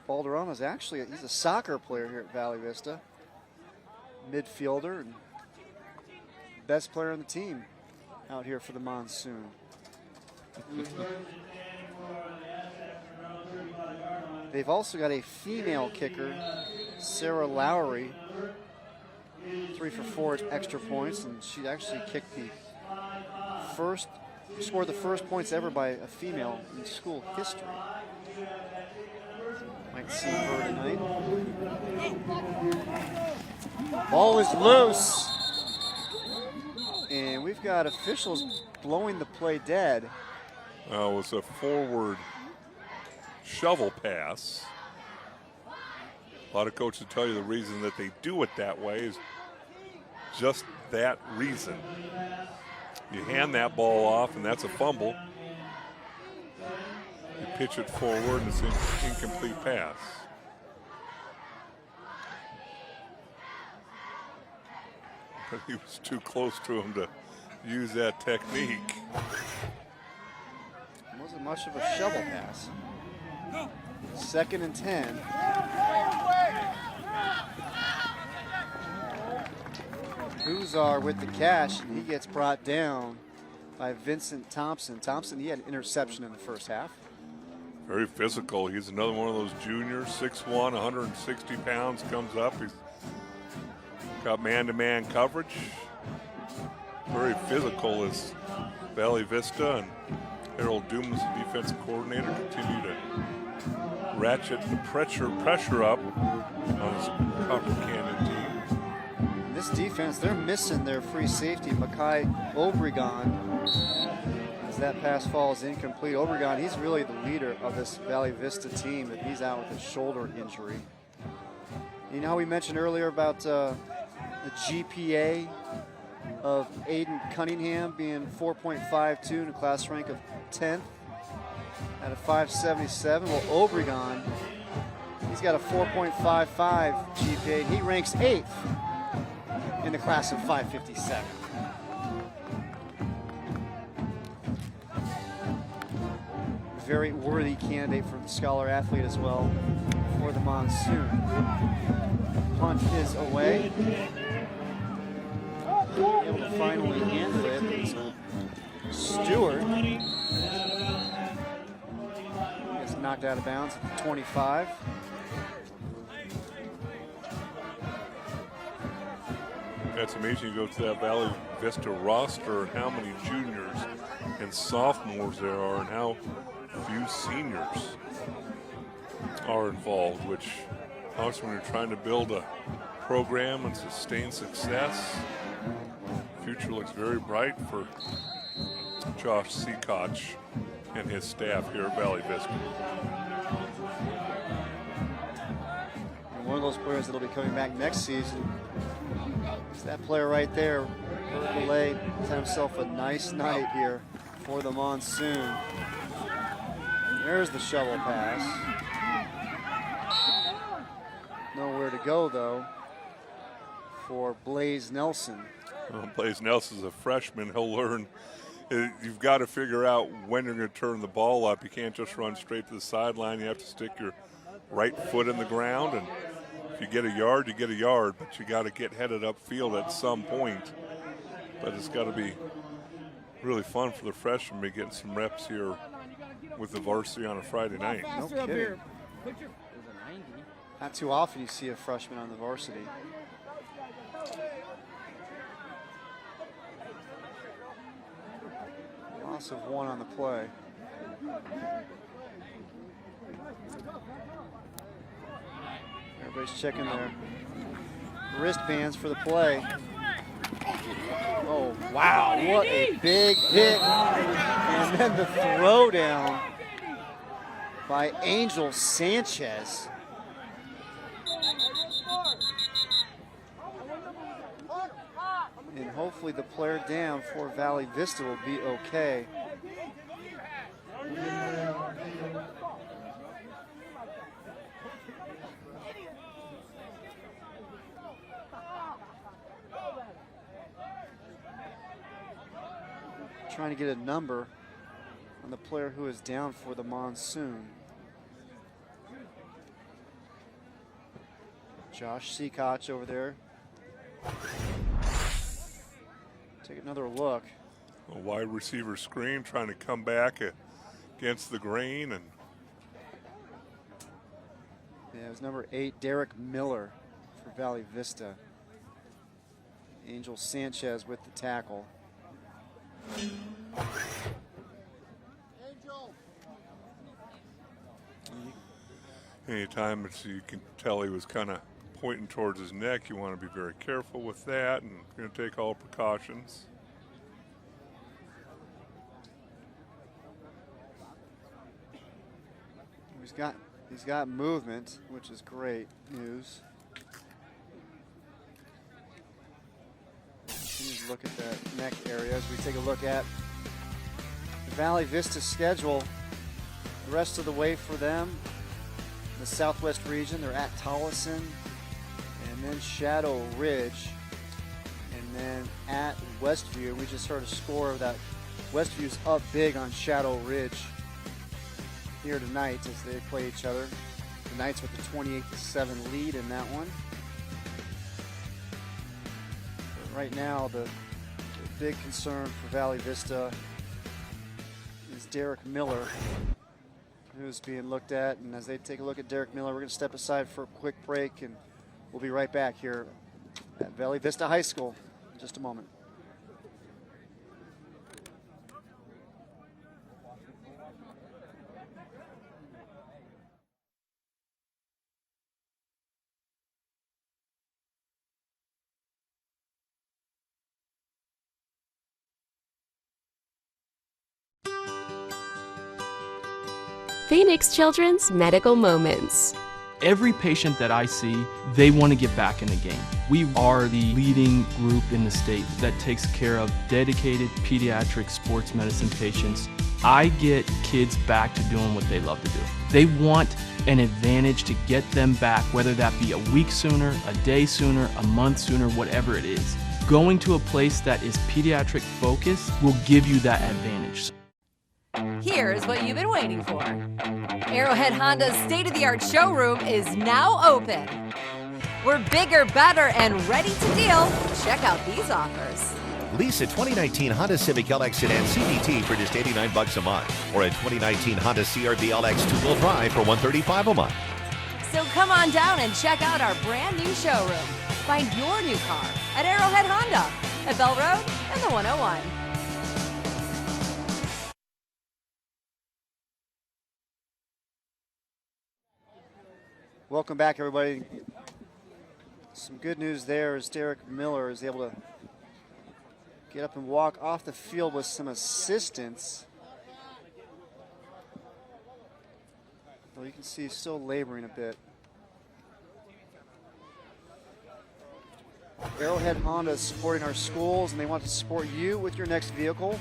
Valderona's actually, he's a soccer player here at Valley Vista. Midfielder and best player on the team out here for the Monsoon. They've also got a female kicker, Sarah Lowry. 3 for 4 extra points, and she actually kicked the Scored the first points ever by a female in school history. Might see her tonight. Ball is loose. And we've got officials blowing the play dead. It was a forward shovel pass. A lot of coaches tell you the reason that they do it that way is just that reason. You hand that ball off, and that's a fumble. You pitch it forward, and it's an incomplete pass. But he was too close to him to use that technique. It wasn't much of a shovel pass. 2nd and 10. Huzar with the catch, and he gets brought down by Vincent Thompson. Thompson, he had an interception in the first half. Very physical. He's another one of those juniors, 6'1", 160 pounds, comes up. He's got man-to-man coverage. Very physical as Valley Vista and Harold Dumas, the defensive coordinator, continue to ratchet the pressure up on his Copper Canyon team. This defense, they're missing their free safety, Makai Obregon, as that pass falls incomplete. Obregon, he's really the leader of this Valley Vista team, and he's out with a shoulder injury. You know how we mentioned earlier about the GPA of Aiden Cunningham being 4.52 in a class rank of 10th out of 577? Well, Obregon, he's got a 4.55 GPA, and he ranks 8th in the class of 557. Very worthy candidate for the Scholar Athlete as well for the Monsoon. Punt is away. Able to finally handle it. Stewart gets knocked out of bounds at the 25. That's amazing. You go to that Valley Vista roster and how many juniors and sophomores there are and how few seniors are involved, which obviously when you're trying to build a program and sustain success, the future looks very bright for Josh Seacock and his staff here at Valley Vista. And one of those players that'll be coming back next season is that player right there. Burton Delay has had himself a nice night here for the Monsoon. There's the shovel pass. Nowhere to go, though, for Blaze Nelson. Well, Blaze Nelson's a freshman. He'll learn. You've got to figure out when you're going to turn the ball up. You can't just run straight to the sideline. You have to stick your right foot in the ground, and if you get a yard, you get a yard, but you got to get headed upfield at some point. But it's got to be really fun for the freshmen to be getting some reps here with the varsity on a Friday night. No kidding. Not too often you see a freshman on the varsity. Loss of 1 on the play. Everybody's checking their wristbands for the play. Oh, wow, what a big hit. And then the throwdown by Angel Sanchez. And hopefully the player down for Valley Vista will be okay. Trying to get a number on the player who is down for the Monsoon. Josh Seacock over there. Take another look. A wide receiver screen trying to come back against the grain. And yeah, it was number 8, Derek Miller for Valley Vista. Angel Sanchez with the tackle. Anytime you can tell he was kind of pointing towards his neck, you want to be very careful with that and going to take all precautions. He's got movement, which is great news. Look at that neck area as we take a look at the Valley Vista schedule. The rest of the way for them, the Southwest region, they're at Tolleson and then Shadow Ridge and then at Westview. We just heard a score of that. Westview's up big on Shadow Ridge here tonight as they play each other. The Knights with the 28-7 lead in that one. But right now, the big concern for Valley Vista is Derek Miller, who's being looked at. And as they take a look at Derek Miller, we're going to step aside for a quick break, and we'll be right back here at Valley Vista High School in just a moment. Phoenix Children's Medical Moments. Every patient that I see, they want to get back in the game. We are the leading group in the state that takes care of dedicated pediatric sports medicine patients. I get kids back to doing what they love to do. They want an advantage to get them back, whether that be a week sooner, a day sooner, a month sooner, whatever it is. Going to a place that is pediatric focused will give you that advantage. Here's what you've been waiting for. Arrowhead Honda's state-of-the-art showroom is now open. We're bigger, better, and ready to deal. Check out these offers. Lease a 2019 Honda Civic LX Sedan CVT for just $89 a month, or a 2019 Honda CR-V LX two-wheel drive for $135 a month. So come on down and check out our brand new showroom. Find your new car at Arrowhead Honda at Bell Road and the 101. Welcome back, everybody. Some good news there as Derek Miller is able to get up and walk off the field with some assistance. Though you can see he's still laboring a bit. Arrowhead Honda is supporting our schools, and they want to support you with your next vehicle.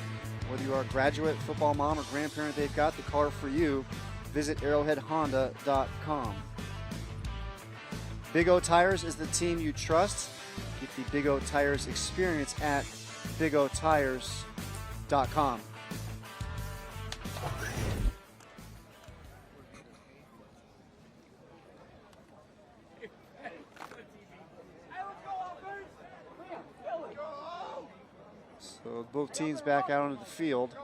Whether you are a graduate, football mom, or grandparent, they've got the car for you. Visit arrowheadhonda.com. Big O Tires is the team you trust. Get the Big O Tires experience at bigotires.com. So both teams back out onto the field.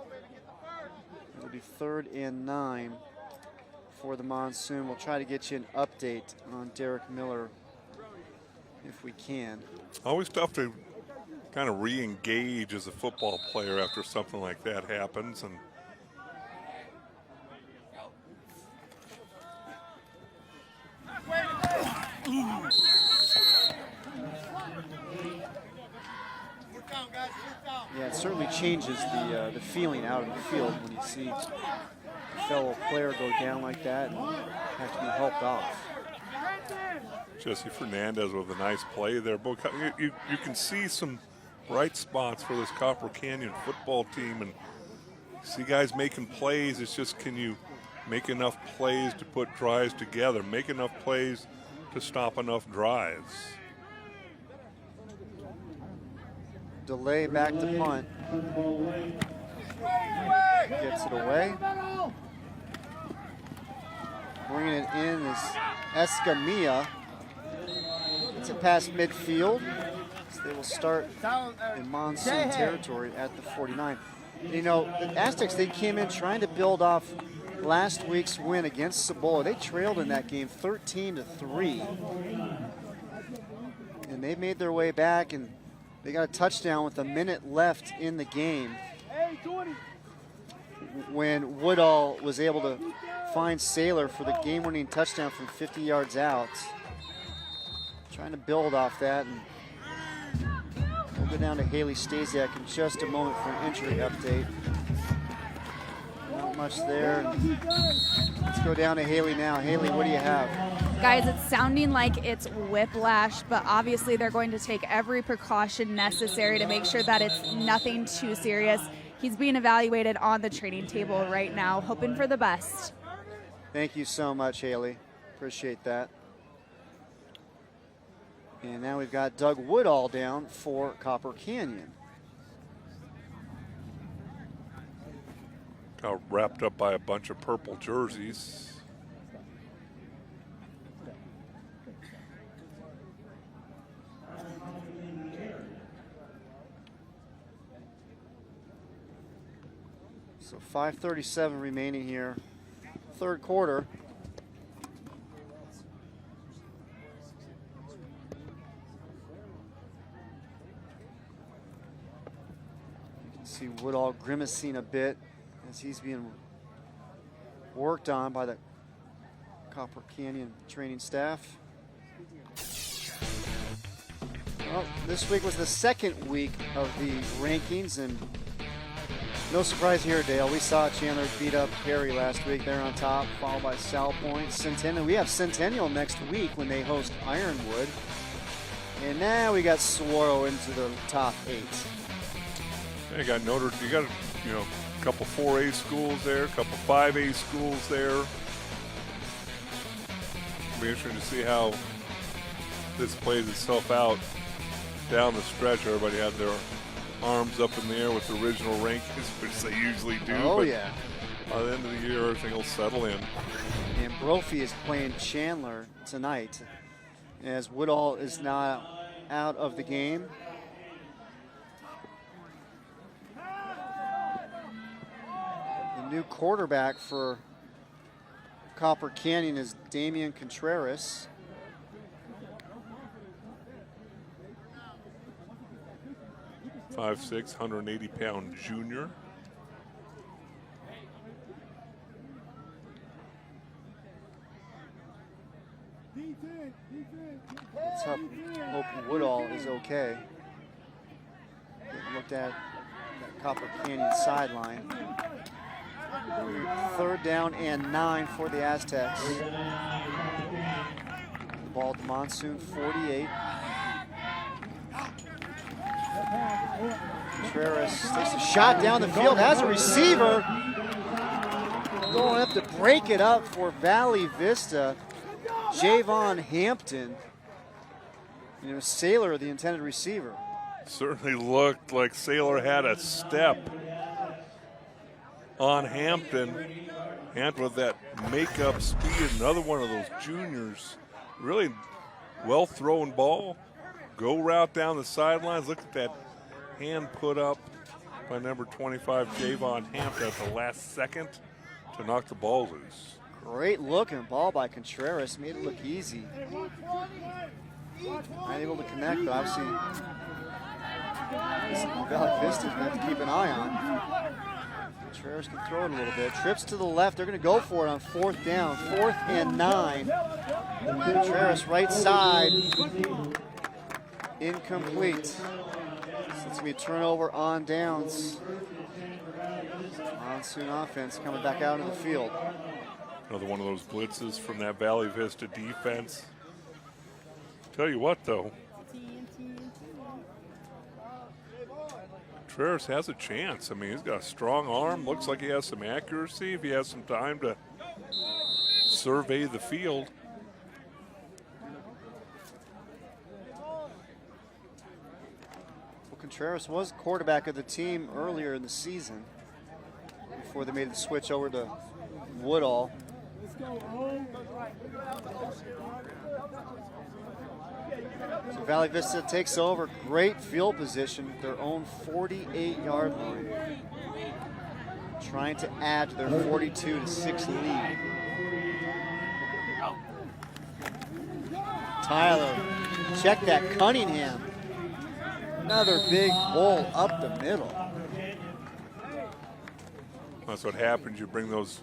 It'll be 3rd and 9 for the Monsoon. We'll try to get you an update on Derek Miller if we can. Always tough to kind of re-engage as a football player after something like that happens. And yeah, it certainly changes the feeling out of the field when you see a fellow player go down like that and have to be helped off. Jesse Fernandez with a nice play there. You can see some bright spots for this Copper Canyon football team, and see guys making plays. It's just, can you make enough plays to put drives together, make enough plays to stop enough drives? Delay back to punt. Gets it away. Bringing it in is Escamilla. It's a past midfield. So they will start in Monsoon territory at the 49. You know, the Aztecs, they came in trying to build off last week's win against Cibola. They trailed in that game 13-3. And they made their way back, and they got a touchdown with a minute left in the game. when Woodall was able to find Saylor for the game-winning touchdown from 50 yards out. Trying to build off that. And we'll go down to Haley Stasiak in just a moment for an injury update. Not much there. Let's go down to Haley now. Haley, what do you have? Guys, it's sounding like it's whiplash, but obviously they're going to take every precaution necessary to make sure that it's nothing too serious. He's being evaluated on the training table right now, hoping for the best. Thank you so much, Haley. Appreciate that. And now we've got Doug Woodall down for Copper Canyon. Got wrapped up by a bunch of purple jerseys. So 5:37 remaining here, third quarter. You can see Woodall grimacing a bit as he's being worked on by the Copper Canyon training staff. Well, this week was the second week of the rankings, and no surprise here, Dale. We saw Chandler beat up Perry last week. They're on top, followed by Sal Point, Centennial. We have Centennial next week when they host Ironwood. And now we got Saguaro into the top 8. You got you got a couple 4A schools there, a couple 5A schools there. It'll be interesting to see how this plays itself out down the stretch. Everybody had their arms up in the air with the original rankings, which they usually do. Oh, but yeah. By the end of the year, everything will settle in. And Brophy is playing Chandler tonight as Woodall is now out of the game. The new quarterback for Copper Canyon is Damian Contreras. .56", 180-pound junior. Let's hope Woodall is okay. Getting looked at that Copper Canyon sideline. Third down and 9 for the Aztecs. Ball to Monsoon, 48. Contreras takes a shot down the field, has a receiver. Going up to break it up for Valley Vista. Javon Hampton. And it was Saylor, the intended receiver. Certainly looked like Saylor had a step on Hampton. Hampton with that makeup speed, another one of those juniors. Really well thrown ball. Go route down the sidelines. Look at that hand put up by number 25, Javon Hampton at the last second to knock the ball loose. Great looking ball by Contreras. Made it look easy. Not able to connect, but obviously Valley Vista's going to have to keep an eye on. Contreras can throw it a little bit. Trips to the left. They're going to go for it on fourth down. 4th and 9. Contreras right side. Incomplete. So it's going to be a turnover on downs. Monsoon offense coming back out in the field. Another one of those blitzes from that Valley Vista defense. Tell you what, though, Contreras has a chance. I mean, he's got a strong arm. Looks like he has some accuracy if he has some time to survey the field. Contreras was quarterback of the team earlier in the season before they made the switch over to Woodall. So Valley Vista takes over. Great field position with their own 48-yard line. Trying to add to their 42-6 lead. Tyler, check that. Cunningham. Another big hole up the middle. That's what happens. You bring those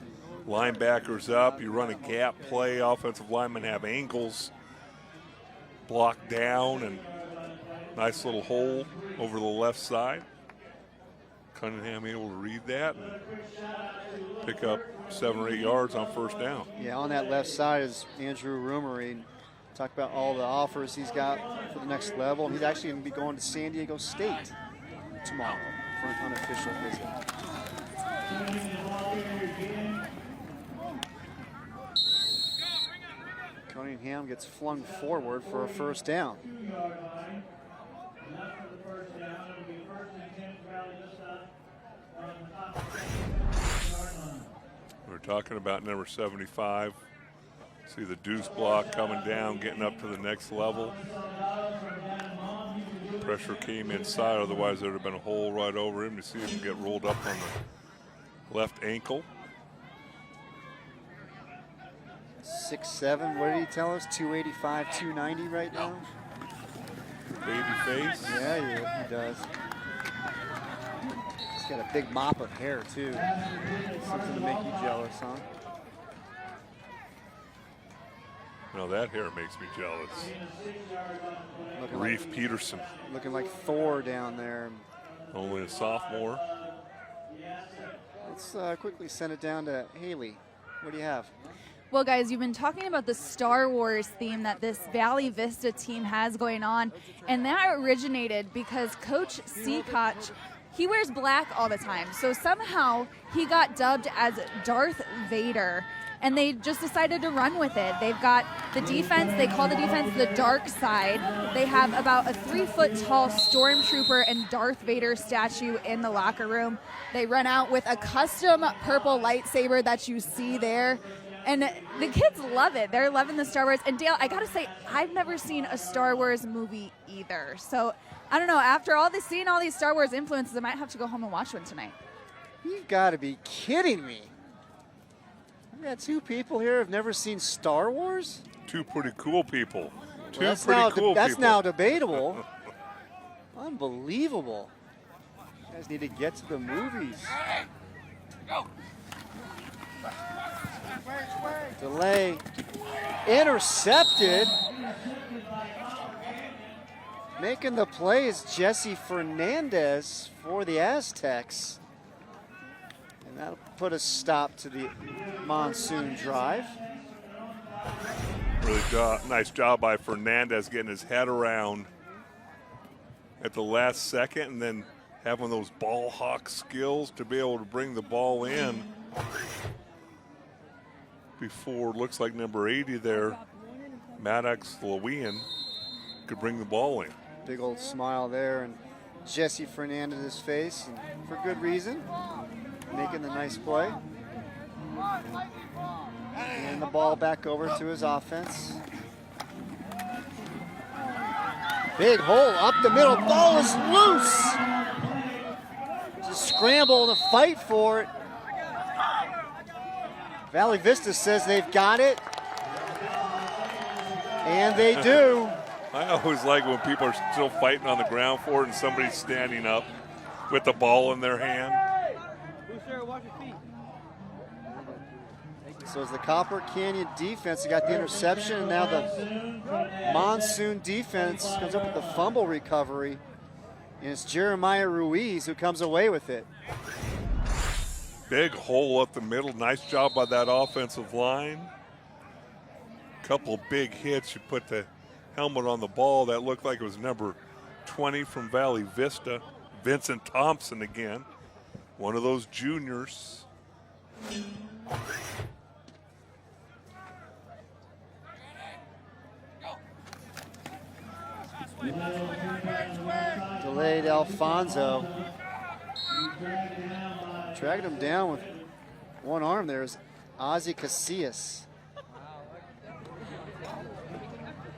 linebackers up, you run a gap play, offensive linemen have angles, block down, and nice little hole over the left side. Cunningham able to read that and pick up 7 or 8 yards on first down. Yeah, on that left side is Andrew Rumery. Talk about all the offers he's got for the next level. He's actually going to be going to San Diego State tomorrow for an unofficial visit. Cunningham gets flung forward for a first down. We're talking about number 75. See the deuce block coming down, getting up to the next level. Pressure came inside, otherwise there would have been a hole right over him. To see him get rolled up on the left ankle. 6'7", what did he tell us? 285, 290 right now? Baby face. Yeah, he does. He's got a big mop of hair, too. Something to make you jealous, huh? No, that hair makes me jealous. Looking Reef like, Peterson. Looking like Thor down there. Only a sophomore. Let's quickly send it down to Haley. What do you have? Well, guys, you've been talking about the Star Wars theme that this Valley Vista team has going on, and that originated because Coach Seacock, he wears black all the time. So somehow he got dubbed as Darth Vader, and they just decided to run with it. They've got the defense, they call the defense the dark side. They have about a 3-foot-tall stormtrooper and Darth Vader statue in the locker room. They run out with a custom purple lightsaber that you see there. And the kids love it. They're loving the Star Wars. And Dale, I gotta say, I've never seen a Star Wars movie either. So I don't know, after seeing all these Star Wars influences, I might have to go home and watch one tonight. You've got to be kidding me. I've got 2 people here who have never seen Star Wars? 2 pretty cool people. Two Well, pretty cool people. That's now debatable. Unbelievable. You guys need to get to the movies. Go. Delay intercepted. Making the play is Jesse Fernandez for the Aztecs. And that'll put a stop to the monsoon drive. Really nice job by Fernandez getting his head around at the last second and then having those ball hawk skills to be able to bring the ball in before, looks like number 80 there, Maddox Lewian, could bring the ball in. Big old smile there, and Jesse Fernandez's face, and for good reason, making the nice play. And the ball back over to his offense. Big hole up the middle, ball is loose. Just scramble to fight for it. Valley Vista says they've got it, and they do. I always like when people are still fighting on the ground for it and somebody's standing up with the ball in their hand. So it's the Copper Canyon defense that got the interception, and now the Monsoon defense comes up with the fumble recovery, and it's Jeremiah Ruiz who comes away with it. Big hole up the middle. Nice job by that offensive line. Couple of big hits. You put the helmet on the ball. That looked like it was number 20 from Valley Vista. Vincent Thompson again. One of those juniors. Delayed Alfonso. Dragged him down with one arm there is Ozzy Casillas.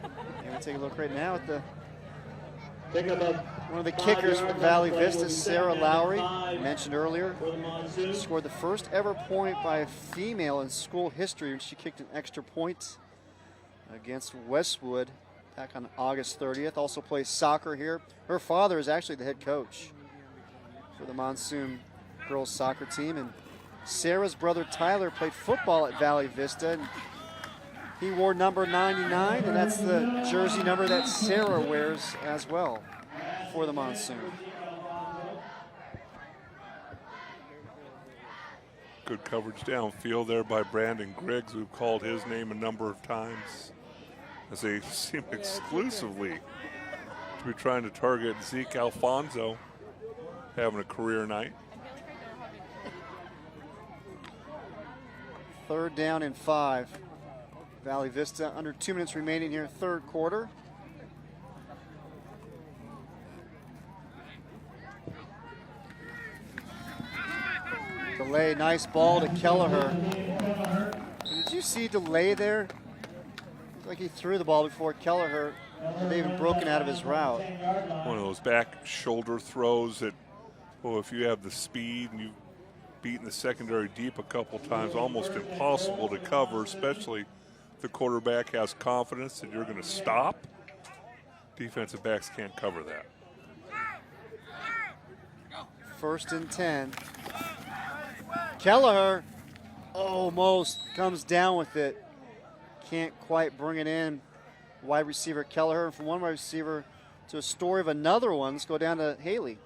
We're gonna take a look right now at the one of the kickers from Valley Vista, Sarah Lowry, mentioned earlier, scored the first ever point by a female in school history when she kicked an extra point against Westwood back on August 30th. Also plays soccer here. Her father is actually the head coach for the Monsoon girls soccer team, and Sarah's brother Tyler played football at Valley Vista, and he wore number 99, and that's the jersey number that Sarah wears as well for the Monsoon. Good coverage downfield there by Brandon Griggs, who called his name a number of times, as they seem exclusively to be trying to target Zeke Alfonso, having a career night. 3rd down and 5. Valley Vista under 2 minutes remaining here, 3rd quarter. Delay, nice ball to Kelleher. Did you see Delay there? Looked like he threw the ball before Kelleher had even broken out of his route. One of those back shoulder throws that, well, if you have the speed and you've beaten the secondary deep a couple times, almost impossible to cover, especially if the quarterback has confidence that you're going to stop. Defensive backs can't cover that. 1st and 10. Kelleher almost comes down with it. Can't quite bring it in. Wide receiver Kelleher. From one wide receiver to a story of another one. Let's go down to Haley.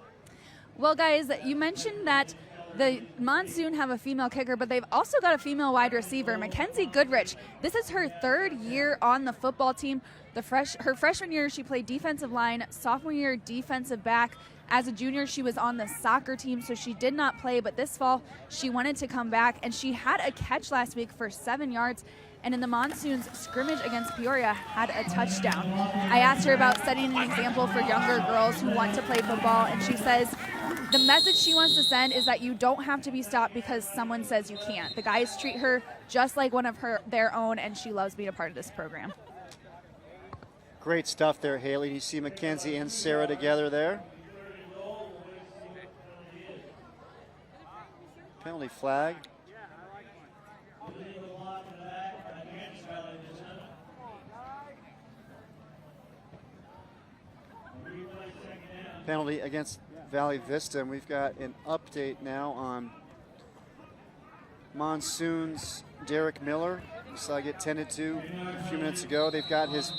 Well, guys, you mentioned that the Monsoon have a female kicker, but they've also got a female wide receiver, Mackenzie Goodrich. This is her 3rd year on the football team. Her freshman year, she played defensive line. Sophomore year, defensive back. As a junior, she was on the soccer team, so she did not play, but this fall, she wanted to come back, and she had a catch last week for 7 yards, and in the Monsoon's scrimmage against Peoria, had a touchdown. I asked her about setting an example for younger girls who want to play football, and she says the message she wants to send is that you don't have to be stopped because someone says you can't. The guys treat her just like one of their own, and she loves being a part of this program. Great stuff there, Haley. You see Mackenzie and Sarah together there. Penalty flag. Penalty against Valley Vista, and we've got an update now on Monsoon's Derek Miller. We saw get tended to a few minutes ago. They've got his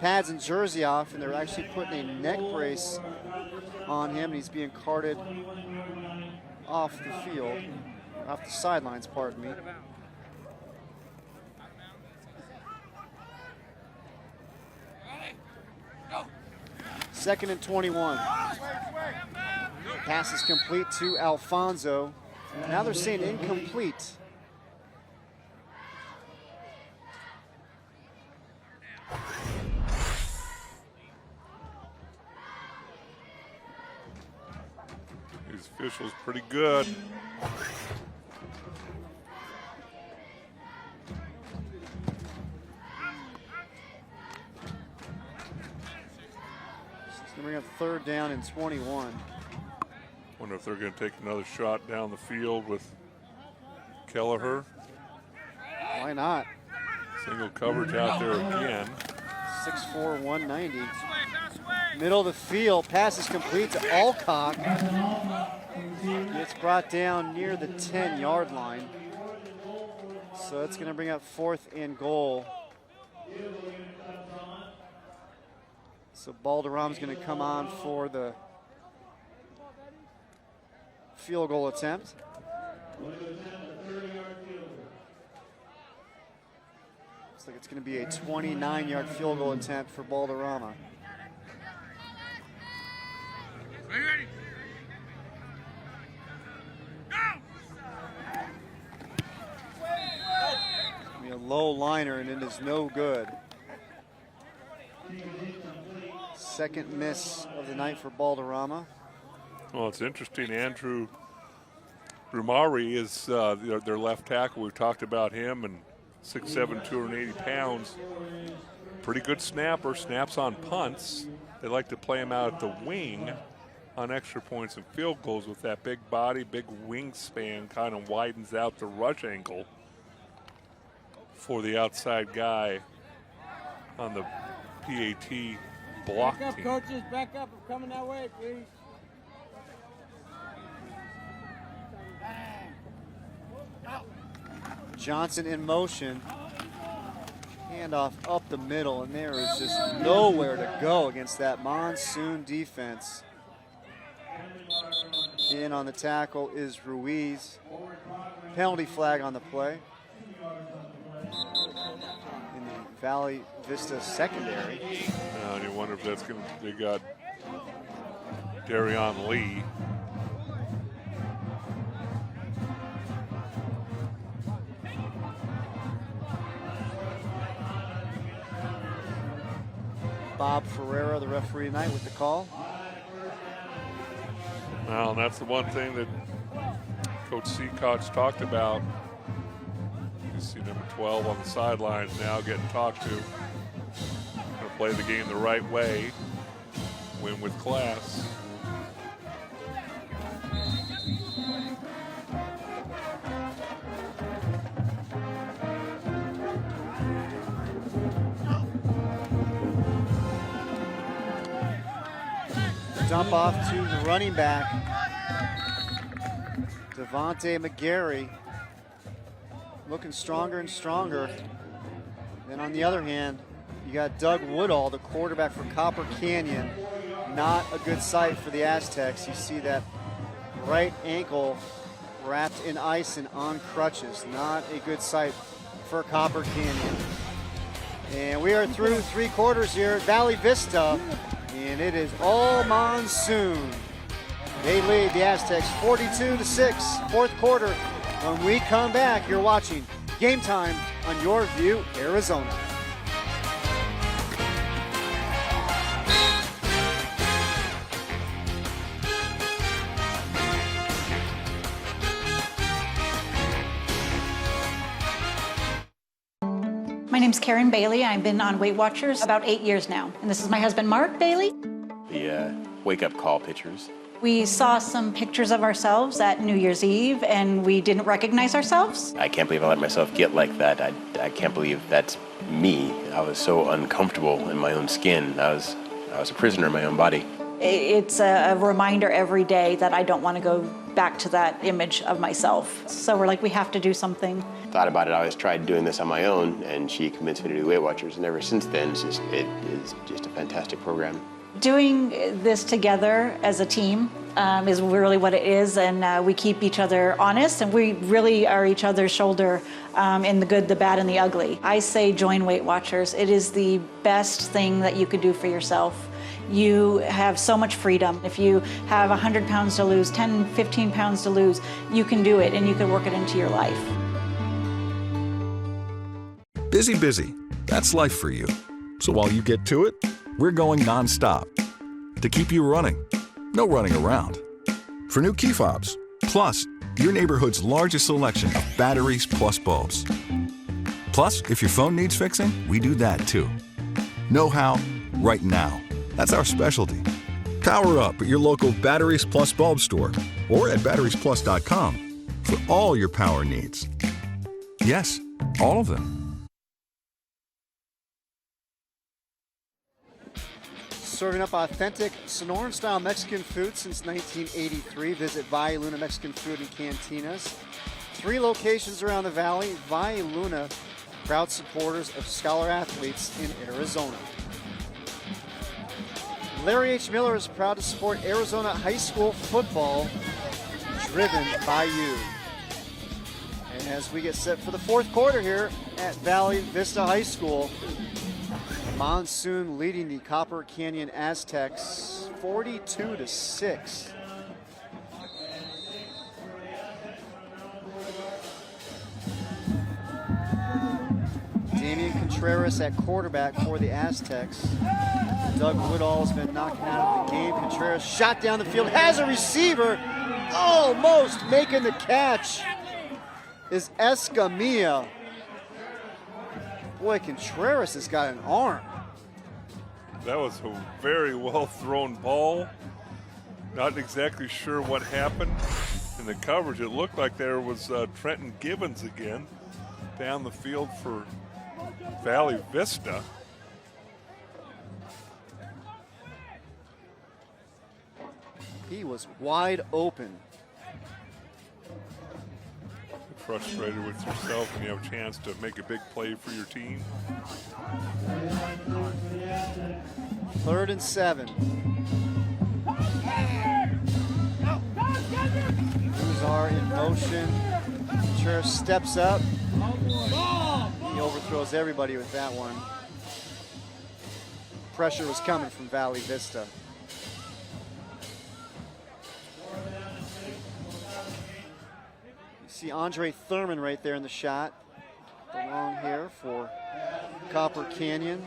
pads and jersey off, and they're actually putting a neck brace on him, and he's being carted off the field, off the sidelines, pardon me. Second and 21. Pass is complete to Alfonso. Now they're saying incomplete. These officials pretty good. Bring up 3rd down and 21. Wonder if they're going to take another shot down the field with Kelleher. Why not? Single coverage out there again. 6'4", 190. Middle of the field, pass is complete to Alcock. Gets brought down near the 10-yard line. So it's going to bring up 4th and goal. So Balderrama's going to come on for the field goal attempt. Looks like it's going to be a 29-yard field goal attempt for Balderrama. Are you ready? It's be a low liner, and it is no good. Second miss of the night for Balderrama. Well, it's interesting. Andrew Rumari is their left tackle. We've talked about him, and 6'7", 280 pounds. Pretty good snapper, snaps on punts. They like to play him out at the wing on extra points and field goals with that big body, big wingspan, kind of widens out the rush angle for the outside guy on the PAT block back up, team. coaches, back up. I'm coming that way, please. Johnson in motion. Handoff up the middle, and there is just nowhere to go against that Monsoon defense. In on the tackle is Ruiz. Penalty flag on the play. In the Valley Vista secondary. And you wonder if that's going to, they got Darion Lee. Bob Ferreira, the referee tonight, with the call. Well, and that's the one thing that Coach Seacox talked about. You see number 12 on the sidelines now getting talked to. Going to play the game the right way, win with class. Dump off to the running back, Devontae McGarry, looking stronger and stronger. Then on the other hand, you got Doug Woodall, the quarterback for Copper Canyon. Not a good sight for the Aztecs. You see that right ankle wrapped in ice and on crutches. Not a good sight for Copper Canyon. And we are through 3 quarters here at Valley Vista. And it is all Monsoon. They lead the Aztecs 42-6, fourth quarter. When we come back, you're watching Game Time on Your View, Arizona. My name's Karen Bailey. I've been on Weight Watchers about 8 years now. And this is my husband, Mark Bailey. The wake-up call pictures. We saw some pictures of ourselves at New Year's Eve, and we didn't recognize ourselves. I can't believe I let myself get like that. I can't believe that's me. I was so uncomfortable in my own skin. I was a prisoner in my own body. It's a reminder every day that I don't want to go back to that image of myself. So we're like, we have to do something. Thought about it, I always tried doing this on my own, and she convinced me to do Weight Watchers, and ever since then, it is just a fantastic program. Doing this together as a team is really what it is, and we keep each other honest, and we really are each other's shoulder in the good, the bad, and the ugly. I say join Weight Watchers. It is the best thing that you could do for yourself. You have so much freedom. If you have 100 pounds to lose, 10, 15 pounds to lose, you can do it, and you can work it into your life. Busy. That's life for you. So while you get to it, we're going nonstop to keep you running. No running around. For new key fobs, plus your neighborhood's largest selection of batteries plus bulbs. Plus, if your phone needs fixing, we do that too. Know how, right now. That's our specialty. Power up at your local Batteries Plus bulb store or at batteriesplus.com for all your power needs. Yes, all of them. Serving up authentic Sonoran-style Mexican food since 1983. Visit Valle Luna Mexican Food and Cantinas. 3 locations around the valley. Valle Luna, proud supporters of scholar athletes in Arizona. Larry H. Miller is proud to support Arizona high school football, driven by you. And as we get set for the fourth quarter here at Valley Vista High School, Monsoon leading the Copper Canyon Aztecs 42-6. Damian Contreras at quarterback for the Aztecs. Doug Woodall's been knocked out of the game. Contreras shot down the field, has a receiver, almost making the catch is Escamilla. Boy, Contreras has got an arm. That was a very well thrown ball. Not exactly sure what happened in the coverage. It looked like there was Trenton Gibbons again down the field for Valley Vista. He was wide open. frustrated with yourself when you have a chance to make a big play for your team. 3rd and 7. Blues are in motion. Contreras steps up. He overthrows everybody with that one. Pressure was coming from Valley Vista. You see Andre Thurman right there in the shot. The long hair for Copper Canyon.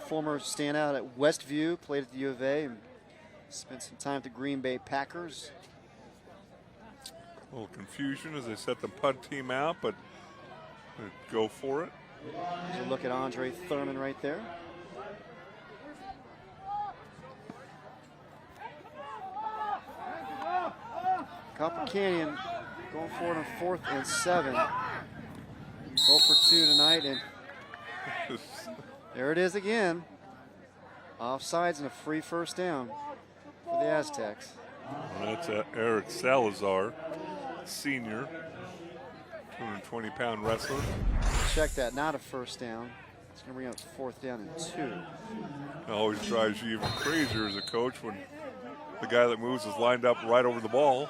Former standout at Westview, played at the U of A, and spent some time at the Green Bay Packers. A little confusion as they set the punt team out, but go for it. Here's a look at Andre Thurman right there. Copper Canyon going forward on 4th and 7. 0 for 2 tonight, and there it is again. Offsides and a free first down for the Aztecs. Well, that's Eric Salazar, senior, 220-pound wrestler. Check that, not a first down. It's going to bring up 4th down and 2. It always drives you even crazier as a coach when the guy that moves is lined up right over the ball.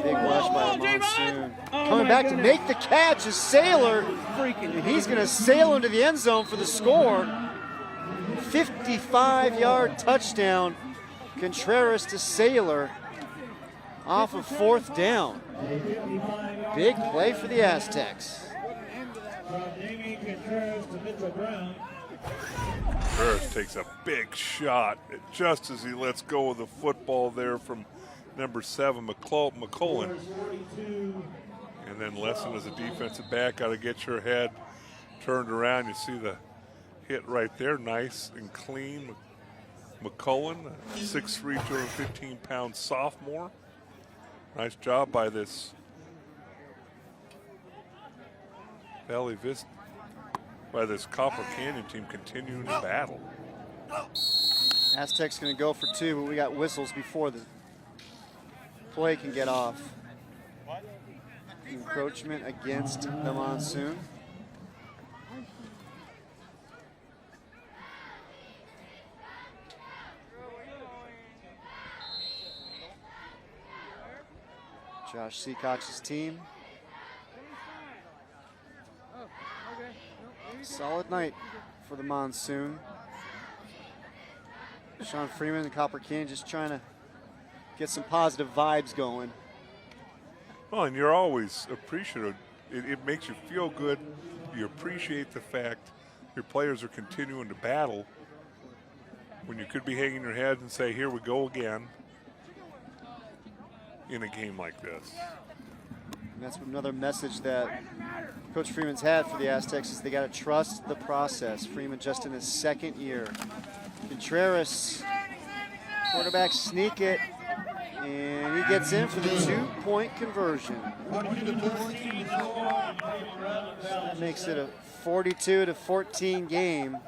Big rush by Monsoon. Coming back to make the catch is Sailor. And he's going to sail into the end zone for the score. 55-yard touchdown. Contreras to Sailor off of 4th down. Big play for the Aztecs. Contreras takes a big shot just as he lets go of the football there from number 7, McCullen. And then Lesson as a defensive back, got to get your head turned around. You see the hit right there, nice and clean. McCullen, 6'3", 215-pound sophomore. Nice job by this Valley Vista, by this Copper Canyon team continuing to battle. Aztecs going to go for 2, but we got whistles before the play can get off. Encroachment against the Monsoon. Josh Seacox's team. Solid night for the Monsoon. Sean Freeman and Copper Canyon just trying to get some positive vibes going. Well, and you're always appreciative. It makes you feel good. You appreciate the fact your players are continuing to battle when you could be hanging your head and say, here we go again in a game like this. And that's another message that Coach Freeman's had for the Aztecs is they got to trust the process. Freeman just in his 2nd year. Contreras, quarterback sneak it, and he gets in for the 2-point conversion. That makes it a 42-14 game.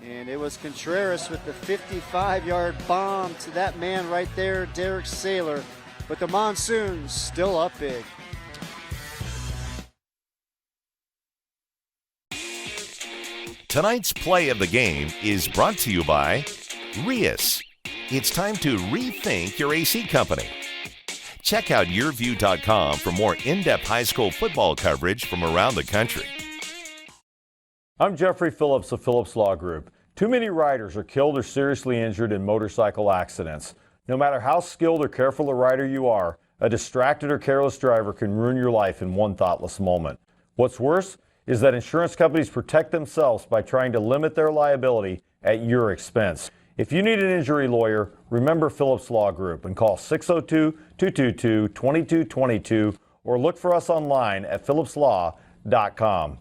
And it was Contreras with the 55-yard bomb to that man right there, Derek Saylor. But the Monsoon still up big. Tonight's play of the game is brought to you by Rias. It's time to rethink your AC company. Check out yourview.com for more in-depth high school football coverage from around the country. I'm Jeffrey Phillips of Phillips Law Group. Too many riders are killed or seriously injured in motorcycle accidents. No matter how skilled or careful a rider you are, a distracted or careless driver can ruin your life in one thoughtless moment. What's worse is that insurance companies protect themselves by trying to limit their liability at your expense. If you need an injury lawyer, remember Phillips Law Group and call 602-222-2222 or look for us online at phillipslaw.com.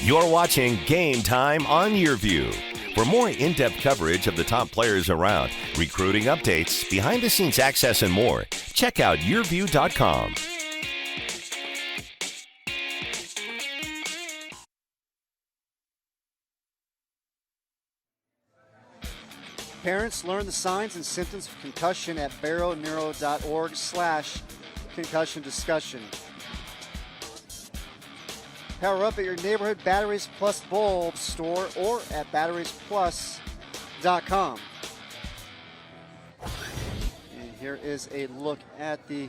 You're watching Game Time on YourView. For more in-depth coverage of the top players around, recruiting updates, behind-the-scenes access, and more, check out yourview.com. Parents, learn the signs and symptoms of concussion at barrowneuro.org/concussion discussion. Power up at your neighborhood Batteries Plus bulb store or at batteriesplus.com. And here is a look at the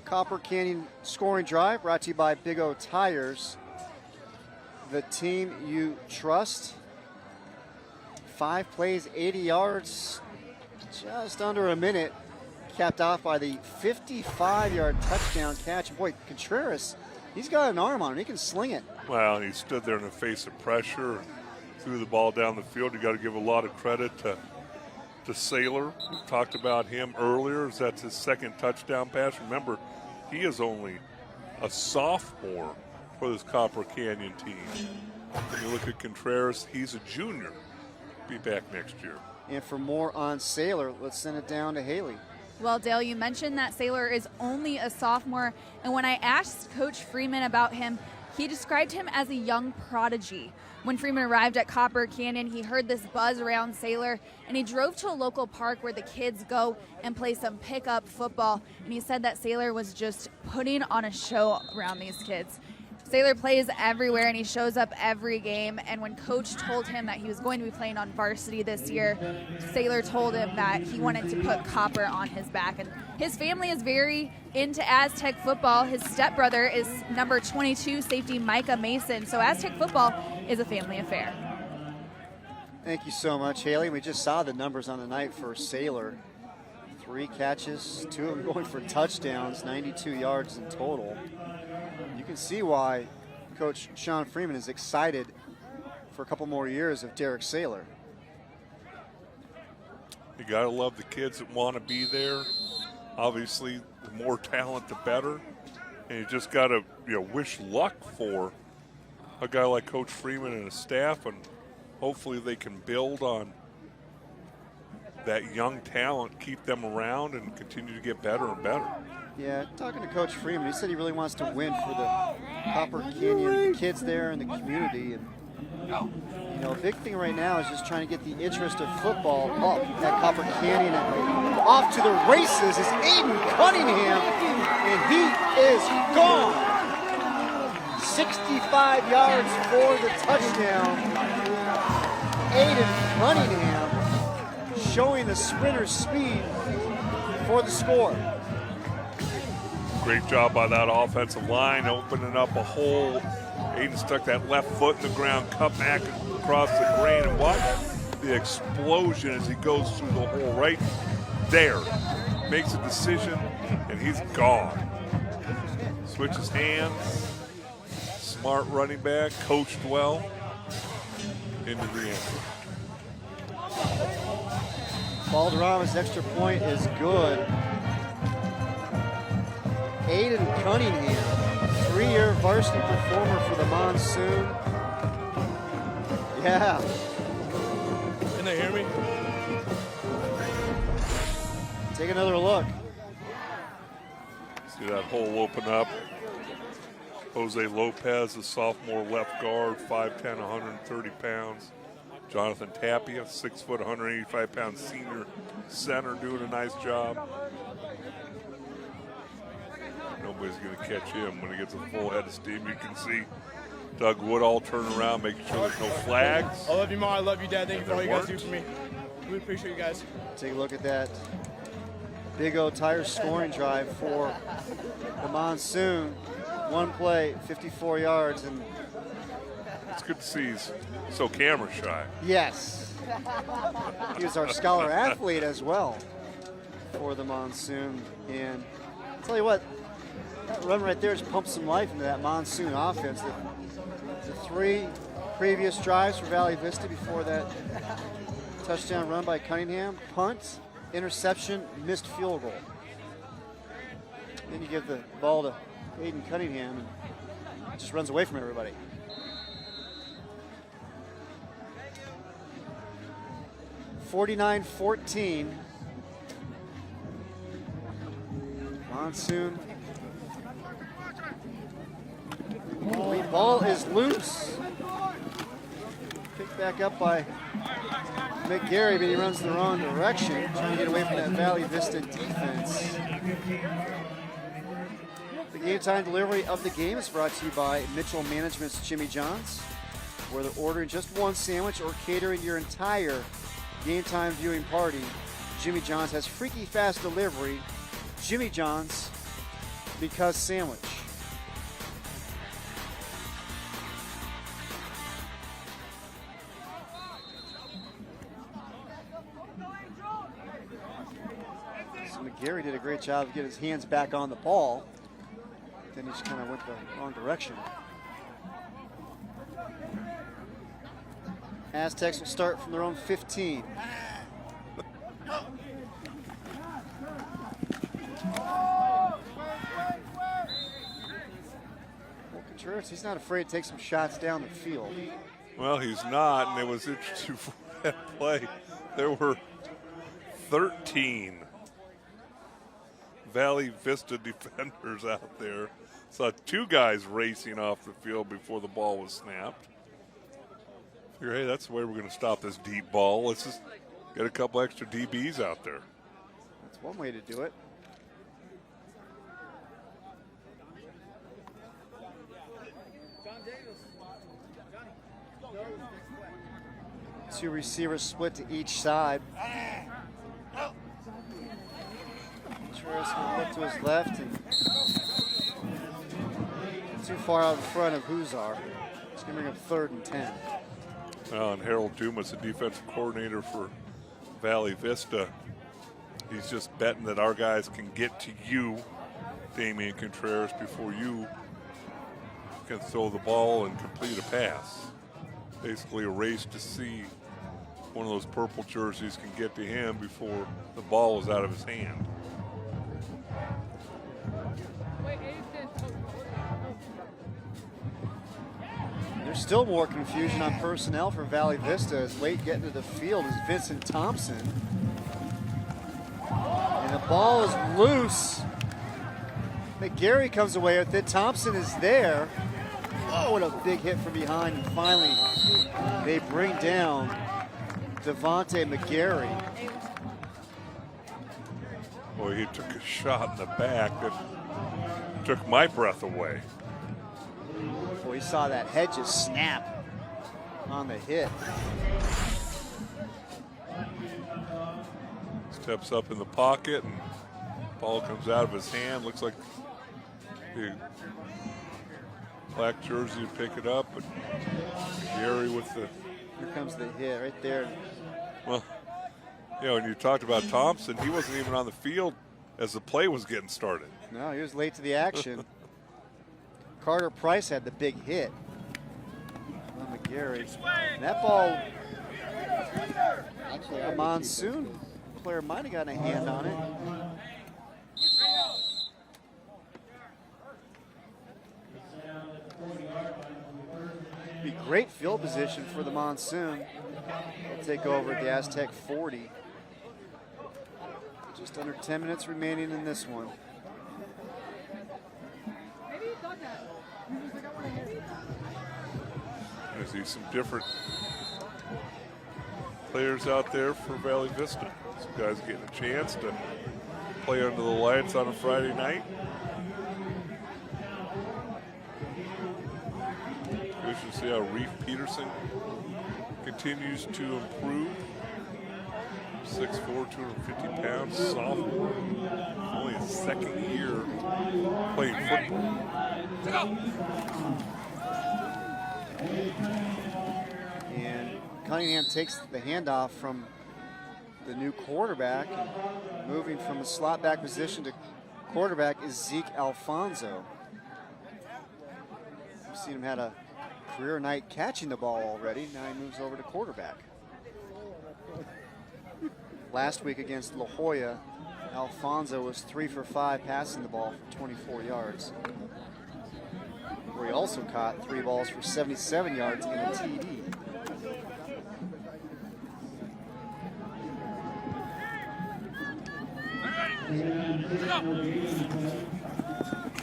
Copper Canyon scoring drive brought to you by Big O Tires, the team you trust. 5 plays, 80 yards, just under a minute, capped off by the 55-yard touchdown catch. Boy, Contreras, he's got an arm on him. He can sling it. Well, he stood there in the face of pressure, threw the ball down the field. You got to give a lot of credit to Saylor. We talked about him earlier. That's his second touchdown pass. Remember, he is only a sophomore for this Copper Canyon team. When you look at Contreras, he's a junior. Be back next year. And for more on Saylor, let's send it down to Haley. Well, Dale, you mentioned that Saylor is only a sophomore, and when I asked Coach Freeman about him, he described him as a young prodigy. When Freeman arrived at Copper Canyon, he heard this buzz around Saylor, and he drove to a local park where the kids go and play some pickup football, and he said that Saylor was just putting on a show around these kids. Saylor plays everywhere, and he shows up every game. And when Coach told him that he was going to be playing on varsity this year, Saylor told him that he wanted to put Copper on his back. And his family is very into Aztec football. His stepbrother is number 22 safety Micah Mason. So Aztec football is a family affair. Thank you so much, Haley. We just saw the numbers on the night for Saylor. 3 catches, 2 of them going for touchdowns, 92 yards in total. You can see why Coach Sean Freeman is excited for a couple more years of Derek Saylor. You got to love the kids that want to be there. Obviously, the more talent, the better. And you just got to wish luck for a guy like Coach Freeman and his staff, and hopefully they can build on that young talent, keep them around, and continue to get better and better. Yeah, talking to Coach Freeman, he said he really wants to win for the Copper Canyon kids there and the community. And a big thing right now is just trying to get the interest of football up at Copper Canyon. And off to the races is Aiden Cunningham, and he is gone. 65 yards for the touchdown. Aiden Cunningham showing the sprinter's speed for the score. Great job by that offensive line, opening up a hole. Aiden stuck that left foot in the ground, cut back across the grain, and watch the explosion as he goes through the hole right there. Makes a decision, and he's gone. Switches hands. Smart running back, coached well. Into the end. Valderrama's extra point is good. Aiden Cunningham, 3-year varsity performer for the Monsoon. Yeah. Can they hear me? Take another look. See that hole open up. Jose Lopez, the sophomore left guard, 5'10", 130 pounds. Jonathan Tapia, 6 foot, 185 pound senior center, doing a nice job. Nobody's going to catch him when he gets a full head of steam. You can see Doug Woodall turn around, making sure there's no flags. I love you, Mom. I love you, Dad. Thank you for all you guys do for me. We appreciate you guys. Take a look at that Big O Tires scoring drive for the Monsoon. 1 play, 54 yards, and it's good to see he's so camera shy. Yes. He was our scholar athlete as well for the Monsoon. And I'll tell you what, that run right there just pumped some life into that Monsoon offense. The 3 previous drives for Valley Vista before that touchdown run by Cunningham, punt, interception, missed field goal. Then you give the ball to Aiden Cunningham and just runs away from everybody. (49-14). Monsoon. The ball is loose. Picked back up by McGarry, but he runs the wrong direction, trying to get away from that Valley Vista defense. The game time delivery of the game is brought to you by Mitchell Management's Jimmy John's. Whether ordering just one sandwich or catering your entire game time viewing party, Jimmy John's has freaky fast delivery. Jimmy John's, because sandwich. So McGarry did a great job of getting his hands back on the ball. Then he just kind of went the wrong direction. Aztecs will start from their own 15. Contreras, he's not afraid to take some shots down the field. Well, he's not, and it was interesting for that play. There were 13 Valley Vista defenders out there. Saw two guys racing off the field before the ball was snapped. Figure, hey, that's the way we're going to stop this deep ball. Let's just get a couple extra DBs out there. That's one way to do it. Two receivers split to each side. Contreras will look to his left and too far out in front of Huzar. It's going to bring up 3rd and 10. And Harold Dumas, the defensive coordinator for Valley Vista, he's just betting that our guys can get to you, Damian Contreras, before you can throw the ball and complete a pass. Basically a race to see one of those purple jerseys can get to him before the ball is out of his hand. There's still more confusion on personnel for Valley Vista as late getting to the field is Vincent Thompson. And the ball is loose. McGarry comes away with it. Thompson is there. Oh, what a big hit from behind. And finally, they bring down Devontae McGarry. Boy, he took a shot in the back that took my breath away. Boy, he saw that head just snap on the hit. Steps up in the pocket and ball comes out of his hand. Looks like the black jersey to pick it up, but Gary with the... Here comes the hit right there. Well, you know, when you talked about Thompson, he wasn't even on the field as the play was getting started. No, he was late to the action. Carter Price had the big hit on McGarry. And that ball, actually a Monsoon player might have gotten a hand on it. Be great field position for the Monsoon. They'll take over at the Aztec 40. Just under 10 minutes remaining in this one. I see some different players out there for Valley Vista. Some guys getting a chance to play under the lights on a Friday night. We should see how Reef Peterson continues to improve. 6'4", 250 pounds, sophomore. Only his second year playing football. And Cunningham takes the handoff from the new quarterback. Moving from the slot back position to quarterback is Zeke Alfonso. We've seen him had a career night catching the ball already. Now he moves over to quarterback. Last week against La Jolla, Alfonso was 3 for 5 passing the ball for 24 yards. Where he also caught 3 balls for 77 yards in a TD.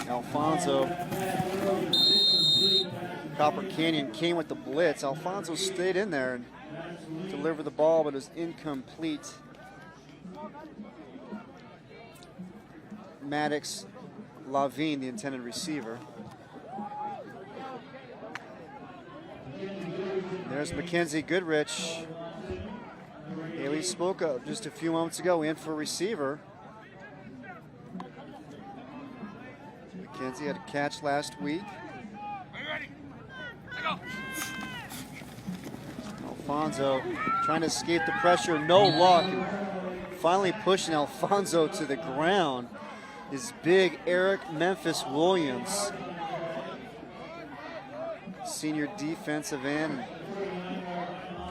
Alfonso, Copper Canyon came with the blitz. Alfonso stayed in there and deliver the ball, but it was incomplete. Maddox Lavigne, the intended receiver. There's Mackenzie Goodrich. Haley spoke of just a few moments ago, in for receiver. Mackenzie had a catch last week. Alfonso trying to escape the pressure, no luck. Finally pushing Alfonso to the ground is big Eric Memphis Williams. Senior defensive end.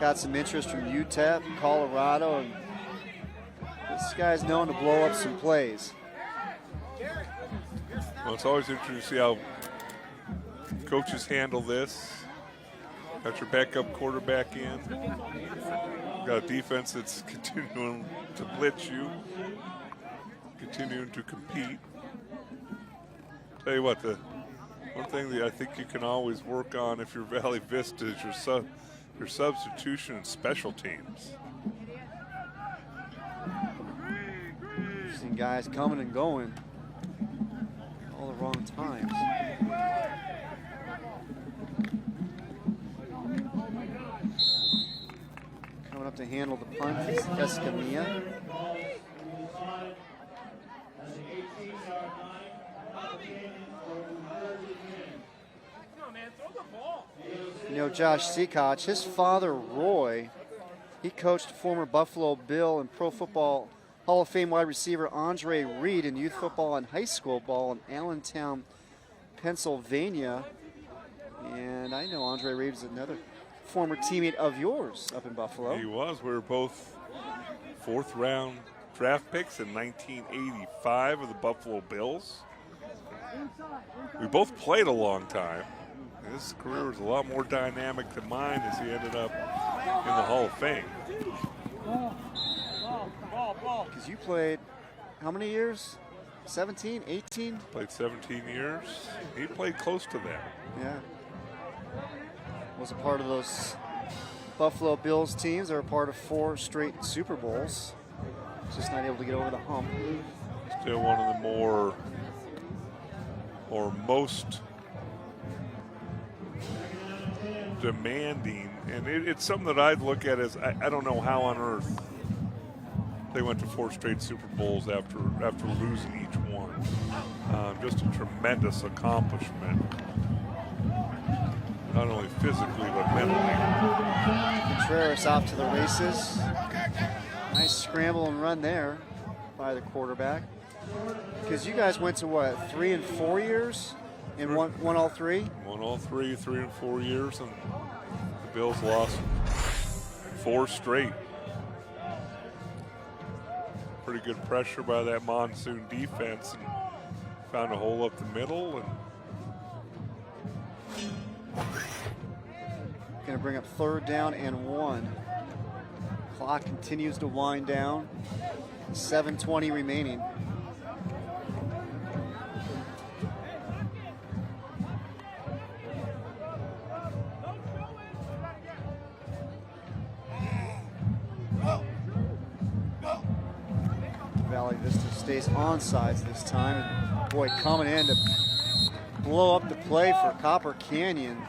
Got some interest from UTEP, Colorado, and this guy's known to blow up some plays. Well, it's always interesting to see how coaches handle this. Got your backup quarterback in. Got a defense that's continuing to blitz you, continuing to compete. Tell you what, the one thing that I think you can always work on if you're Valley Vista is your substitution and special teams. Seeing guys coming and going all the wrong times. Coming up to handle the punt is Escamilla. You know, Josh Seacock, his father, Roy, he coached former Buffalo Bill and Pro Football Hall of Fame wide receiver Andre Reed in youth football and high school ball in Allentown, Pennsylvania. And I know Andre Reed is another former teammate of yours up in Buffalo. He was. We were both fourth-round draft picks in 1985 of the Buffalo Bills. We both played a long time. His career was a lot more dynamic than mine as he ended up in the Hall of Fame. Because you played how many years? 17, 18? Played 17 years. He played close to that. Yeah. Was a part of those Buffalo Bills teams. They were part of 4 straight Super Bowls. Just not able to get over the hump. Still one of the more or most demanding, and it's something that I'd look at as I don't know how on earth they went to 4 straight Super Bowls after losing each one. Just a tremendous accomplishment, not only physically but mentally. Contreras off to the races. Nice scramble and run there by the quarterback. Because you guys went to what, 3 and 4 years? And won all 3? Won all 3, 3 and 4 years, and the Bills lost 4 straight. Pretty good pressure by that monsoon defense, and found a hole up the middle. And going to bring up 3rd down and 1. Clock continues to wind down. 7:20 remaining. Valley Vista stays onside this time. And boy, coming in to blow up the play for Copper Canyon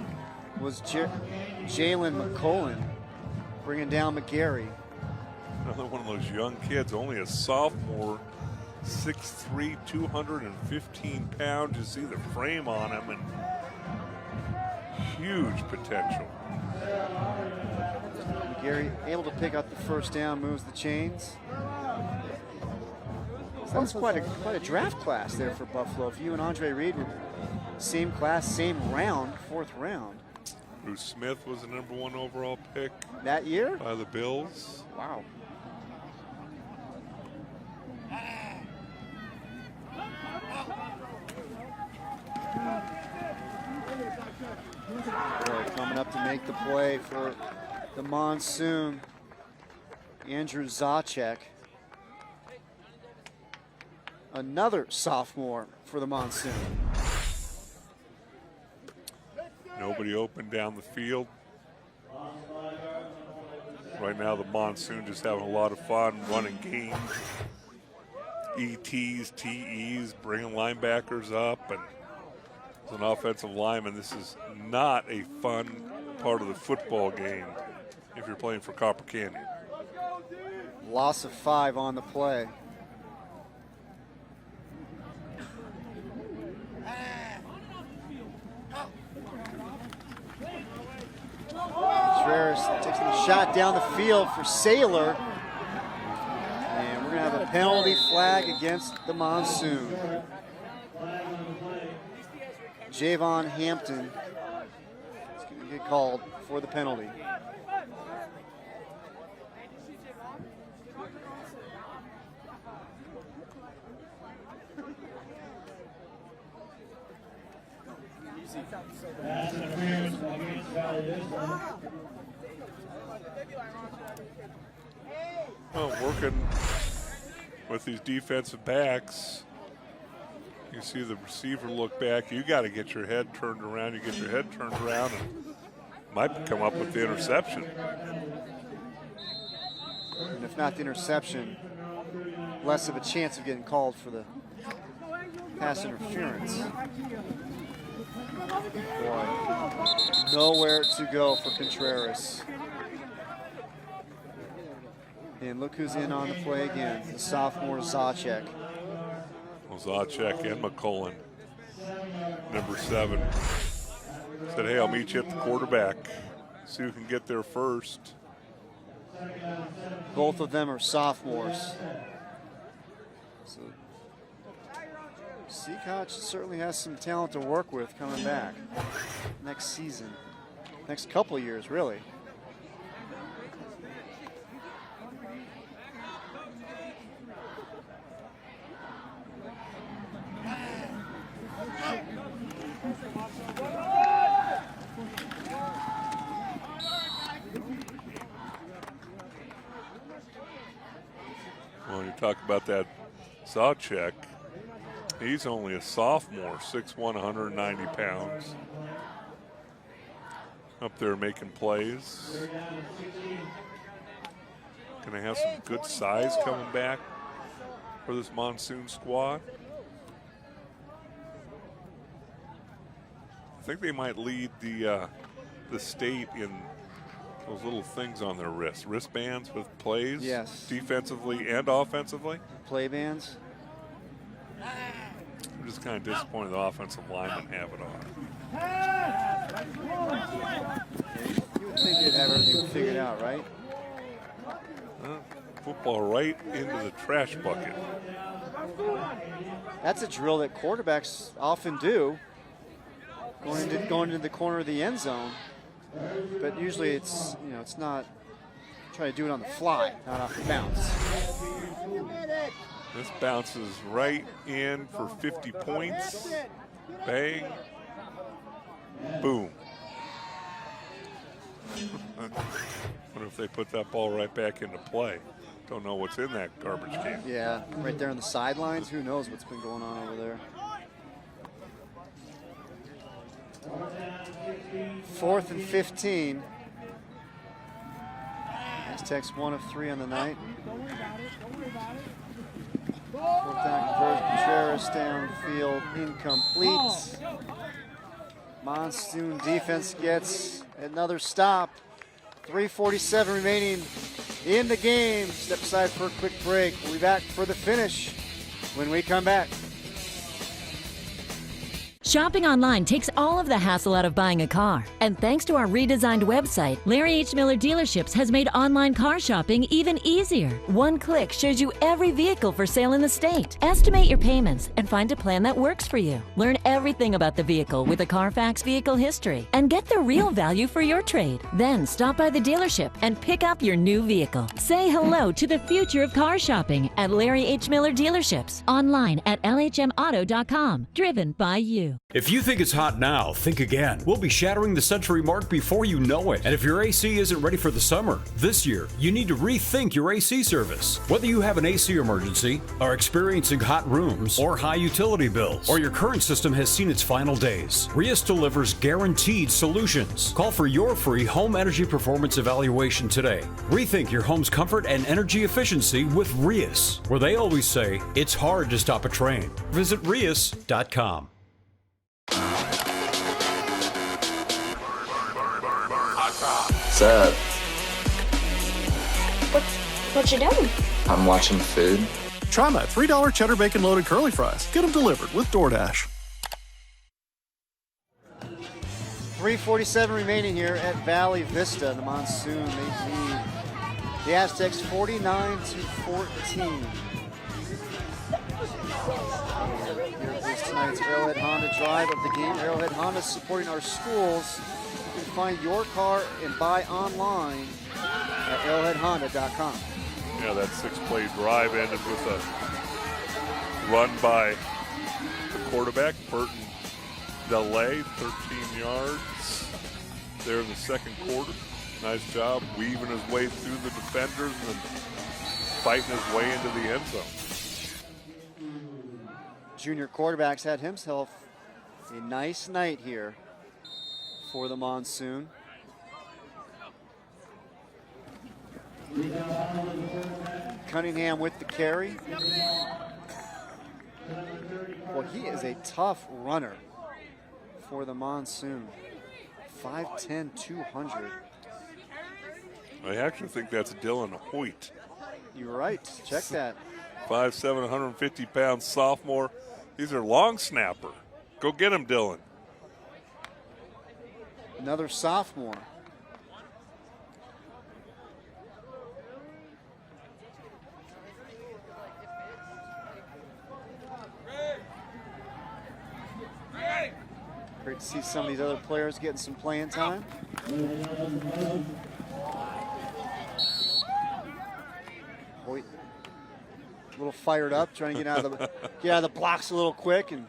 was Jalen McCullen, bringing down McGarry. Another one of those young kids, only a sophomore, 6'3", 215 pounds. You see the frame on him, and huge potential. McGarry able to pick up the 1st down, moves the chains. So that's quite a draft class there for Buffalo. If you and Andre Reed were same class, same round, 4th round. Bruce Smith was the #1 overall pick that year by the Bills. Wow. Boy, coming up to make the play for the Monsoon, Andrew Zacek. Another sophomore for the Monsoon. Nobody open down the field. Right now, the Monsoon just having a lot of fun running games, ETs, TEs, bringing linebackers up, and as an offensive lineman, this is not a fun part of the football game if you're playing for Copper Canyon. Loss of 5 on the play. Contreras takes a shot down the field for Saylor. And we're going to have a penalty flag against the Monsoon. Javon Hampton is going to get called for the penalty. Well, working with these defensive backs, you see the receiver look back. You got to get your head turned around. You get your head turned around and might come up with the interception. And if not the interception, less of a chance of getting called for the pass interference. Boy, nowhere to go for Contreras. And look who's in on the play again, the sophomore Zacek. Well, Zacek and McCullen, number 7, said, hey, I'll meet you at the quarterback. See who can get there first. Both of them are sophomores. So Seacoach certainly has some talent to work with coming back next season, next couple of years, really. Well, you talk about that Zacek. He's only a sophomore, 6'1", 190 pounds. Up there making plays. Gonna have some good size coming back for this Monsoon squad. I think they might lead the state in those little things on their wrists, wristbands with plays, yes, defensively and offensively. Play bands. I'm just kind of disappointed the offensive linemen have it on. You would think they'd have everything figured out, right? Football right into the trash bucket. That's a drill that quarterbacks often do, going into the corner of the end zone. But usually it's, you know, it's not, try to do it on the fly, not off the bounce. This bounces right in for 50 points. Bang. Boom. Wonder if they put that ball right back into play. Don't know what's in that garbage can. Yeah, right there on the sidelines. Who knows what's been going on over there. 4th and 15. Aztecs 1 of 3 on the night. 4th down conversion. Contreras downfield, incomplete. Monsoon defense gets another stop. 3:47 remaining in the game. Step aside for a quick break. We'll be back for the finish when we come back. Shopping online takes all of the hassle out of buying a car. And thanks to our redesigned website, Larry H. Miller Dealerships has made online car shopping even easier. One click shows you every vehicle for sale in the state. Estimate your payments and find a plan that works for you. Learn everything about the vehicle with a Carfax vehicle history and get the real value for your trade. Then stop by the dealership and pick up your new vehicle. Say hello to the future of car shopping at Larry H. Miller Dealerships. Online at lhmauto.com. Driven by you. If you think it's hot now, think again. We'll be shattering the century mark before you know it. And if your AC isn't ready for the summer, this year, you need to rethink your AC service. Whether you have an AC emergency, are experiencing hot rooms, or high utility bills, or your current system has seen its final days, Rias delivers guaranteed solutions. Call for your free home energy performance evaluation today. Rethink your home's comfort and energy efficiency with Rias, where they always say, it's hard to stop a train. Visit Rias.com. What's up? What you doing? I'm watching food. Try my $3 cheddar bacon loaded curly fries. Get them delivered with DoorDash. 3:47 remaining here at Valley Vista. The Monsoon, they lead the Aztecs 49-14. Here is tonight's Arrowhead Honda drive of the game. Arrowhead Honda supporting our schools. You can find your car and buy online at arrowheadhonda.com. Yeah, that 6-play drive ended with a run by the quarterback, Burton Delay, 13 yards there in the second quarter. Nice job weaving his way through the defenders and fighting his way into the end zone. Junior quarterback's had himself a nice night here for the Monsoon. Cunningham with the carry. Well, he is a tough runner for the Monsoon. 5'10", 200. I actually think that's Dylan Hoyt. You're right. Check that. 5'7", 150-pound sophomore. He's their long snapper. Go get him, Dylan. Another sophomore. Great to see some of these other players getting some playing time. Hoyt, a little fired up, trying to get out of the blocks a little quick. And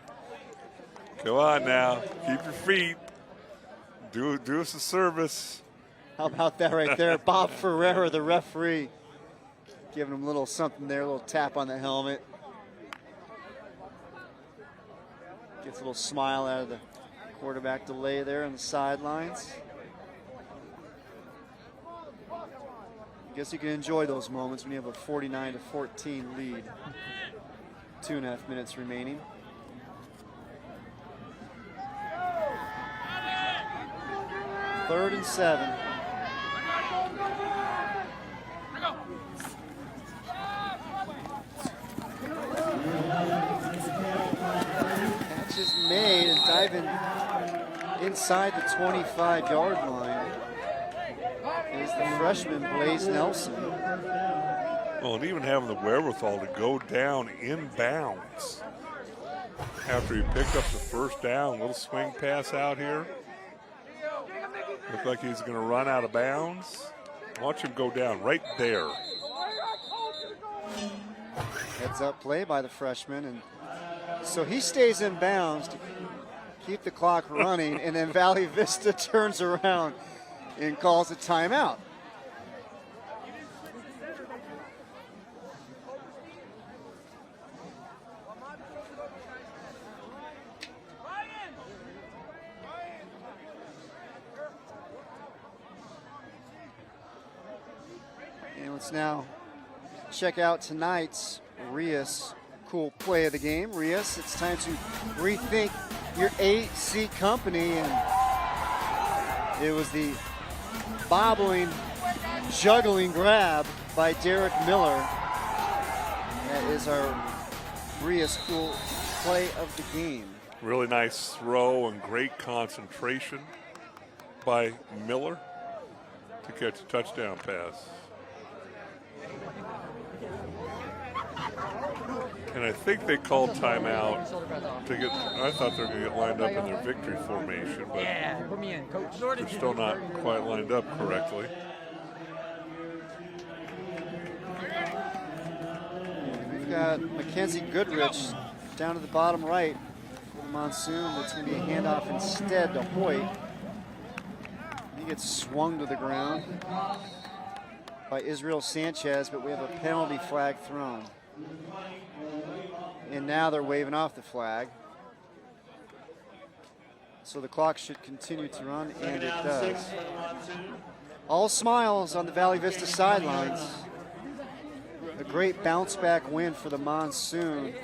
come on now, keep your feet. Do us a service. How about that right there? Bob Ferreira, the referee, giving him a little something there, a little tap on the helmet. Gets a little smile out of the quarterback Delay there on the sidelines. I guess you can enjoy those moments when you have a 49-14 lead. 2.5 minutes remaining. Third and 7. Catch is made and diving inside the 25-yard line is the freshman Blaze Nelson. Well, and even having the wherewithal to go down in bounds after he picked up the first down. Little swing pass out here. Looked like he's going to run out of bounds. Watch him go down right there. Heads up play by the freshman, and so he stays in bounds to keep the clock running, and then Valley Vista turns around and calls a timeout. And let's now check out tonight's Rias cool play of the game. Rias, it's time to rethink your AC company, and it was the bobbling, juggling grab by Derek Miller. That is our Rias cool play of the game. Really nice throw and great concentration by Miller to catch a touchdown pass. And I think they called timeout to get, I thought they were going to get lined up in their victory formation, but they're still not quite lined up correctly. We've got Mackenzie Goodrich down to the bottom right for the for Monsoon. That's going to be a handoff instead to Hoyt. He gets swung to the ground by Israel Sanchez, but we have a penalty flag thrown. And now they're waving off the flag. So the clock should continue to run, and it does. All smiles on the Valley Vista sidelines. A great bounce back win for the Monsoon,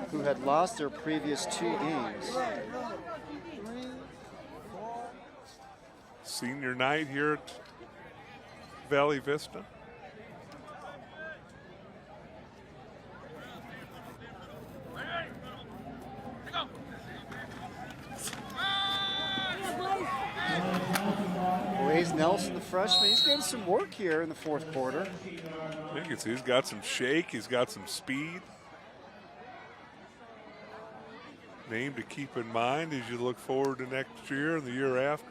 who had lost their previous 2 games. Senior night here at Valley Vista. Blaze Nelson, the freshman, he's getting some work here in the fourth quarter. I think he's got some shake, he's got some speed. Name to keep in mind as you look forward to next year and the year after.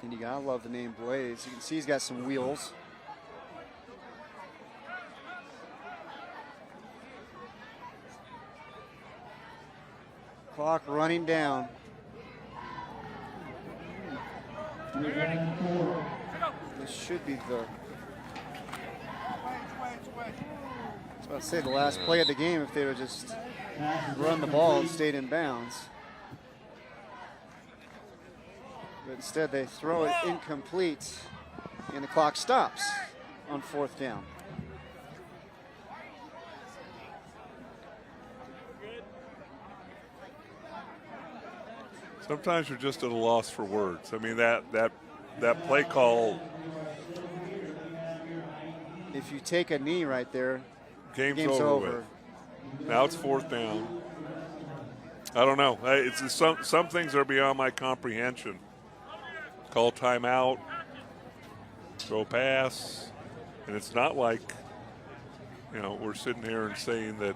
And you gotta love the name Blaze. You can see he's got some wheels. Clock running down. This should be the, I was about to say, the last play of the game if they would just run the ball and stayed in bounds. But instead they throw it incomplete and the clock stops on 4th down. Sometimes you're just at a loss for words. I mean, that play call. If you take a knee right there, game's over. Now it's 4th down. I don't know. It's some things are beyond my comprehension. Call timeout, throw pass, and it's not like, we're sitting here and saying that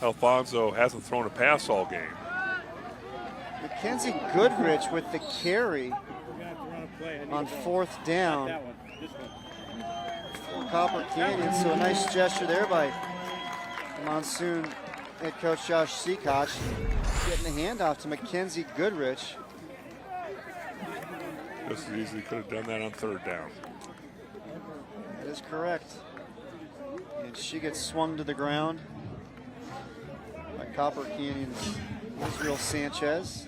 Alfonso hasn't thrown a pass all game. Mackenzie Goodrich with the carry on 4th down for Copper Canyon. So a nice gesture there by Monsoon head coach Josh Seacock, getting the handoff to Mackenzie Goodrich. Just as easily could have done that on 3rd down. That is correct. And she gets swung to the ground by Copper Canyon's Israel Sanchez.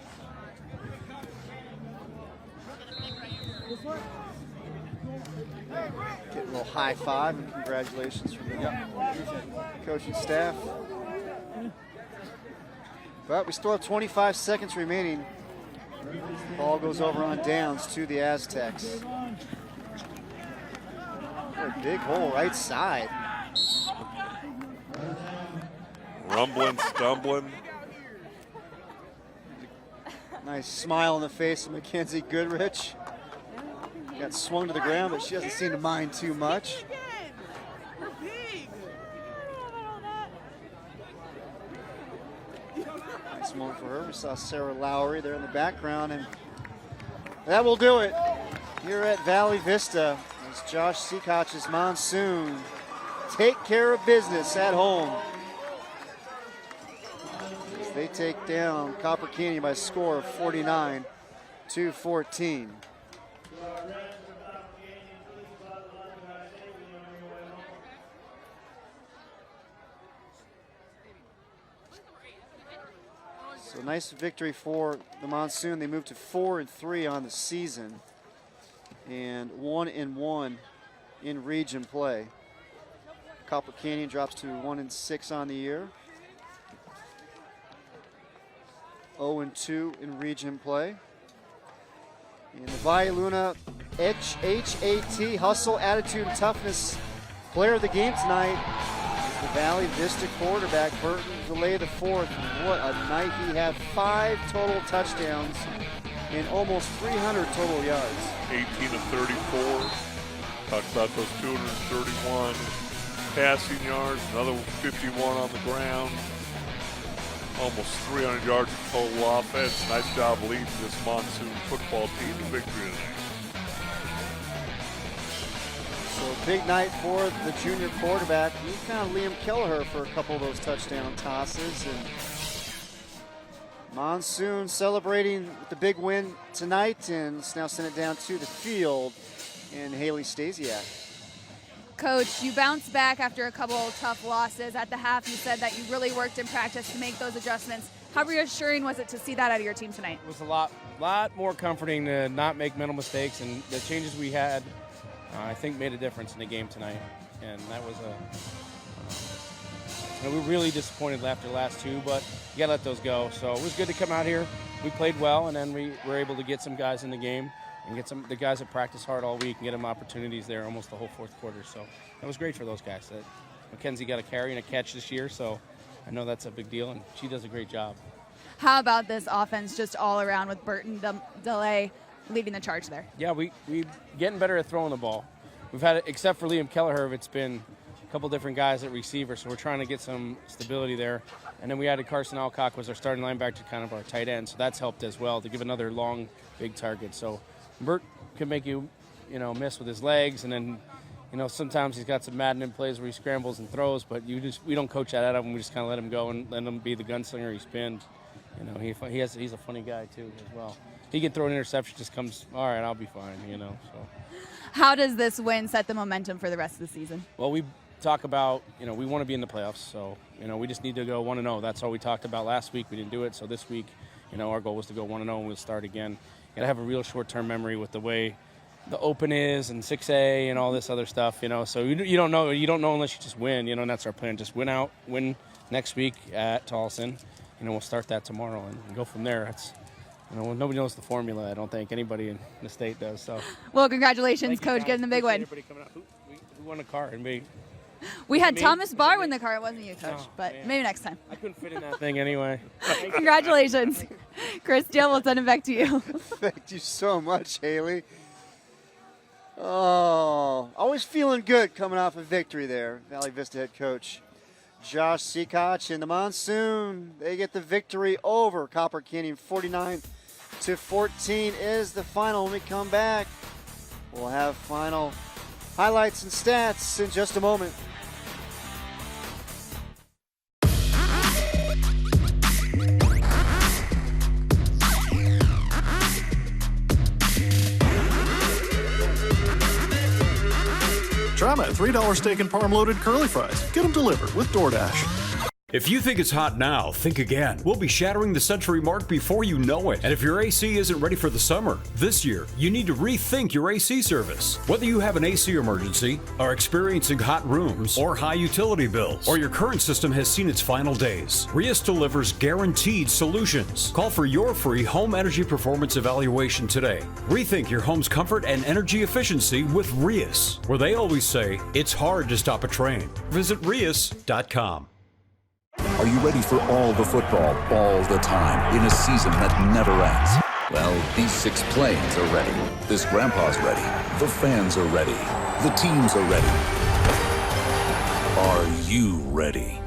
Get a little high five and congratulations from the coaching staff. But we still have 25 seconds remaining. Ball goes over on downs to the Aztecs. A big hole right side. Rumbling, stumbling. Nice smile on the face of Mackenzie Goodrich. Got swung to the ground, but she doesn't seem to mind too much. Nice moment for her. We saw Sarah Lowry there in the background, and that will do it here at Valley Vista as Josh Seacock's Monsoon take care of business at home. As they take down Copper Canyon by a score of 49-14. So nice victory for the Monsoon. They moved to 4-3 on the season and 1-1 in region play. Copper Canyon drops to 1-6 on the year. 0-2 in region play. And the Valle Luna HAT, hustle, attitude, and toughness player of the game tonight. The Valley Vista quarterback, Burton Delay IV. What a night he had. 5 total touchdowns and almost 300 total yards. 18 of 34. Talked about those 231 passing yards, another 51 on the ground. Almost 300 yards of total offense. Nice job leading this Monsoon football team to victory tonight. So big night for the junior quarterback. He found Liam Kelleher for a couple of those touchdown tosses, and Monsoon celebrating with the big win tonight, and let's now send it down to the field and Haley Stasiak. Coach, you bounced back after a couple of tough losses. At the half, you said that you really worked in practice to make those adjustments. How reassuring was it to see that out of your team tonight? It was a lot more comforting to not make mental mistakes, and the changes we had, I think, made a difference in the game tonight. And that was we were really disappointed after the last two, but you got to let those go. So it was good to come out here. We played well, and then we were able to get some guys in the game and get the guys that practice hard all week and get them opportunities there almost the whole fourth quarter. So that was great for those guys. Mackenzie got a carry and a catch this year, so I know that's a big deal, and she does a great job. How about this offense just all around with Burton Delay leading the charge there? Yeah, we getting better at throwing the ball. We've had, except for Liam Kelleher, it's been a couple different guys at receiver, so we're trying to get some stability there. And then we added Carson Alcock was our starting linebacker, kind of our tight end, so that's helped as well to give another long, big target. So Burt can make you miss with his legs, and then sometimes he's got some maddening plays where he scrambles and throws, but we don't coach that out of him. We just kind of let him go and let him be the gunslinger he's been. He's a funny guy too as well. He can throw an interception, just comes, all right, I'll be fine, So. How does this win set the momentum for the rest of the season? Well, we talk about, we want to be in the playoffs, so, we just need to go 1-0. That's all we talked about last week. We didn't do it, so this week, our goal was to go 1-0 and we'll start again. Got to have a real short-term memory with the way the Open is and 6A and all this other stuff, so you don't know unless you just win, and that's our plan. Just win next week at Tolleson, we'll start that tomorrow and go from there. It's, nobody knows the formula. I don't think anybody in the state does. So, well, congratulations, Coach, getting the big win. Everybody coming out. Who won the car? We had Thomas Barr win the car. It wasn't you, Coach, but maybe next time. I couldn't fit in that thing anyway. Congratulations, Chris. Jill, we'll send it back to you. Thank you so much, Haley. Oh, always feeling good coming off a victory there. Valley Vista head coach Josh Seacock and the Monsoon, they get the victory over Copper Canyon. 49-14 is the final. When we come back, we'll have final highlights and stats in just a moment. Try my $3 steak and parm loaded curly fries. Get them delivered with DoorDash. If you think it's hot now, think again. We'll be shattering the century mark before you know it. And if your AC isn't ready for the summer, this year, you need to rethink your AC service. Whether you have an AC emergency, are experiencing hot rooms, or high utility bills, or your current system has seen its final days, Rias delivers guaranteed solutions. Call for your free home energy performance evaluation today. Rethink your home's comfort and energy efficiency with Rias, where they always say, it's hard to stop a train. Visit Rias.com. Are you ready for all the football, all the time, in a season that never ends? Well, these 6 planes are ready. This grandpa's ready. The fans are ready. The teams are ready. Are you ready?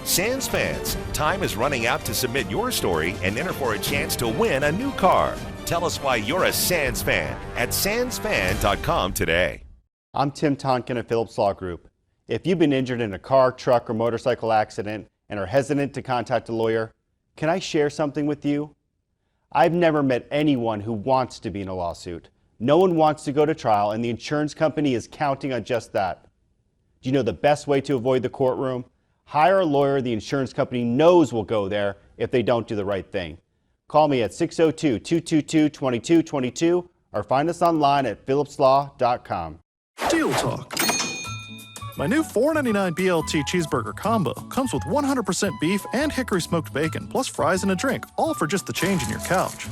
Sands fans, time is running out to submit your story and enter for a chance to win a new car. Tell us why you're a Sands fan at sandsfan.com today. I'm Tim Tonkin of Phillips Law Group. If you've been injured in a car, truck, or motorcycle accident and are hesitant to contact a lawyer, can I share something with you? I've never met anyone who wants to be in a lawsuit. No one wants to go to trial, and the insurance company is counting on just that. Do you know the best way to avoid the courtroom? Hire a lawyer the insurance company knows will go there if they don't do the right thing. Call me at 602-222-2222 or find us online at phillipslaw.com. Deal Talk. My new $4.99 BLT cheeseburger combo comes with 100% beef and hickory smoked bacon, plus fries and a drink, all for just the change in your couch.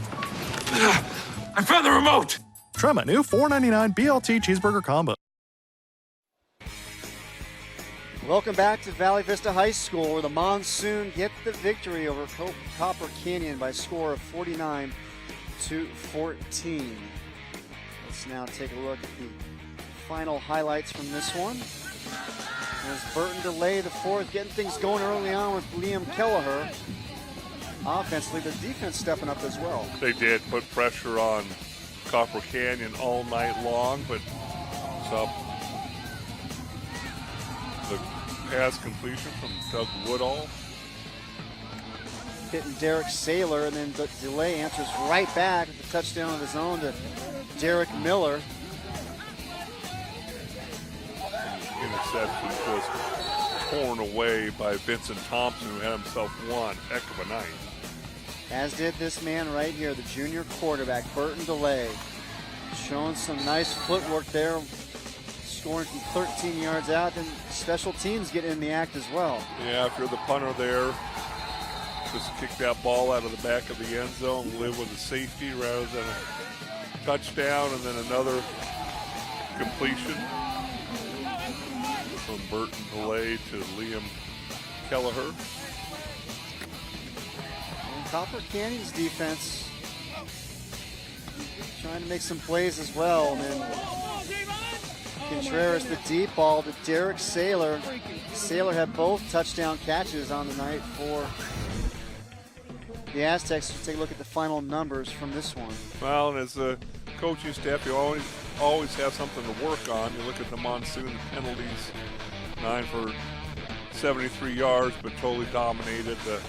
I found the remote! Try my new $4.99 BLT cheeseburger combo. Welcome back to Valley Vista High School, where the Monsoon get the victory over Copper Canyon by a score of 49-14. Let's now take a look at the final highlights from this one. There's Burton Delay IV getting things going early on with Liam Kelleher. Offensively, the defense stepping up as well. They did put pressure on Copper Canyon all night long, but the pass completion from Doug Woodall. Hitting Derek Saylor, and then Delay answers right back with a touchdown of his own to Derek Miller. Interception just torn away by Vincent Thompson, who had himself one heck of a night. As did this man right here, the junior quarterback, Burton Delay. Showing some nice footwork there, scoring from 13 yards out, and special teams get in the act as well. Yeah, if you're the punter there, just kick that ball out of the back of the end zone, live with a safety rather than a touchdown, and then another completion from Burton Delay to Liam Kelleher. And Copper Canyon's defense trying to make some plays as well. And then Contreras, the deep ball to Derek Saylor. Saylor had both touchdown catches on the night for the Aztecs. Let's take a look at the final numbers from this one. Well, and as a coaching staff, you always have something to work on. You look at the Monsoon penalties, 9 for 73 yards, but totally dominated the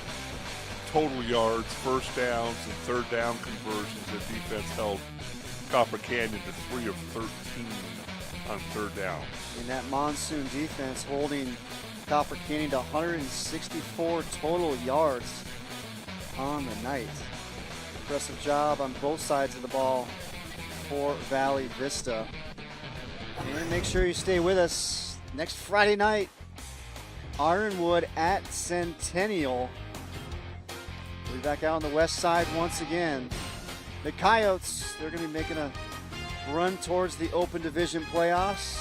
total yards, first downs, and third down conversions. The defense held Copper Canyon to 3 of 13 on third down. And that Monsoon defense holding Copper Canyon to 164 total yards on the night. Impressive job on both sides of the ball for Valley Vista. And make sure you stay with us next Friday night. Ironwood at Centennial. We'll be back out on the west side once again. The Coyotes, they're going to be making a run towards the Open Division playoffs.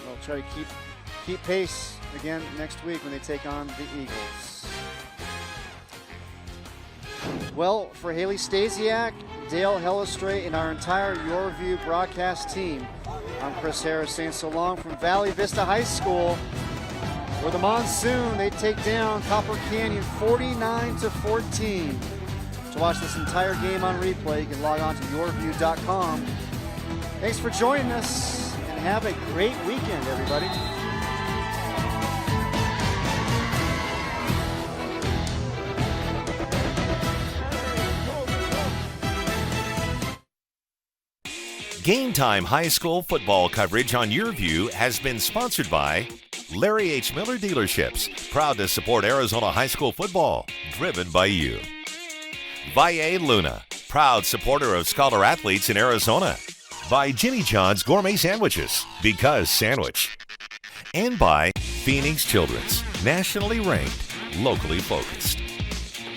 They'll try to keep pace again next week when they take on the Eagles. Well, for Haley Stasiak, Dale Hellestrate, and our entire Your View broadcast team, I'm Chris Harris saying so long from Valley Vista High School, where the Monsoon, they take down Copper Canyon 49-14. To watch this entire game on replay, you can log on to yourview.com. Thanks for joining us, and have a great weekend, everybody. Game Time High School football coverage on Your View has been sponsored by Larry H. Miller Dealerships, proud to support Arizona high school football, driven by you. Valle Luna, proud supporter of scholar athletes in Arizona. By Jimmy John's Gourmet Sandwiches, because sandwich. And by Phoenix Children's, nationally ranked, locally focused.